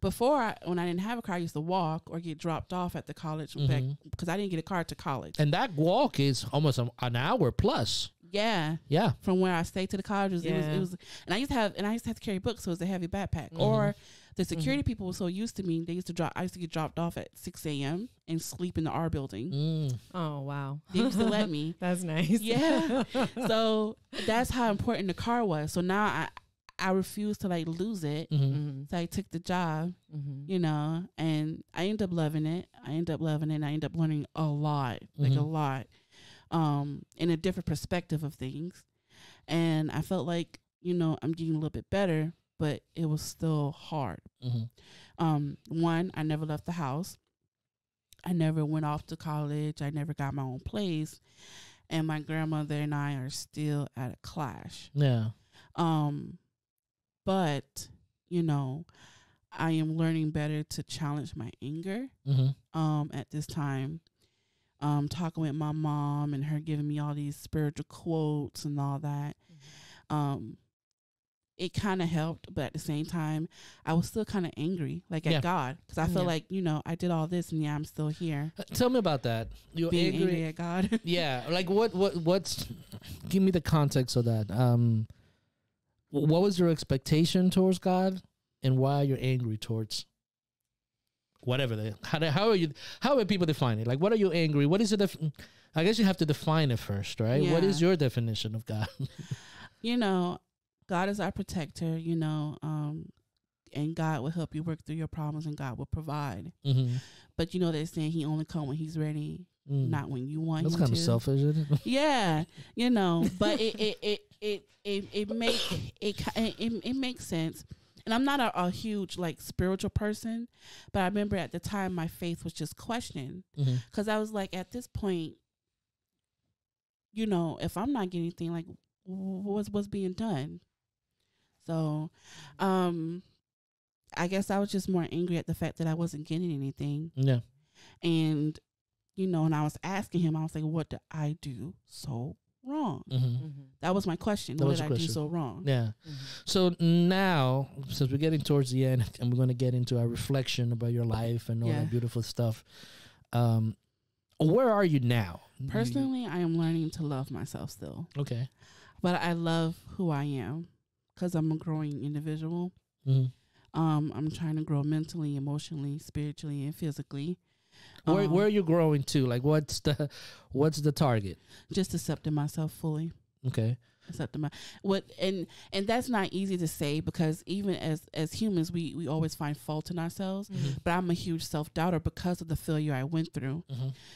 Before, when I didn't have a car, I used to walk or get dropped off at the college because I didn't get a car to college. And that walk is almost an hour plus. Yeah. Yeah. From where I stayed to the college, it was, and I used to have to carry books, so it was a heavy backpack. Or the security people were so used to me, I used to get dropped off at 6 a.m. and sleep in the R building. Oh, wow. They used to let me. That's nice. Yeah. So that's how important the car was. So now I refused to lose it. So I took the job, and I ended up loving it. I ended up learning a lot, a lot, in a different perspective of things. And I felt like, I'm getting a little bit better, but it was still hard. One, I never left the house. I never went off to college. I never got my own place. And my grandmother and I are still at a clash. Yeah. But, I am learning better to challenge my anger at this time. Talking with my mom and her giving me all these spiritual quotes and all that. It kind of helped, but at the same time, I was still kind of angry, at God. Because I feel like, I did all this and I'm still here. Tell me about that. You're being angry at God. Yeah. Like what's, give me the context of that. What was your expectation towards God, and why you're angry towards whatever how are people define it? Like, what are you angry? What is it? I guess you have to define it first, right? Yeah. What is your definition of God? God is our protector, and God will help you work through your problems, and God will provide. But they're saying He only comes when He's ready, not when you want. That's Him kind to. Of selfish, isn't it? Yeah, but it makes sense. and I'm not a huge like spiritual person, but I remember at the time my faith was just questioned because I was like, at this point, you know, if I'm not getting anything, like what's being done? So, I guess I was just more angry at the fact that I wasn't getting anything. Yeah. And, you know, and I was asking him, I was like, what did I do so wrong? That was my question. What did I do so wrong? Yeah. So now, since we're getting towards the end and we're going to get into our reflection about your life and all that beautiful stuff, where are you now? Personally, I am learning to love myself still. Okay. But I love who I am because I'm a growing individual. I'm trying to grow mentally, emotionally, spiritually, and physically. Where are you growing to? Like, what's the target? Just accepting myself fully. Okay. Accepting and that's not easy to say because even as humans, we always find fault in ourselves. But I'm a huge self-doubter because of the failure I went through.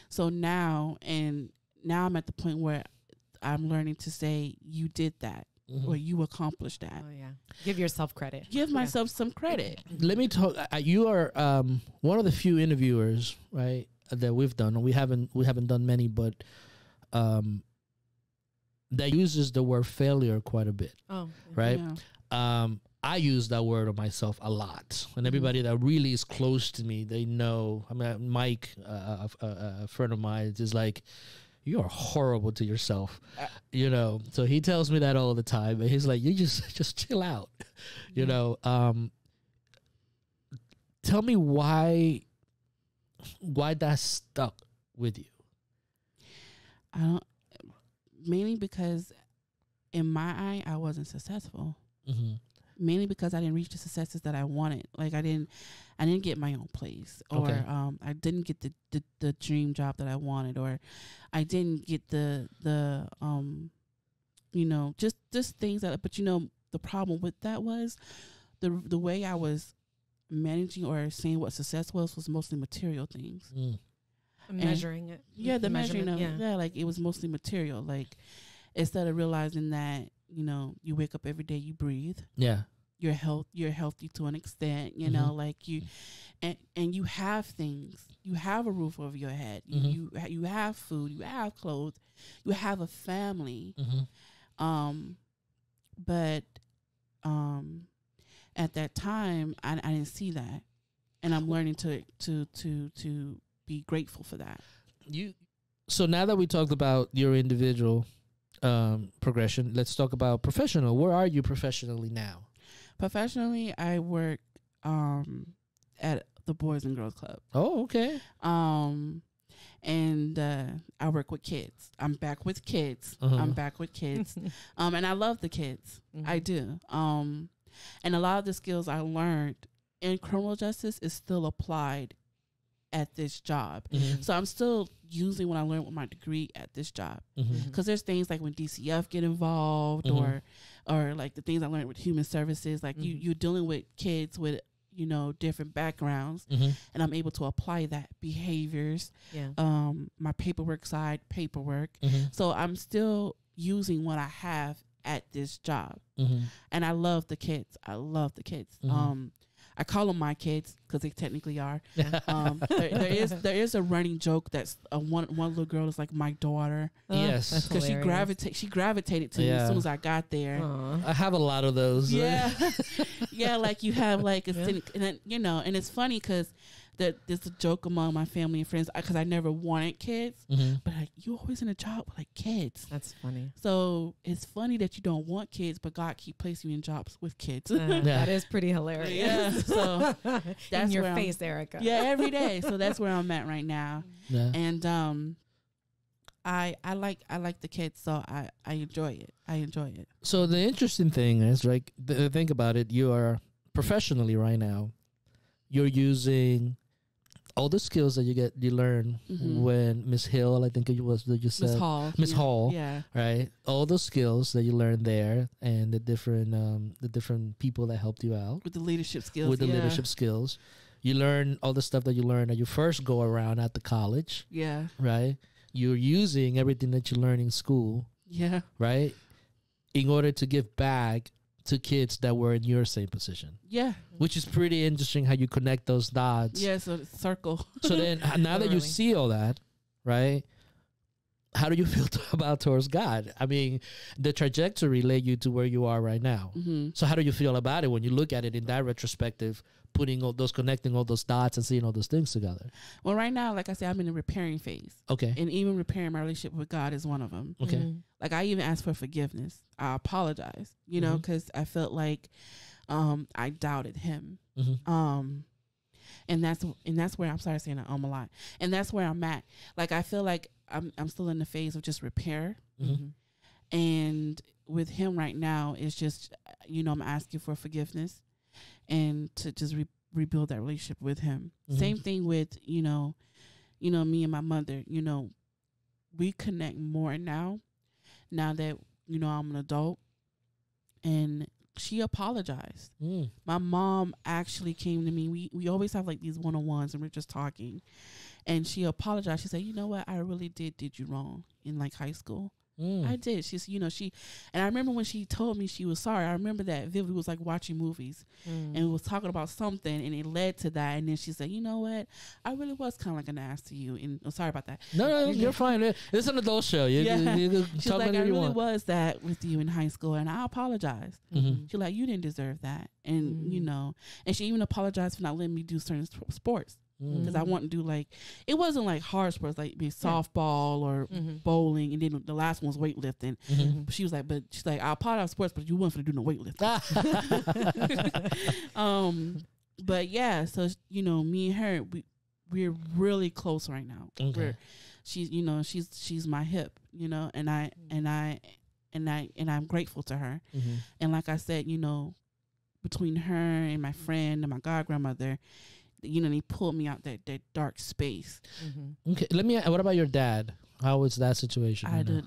So now I'm at the point where I'm learning to say, you did that. Or you accomplished that. Oh yeah, give yourself credit. Give myself some credit. Let me talk. You are one of the few interviewers, right, that we've done. We haven't done many, but that uses the word failure quite a bit. Oh, right. Yeah. I use that word on myself a lot, and everybody that really is close to me, they know. I mean, Mike, a friend of mine, is like, you are horrible to yourself, you know. So he tells me that all the time, and he's like, you just chill out, you know. Tell me why that stuck with you. Mainly because in my eye, I wasn't successful. Mainly because I didn't reach the successes that I wanted. Like I didn't get my own place, or I didn't get the dream job that I wanted, or I didn't get the you know, just things that. But you know, the problem with that was the way I was managing or saying what success was mostly material things. Measuring it. Yeah, the measuring of it. Yeah, like it was mostly material. Like instead of realizing that, you know, you wake up every day, you breathe. Yeah. You're healthy to an extent, you know, like you, and you have things. You have a roof over your head. You have food. You have clothes. You have a family. But at that time, I didn't see that, and I'm learning to be grateful for that. So now that we talked about your individual progression, let's talk about professional. Where are you professionally now? Professionally, I work at the Boys and Girls Club. Oh, okay. And I work with kids. I'm back with kids. And I love the kids. I do. And a lot of the skills I learned in criminal justice is still applied at this job. So I'm still using what I learned with my degree at this job. Because there's things like when DCF get involved or like the things I learned with human services, like you're dealing with kids with, you know, different backgrounds, and I'm able to apply that behaviors. My paperwork. So I'm still using what I have at this job. And I love the kids. I call them my kids because they technically are. There is a running joke that's one little girl is like my daughter. Yes, because she gravitated to me as soon as I got there. I have a lot of those. Yeah, yeah. Like you have like a and then, you know, and it's funny because there's a joke among my family and friends because I never wanted kids, but like you always in a job with like kids. That's funny. So it's funny that you don't want kids, but God keep placing you in jobs with kids. That is pretty hilarious. Yeah. So that's in your face, Erika. Yeah, every day. So that's where I'm at right now. Yeah. And I like the kids, so I enjoy it. So the interesting thing is, like, think about it. You are professionally right now. You're using all the skills that you learn when Miss Hill, I think it was that you said, Miss Hall, right? All those skills that you learned there, and the different people that helped you out with the leadership skills. You learn all the stuff that you learned at your first go around at the college. Yeah, right. You're using everything that you learn in school. Yeah, right, in order to give back to kids that were in your same position. Yeah. Which is pretty interesting how you connect those dots. Yeah, so circle. So then now that you see all that, right, how do you feel towards God? I mean, the trajectory led you to where you are right now. Mm-hmm. So how do you feel about it when you look at it in that retrospective, connecting all those dots and seeing all those things together? Well, right now, like I said, I'm in a repairing phase. Okay. And even repairing my relationship with God is one of them. Okay. Mm-hmm. Like I even asked for forgiveness. I apologize, you know, because I felt like I doubted him. Mm-hmm. And that's where, I'm sorry saying that a lot. And that's where I'm at. Like I feel like I'm still in the phase of just repair. Mm-hmm. And with him right now, it's just, you know, I'm asking for forgiveness and to just rebuild that relationship with him. Mm-hmm. Same thing with, you know, me and my mother, you know, we connect more now that, you know, I'm an adult. And she apologized. My mom actually came to me. We always have like these one-on-ones and we're just talking. And she apologized. She said, you know what? I really did you wrong in like high school. I did. She's, you know, and I remember when she told me she was sorry, I remember that vividly. Was like watching movies and we was talking about something and it led to that. And then she said, you know what? I really was kind of like an ass to you. And I'm sorry about that. No, you're fine. It's an adult show. You she's like, I really was that with you in high school and I apologized. Mm-hmm. She's like, you didn't deserve that. And, you know, and she even apologized for not letting me do certain sports. Because I want to do like, it wasn't like hard sports, like be softball or bowling, and then the last one was weightlifting. But she was like, I apologize for sports, but you weren't going to do no weightlifting. But yeah, so you know, me and her, we're really close right now. Okay. She's, you know, she's my hip, you know, and I'm grateful to her. And like I said, you know, between her and my friend and my god grandmother, you know, they pulled me out that dark space. Okay, what about your dad? How was that situation?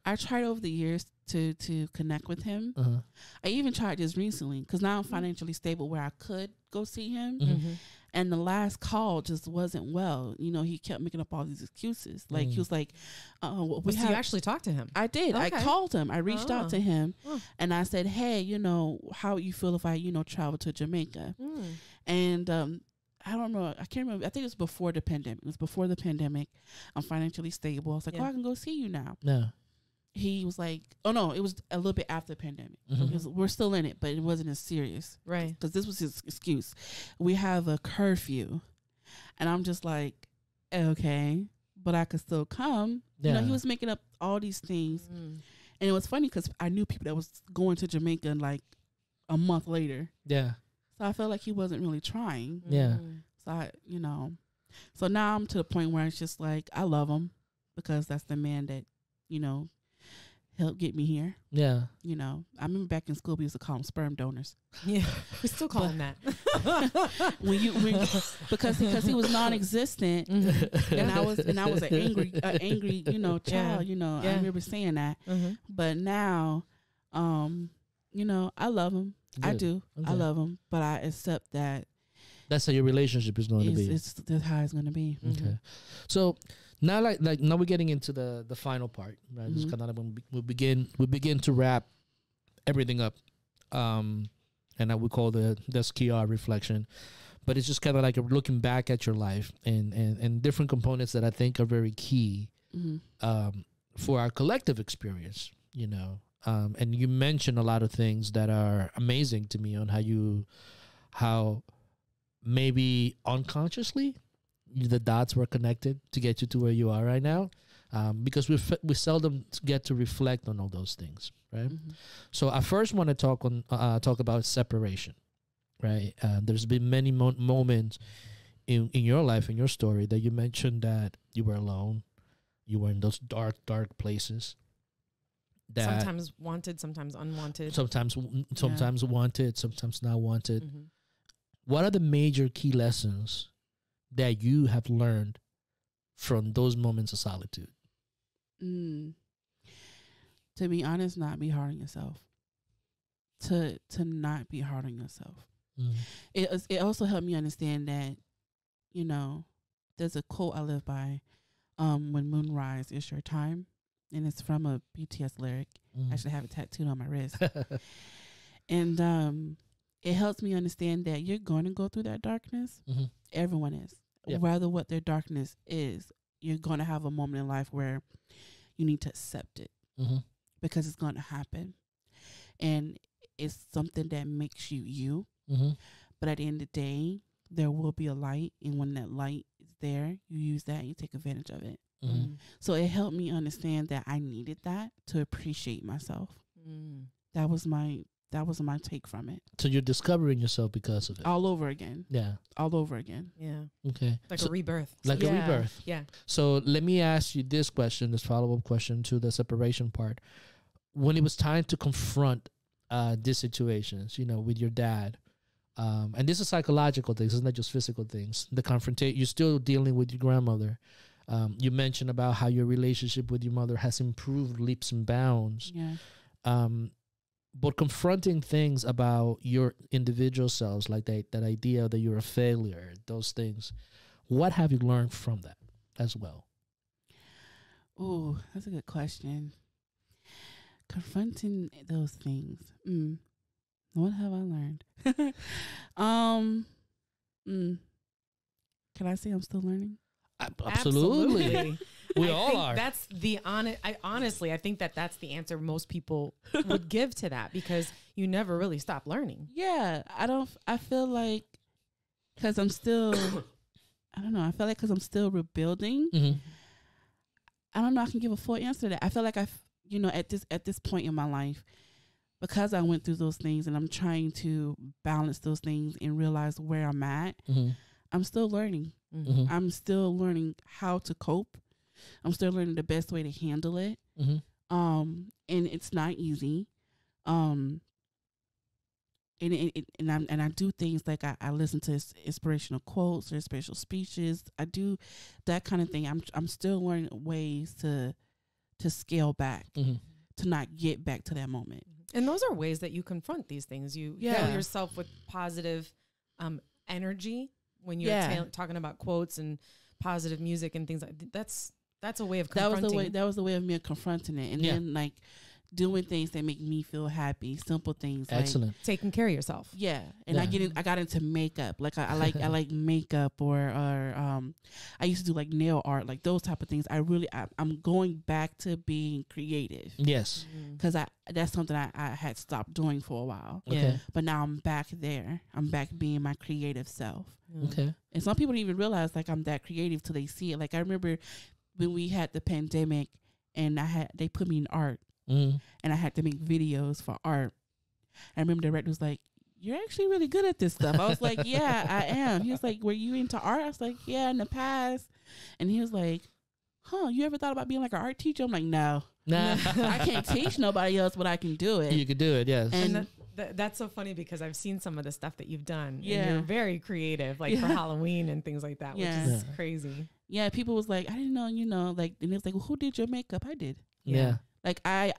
I tried over the years to connect with him. I even tried this recently because now I'm financially stable where I could go see him. And the last call just wasn't well. You know, he kept making up all these excuses. Like he was like, so you actually talked to him? I did. Okay. I called him. I reached out to him and I said, hey, you know, how you feel if I, you know, travel to Jamaica? And I don't know. I can't remember. I think it was before the pandemic. It was before the pandemic. I'm financially stable. I was like, I can go see you now. No. He was like, oh, no, it was a little bit after the pandemic. We're still in it, but it wasn't as serious. Right. Because this was his excuse. We have a curfew. And I'm just like, okay, but I could still come. Yeah. You know, he was making up all these things. And it was funny because I knew people that was going to Jamaica like a month later. Yeah. So I felt like he wasn't really trying. Yeah. So so now I'm to the point where it's just like, I love him because that's the man that, you know, helped get me here. Yeah. You know, I remember back in school, we used to call them sperm donors. Yeah. We still call him that. because he was non-existent and I was an angry, you know, child, you know, I remember saying that. But now, you know, I love him. Good. I do. Okay. I love him, but I accept that. That's how your relationship is going to be. That's how it's going to be. Okay. So now, like now we're getting into the final part. Right? Just kind of when we begin to wrap everything up, and that we call the SQR reflection. But it's just kind of like looking back at your life and different components that I think are very key for our collective experience. You know. And you mentioned a lot of things that are amazing to me on how maybe unconsciously the dots were connected to get you to where you are right now, because we seldom get to reflect on all those things, right? So I first want to talk about separation, right? There's been many moments in your life, in your story, that you mentioned that you were alone, you were in those dark places. That sometimes wanted, sometimes unwanted. Sometimes wanted, sometimes not wanted. What are the major key lessons that you have learned from those moments of solitude? To be honest, not be hard on yourself. To not be hard on yourself. It also helped me understand that, you know, there's a quote I live by, when moonrise is your time. And it's from a BTS lyric. I should have it tattooed on my wrist. And it helps me understand that you're going to go through that darkness. Mm-hmm. Everyone is. Yep. Rather what their darkness is, you're going to have a moment in life where you need to accept it because it's going to happen. And it's something that makes you you. Mm-hmm. But at the end of the day, there will be a light. And when that light is there, you use that and you take advantage of it. Mm-hmm. So it helped me understand that I needed that to appreciate myself. Mm. That was my take from it. So you're discovering yourself because of it. All over again. Yeah. All over again. Yeah. Okay. Like a rebirth. Like a rebirth. Yeah. So let me ask you this question, this follow-up question to the separation part. When it was time to confront these situations, with your dad, and this is psychological things, it's not just physical things. The confrontation, you're still dealing with your grandmother. You mentioned about how your relationship with your mother has improved leaps and bounds. Yeah. But confronting things about your individual selves, like that idea that you're a failure, those things, what have you learned from that as well? Oh, that's a good question. Confronting those things. What have I learned? Can I say I'm still learning? Absolutely. We all are. That's the honest. I think that's the answer most people would give to that, because you never really stop learning. Yeah, I feel like because I'm still, I don't know. I feel like because I'm still rebuilding. Mm-hmm. I don't know. I can give a full answer to that. I feel like at this point in my life, because I went through those things and I'm trying to balance those things and realize where I'm at. Mm-hmm. I'm still learning. Mm-hmm. I'm still learning how to cope. I'm still learning the best way to handle it. Mm-hmm. And it's not easy. And I do things like I listen to inspirational quotes or inspirational speeches. I do that kind of thing. I'm still learning ways to scale back, to not get back to that moment. And those are ways that you confront these things. You fill yourself with positive energy when you're talking about quotes and positive music and things like that. That's a way of confronting. That was the way of me confronting it. And then like doing things that make me feel happy, simple things. Excellent. Like taking care of yourself. Yeah. And I got into makeup. Like I like makeup or I used to do like nail art, like those type of things. I'm going back to being creative. Yes. Because that's something I had stopped doing for a while. Okay. Yeah. But now I'm back there. I'm back being my creative self. Okay. And some people don't even realize like I'm that creative till they see it. Like I remember when we had the pandemic and they put me in art. Mm-hmm. And I had to make videos for art. I remember the director was like, "You're actually really good at this stuff." I was like, "Yeah, I am." He was like, "Were you into art?" I was like, "Yeah, in the past." And he was like, "Huh, you ever thought about being like an art teacher?" I'm like, "No, I can't teach nobody else, but I can do it." You could do it, yes. And that's so funny because I've seen some of the stuff that you've done. Yeah, and you're very creative, like for Halloween and things like that, which is crazy. Yeah, people was like, "I didn't know," like, and it was like, "Well, who did your makeup?" I did. Yeah. Like I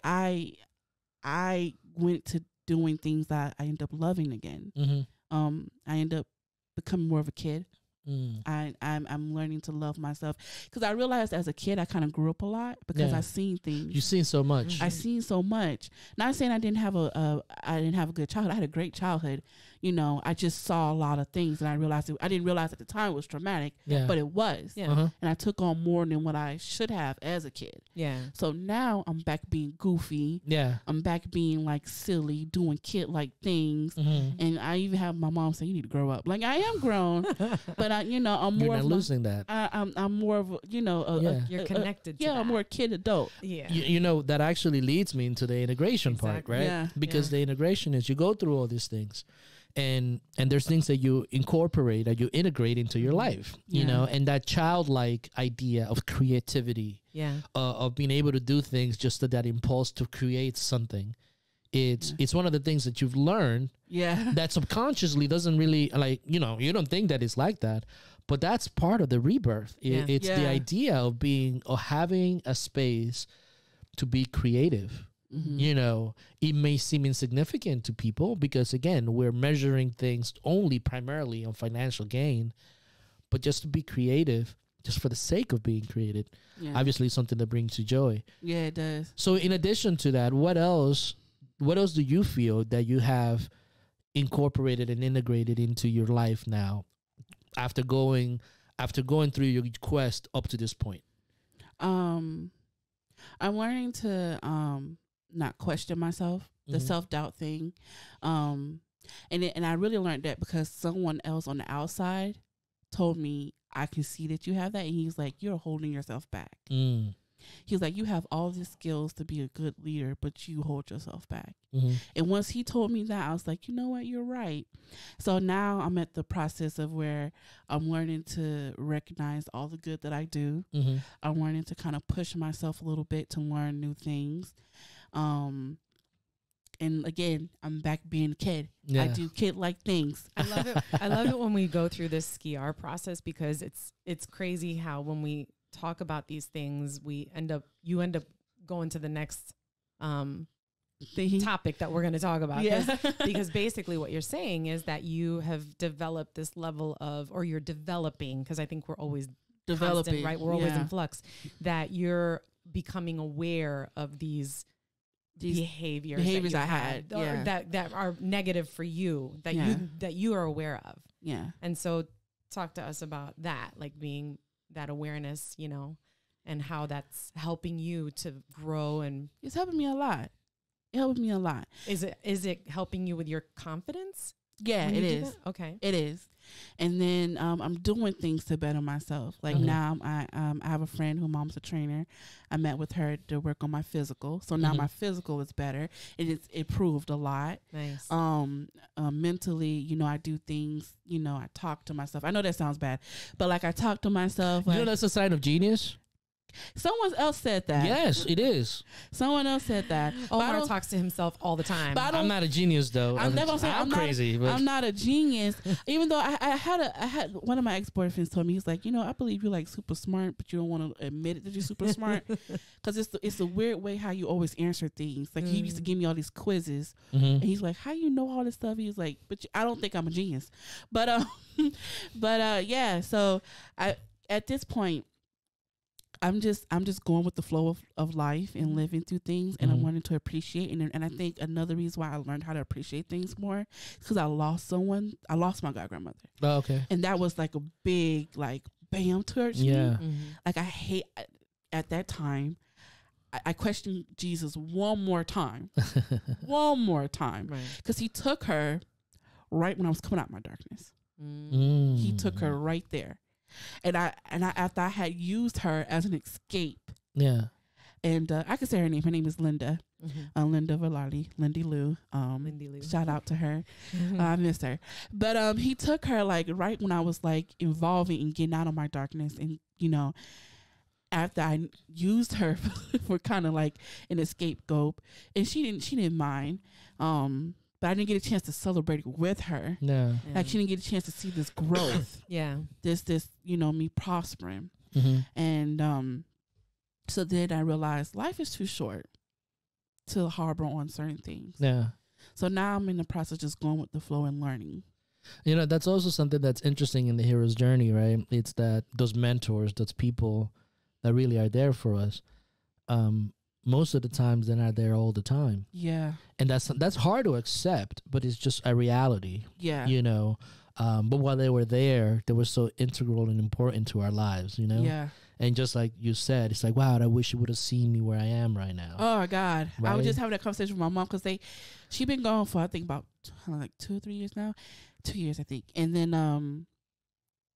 went to doing things that I ended up loving again. Mm-hmm. I ended up becoming more of a kid. I'm learning to love myself because I realized as a kid I kind of grew up a lot because I seen things. You've seen so much. I seen so much. Not saying I didn't have a good childhood. I had a great childhood. I just saw a lot of things and I didn't realize at the time it was traumatic, but it was. Yeah. Uh-huh. And I took on more than what I should have as a kid. Yeah. So now I'm back being goofy. Yeah. I'm back being like silly, doing kid-like things. Mm-hmm. And I even have my mom say, "You need to grow up." Like I am grown, but I'm more. You're not losing that. I'm more of you're connected. To that. I'm more a kid adult. Yeah. That actually leads me into the integration part, right? Yeah. Because the integration is you go through all these things. And there's things that you incorporate, that you integrate into your life, and that childlike idea of creativity, of being able to do things, just that impulse to create something. It's one of the things that you've learned that subconsciously doesn't really you don't think that it's like that, but that's part of the rebirth. It's the idea of having a space to be creative. Mm-hmm. It may seem insignificant to people because, again, we're measuring things only primarily on financial gain, but just to be creative, just for the sake of being creative, obviously something that brings you joy. Yeah, it does. So in addition to that, what else what else do you feel that you have incorporated and integrated into your life now after going through your quest up to this point? I'm learning to not question myself, the self-doubt thing. And I really learned that because someone else on the outside told me, I can see that you have that. And he's like, you're holding yourself back. He's like, you have all the skills to be a good leader, but you hold yourself back. And once he told me that, I was like, you know what, you're right. So now I'm at the process of where I'm learning to recognize all the good that I do. I'm learning to kind of push myself a little bit to learn new things. And again, I'm back being a kid. Yeah. I do kid-like things. I love it. I love it when we go through this ski-R process, because it's crazy how when we talk about these things, you end up going to the next topic that we're going to talk about. Yeah. Because basically what you're saying is that you have developed this level of, or you're developing, because I think we're always developing, constant, right? We're always in flux, that you're becoming aware of these behaviors that I had, or that are negative for you, that you are aware of. Yeah. And so talk to us about that, like being that awareness, you know, and how that's helping you to grow. And it's helping me a lot. It helped me a lot. Is it helping you with your confidence? Yeah, it is. Okay. It is. And then I'm doing things to better myself. Like now I have a friend who mom's a trainer. I met with her to work on my physical. So now my physical is better. It improved a lot. Nice. Mentally, you know, I do things, you know, I talk to myself. I know that sounds bad, but like I talk to myself. Like, you know, that's a sign of genius. Someone else said that. Yes, it is. Someone else said that. Omar talks to himself all the time. I'm not a genius, though. I'm never saying I'm crazy. I'm not a genius. Even though I had one of my ex-boyfriends told me, he's like, you know, I believe you're like super smart, but you don't want to admit it that you're super smart, because it's a weird way how you always answer things. Like he used to give me all these quizzes, and he's like, how you know all this stuff? He's like, but I don't think I'm a genius. But yeah. So at this point, I'm just going with the flow of life and living through things, and I'm learning to appreciate. And I think another reason why I learned how to appreciate things more is because I lost someone. I lost my god grandmother. Oh, okay. And that was like a big bam to me. Like at that time, I questioned Jesus one more time, because he took her right when I was coming out of my darkness. He took her right there. And I after I had used her as an escape. Yeah. And I could say her name. Her name is Linda. Linda Valali. Lindy Lou. Lindy Lou. Shout out to her. I miss her. But he took her like right when I was like involving and getting out of my darkness. And, you know, after I used her for kind of like an scapegoat, and she didn't mind. But I didn't get a chance to celebrate it with her. No. Yeah. Like she didn't get a chance to see this growth. Yeah. This, you know, me prospering. And so then I realized life is too short to harbor on certain things. Yeah. So now I'm in the process of just going with the flow and learning. You know, that's also something that's interesting in the hero's journey, right? It's that those mentors, those people that really are there for us. Most of the times they're not there all the time. Yeah. And that's hard to accept, but it's just a reality. Yeah. You know, but while they were there, they were so integral and important to our lives, you know? Yeah. And just like you said, it's like, wow, I wish you would have seen me where I am right now. Oh, my God. Right? I was just having that conversation with my mom, because she been gone for, I think, about like 2 or 3 years now. 2 years, I think. And then,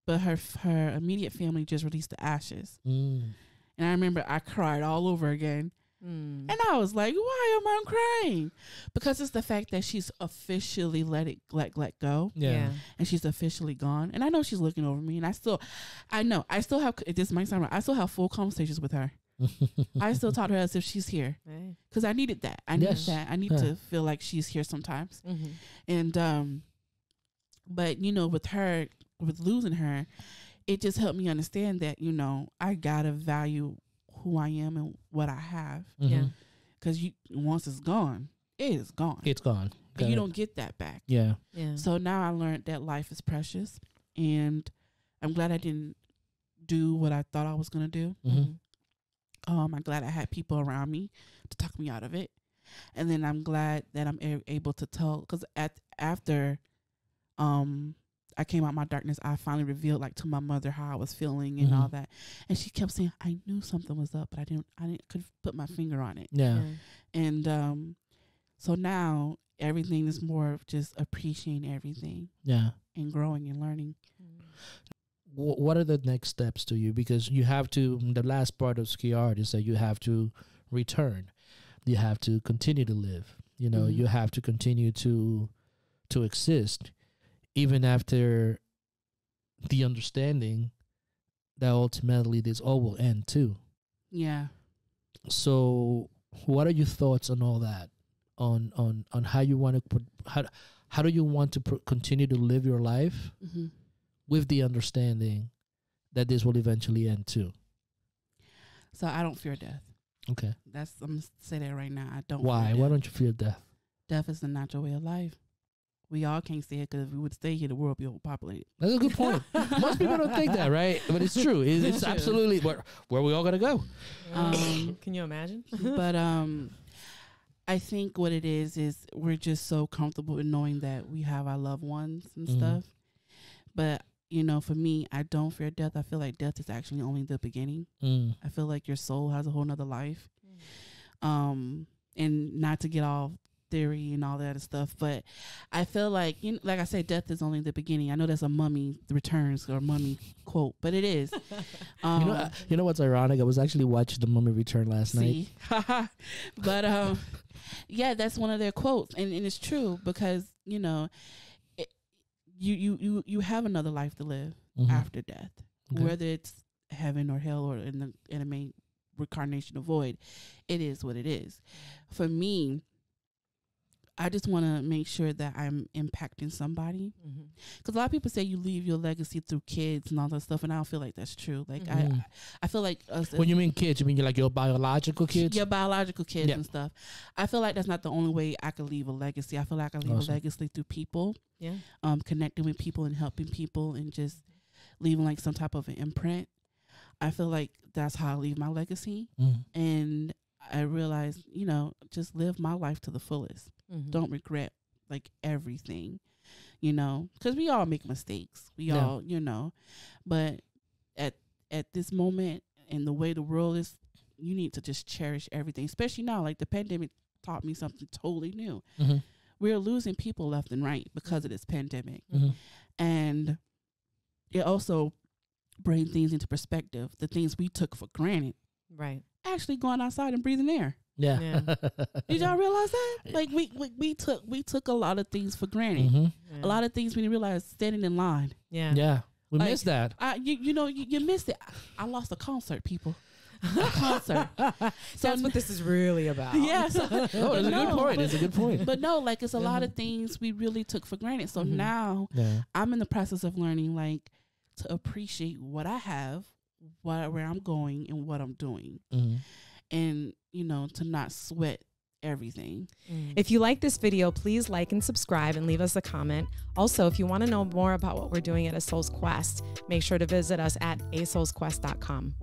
but her immediate family just released the ashes. And I remember I cried all over again. And I was like, why am I crying? Because it's the fact that she's officially let go. Yeah. And she's officially gone. And I know she's looking over me. And I still have, this might sound right, I still have full conversations with her. I still talk to her as if she's here. Because I needed that. I needed that. I need to feel like she's here sometimes. And, but, you know, with losing her, it just helped me understand that, you know, I got to value who I am and what I have. Yeah. Because once it's gone, it is gone. It's gone. And you don't get that back. Yeah. Yeah. So now I learned that life is precious, and I'm glad I didn't do what I thought I was going to do. I'm glad I had people around me to talk me out of it. And then I'm glad that I'm able to tell, because after I came out my darkness, I finally revealed like to my mother how I was feeling and all that. And she kept saying, I knew something was up, but I could put my finger on it. Yeah. And so now everything is more of just appreciating everything. Yeah. And growing and learning. What are the next steps to you? Because you have to, the last part of Ski Art is that you have to return. You have to continue to live. You know, you have to continue to exist, even after the understanding that ultimately this all will end too. Yeah. So what are your thoughts on all that? On how you want to how do you want to continue to live your life with the understanding that this will eventually end too? So I don't fear death. Okay. I'm gonna say that right now. I don't. Why? Why don't you fear death? Death is the natural way of life. We all can't say it, because if we would stay here, the world would be overpopulated. That's a good point. Most people don't think that, right? But it's true. It's absolutely where we all gotta go. Can you imagine? But I think what it is we're just so comfortable in knowing that we have our loved ones and stuff. But you know, for me, I don't fear death. I feel like death is actually only the beginning. I feel like your soul has a whole nother life. And not to get all theory and all that other stuff, but I feel like, you know, like I said, death is only the beginning. I know that's a Mummy Returns or Mummy quote, but it is. You know what's ironic? I was actually watching The Mummy Return last night. But yeah, that's one of their quotes, and it's true, because you know, you have another life to live after death, whether it's heaven or hell or in a main reincarnation of void. It is what it is. For me, I just want to make sure that I'm impacting somebody, because a lot of people say you leave your legacy through kids and all that stuff, and I don't feel like that's true. Like I feel like when you mean kids, you mean like your biological kids? Your biological kids and stuff. I feel like that's not the only way I could leave a legacy. I feel like I leave a legacy through people, connecting with people and helping people and just leaving like some type of an imprint. I feel like that's how I leave my legacy, and I realized, you know, just live my life to the fullest. Don't regret like everything, you know, because we all make mistakes. We all, you know, but at this moment and the way the world is, you need to just cherish everything, especially now. Like the pandemic taught me something totally new. We're losing people left and right because of this pandemic. And it also brings things into perspective. The things we took for granted. Right. Actually going outside and breathing air. Yeah. Did y'all realize that? Like we took a lot of things for granted. A lot of things we didn't realize, standing in line. Yeah. We missed that. You missed it. I lost a concert, people. A concert. So that's what this is really about. Yes. It's a good point. It's a good point. But no, like it's a lot of things we really took for granted. So now I'm in the process of learning like to appreciate what I have, where I'm going and what I'm doing. And, you know, to not sweat everything. If you like this video, please like and subscribe and leave us a comment. Also, if you want to know more about what we're doing at A Soul's Quest, make sure to visit us at asoulsquest.com.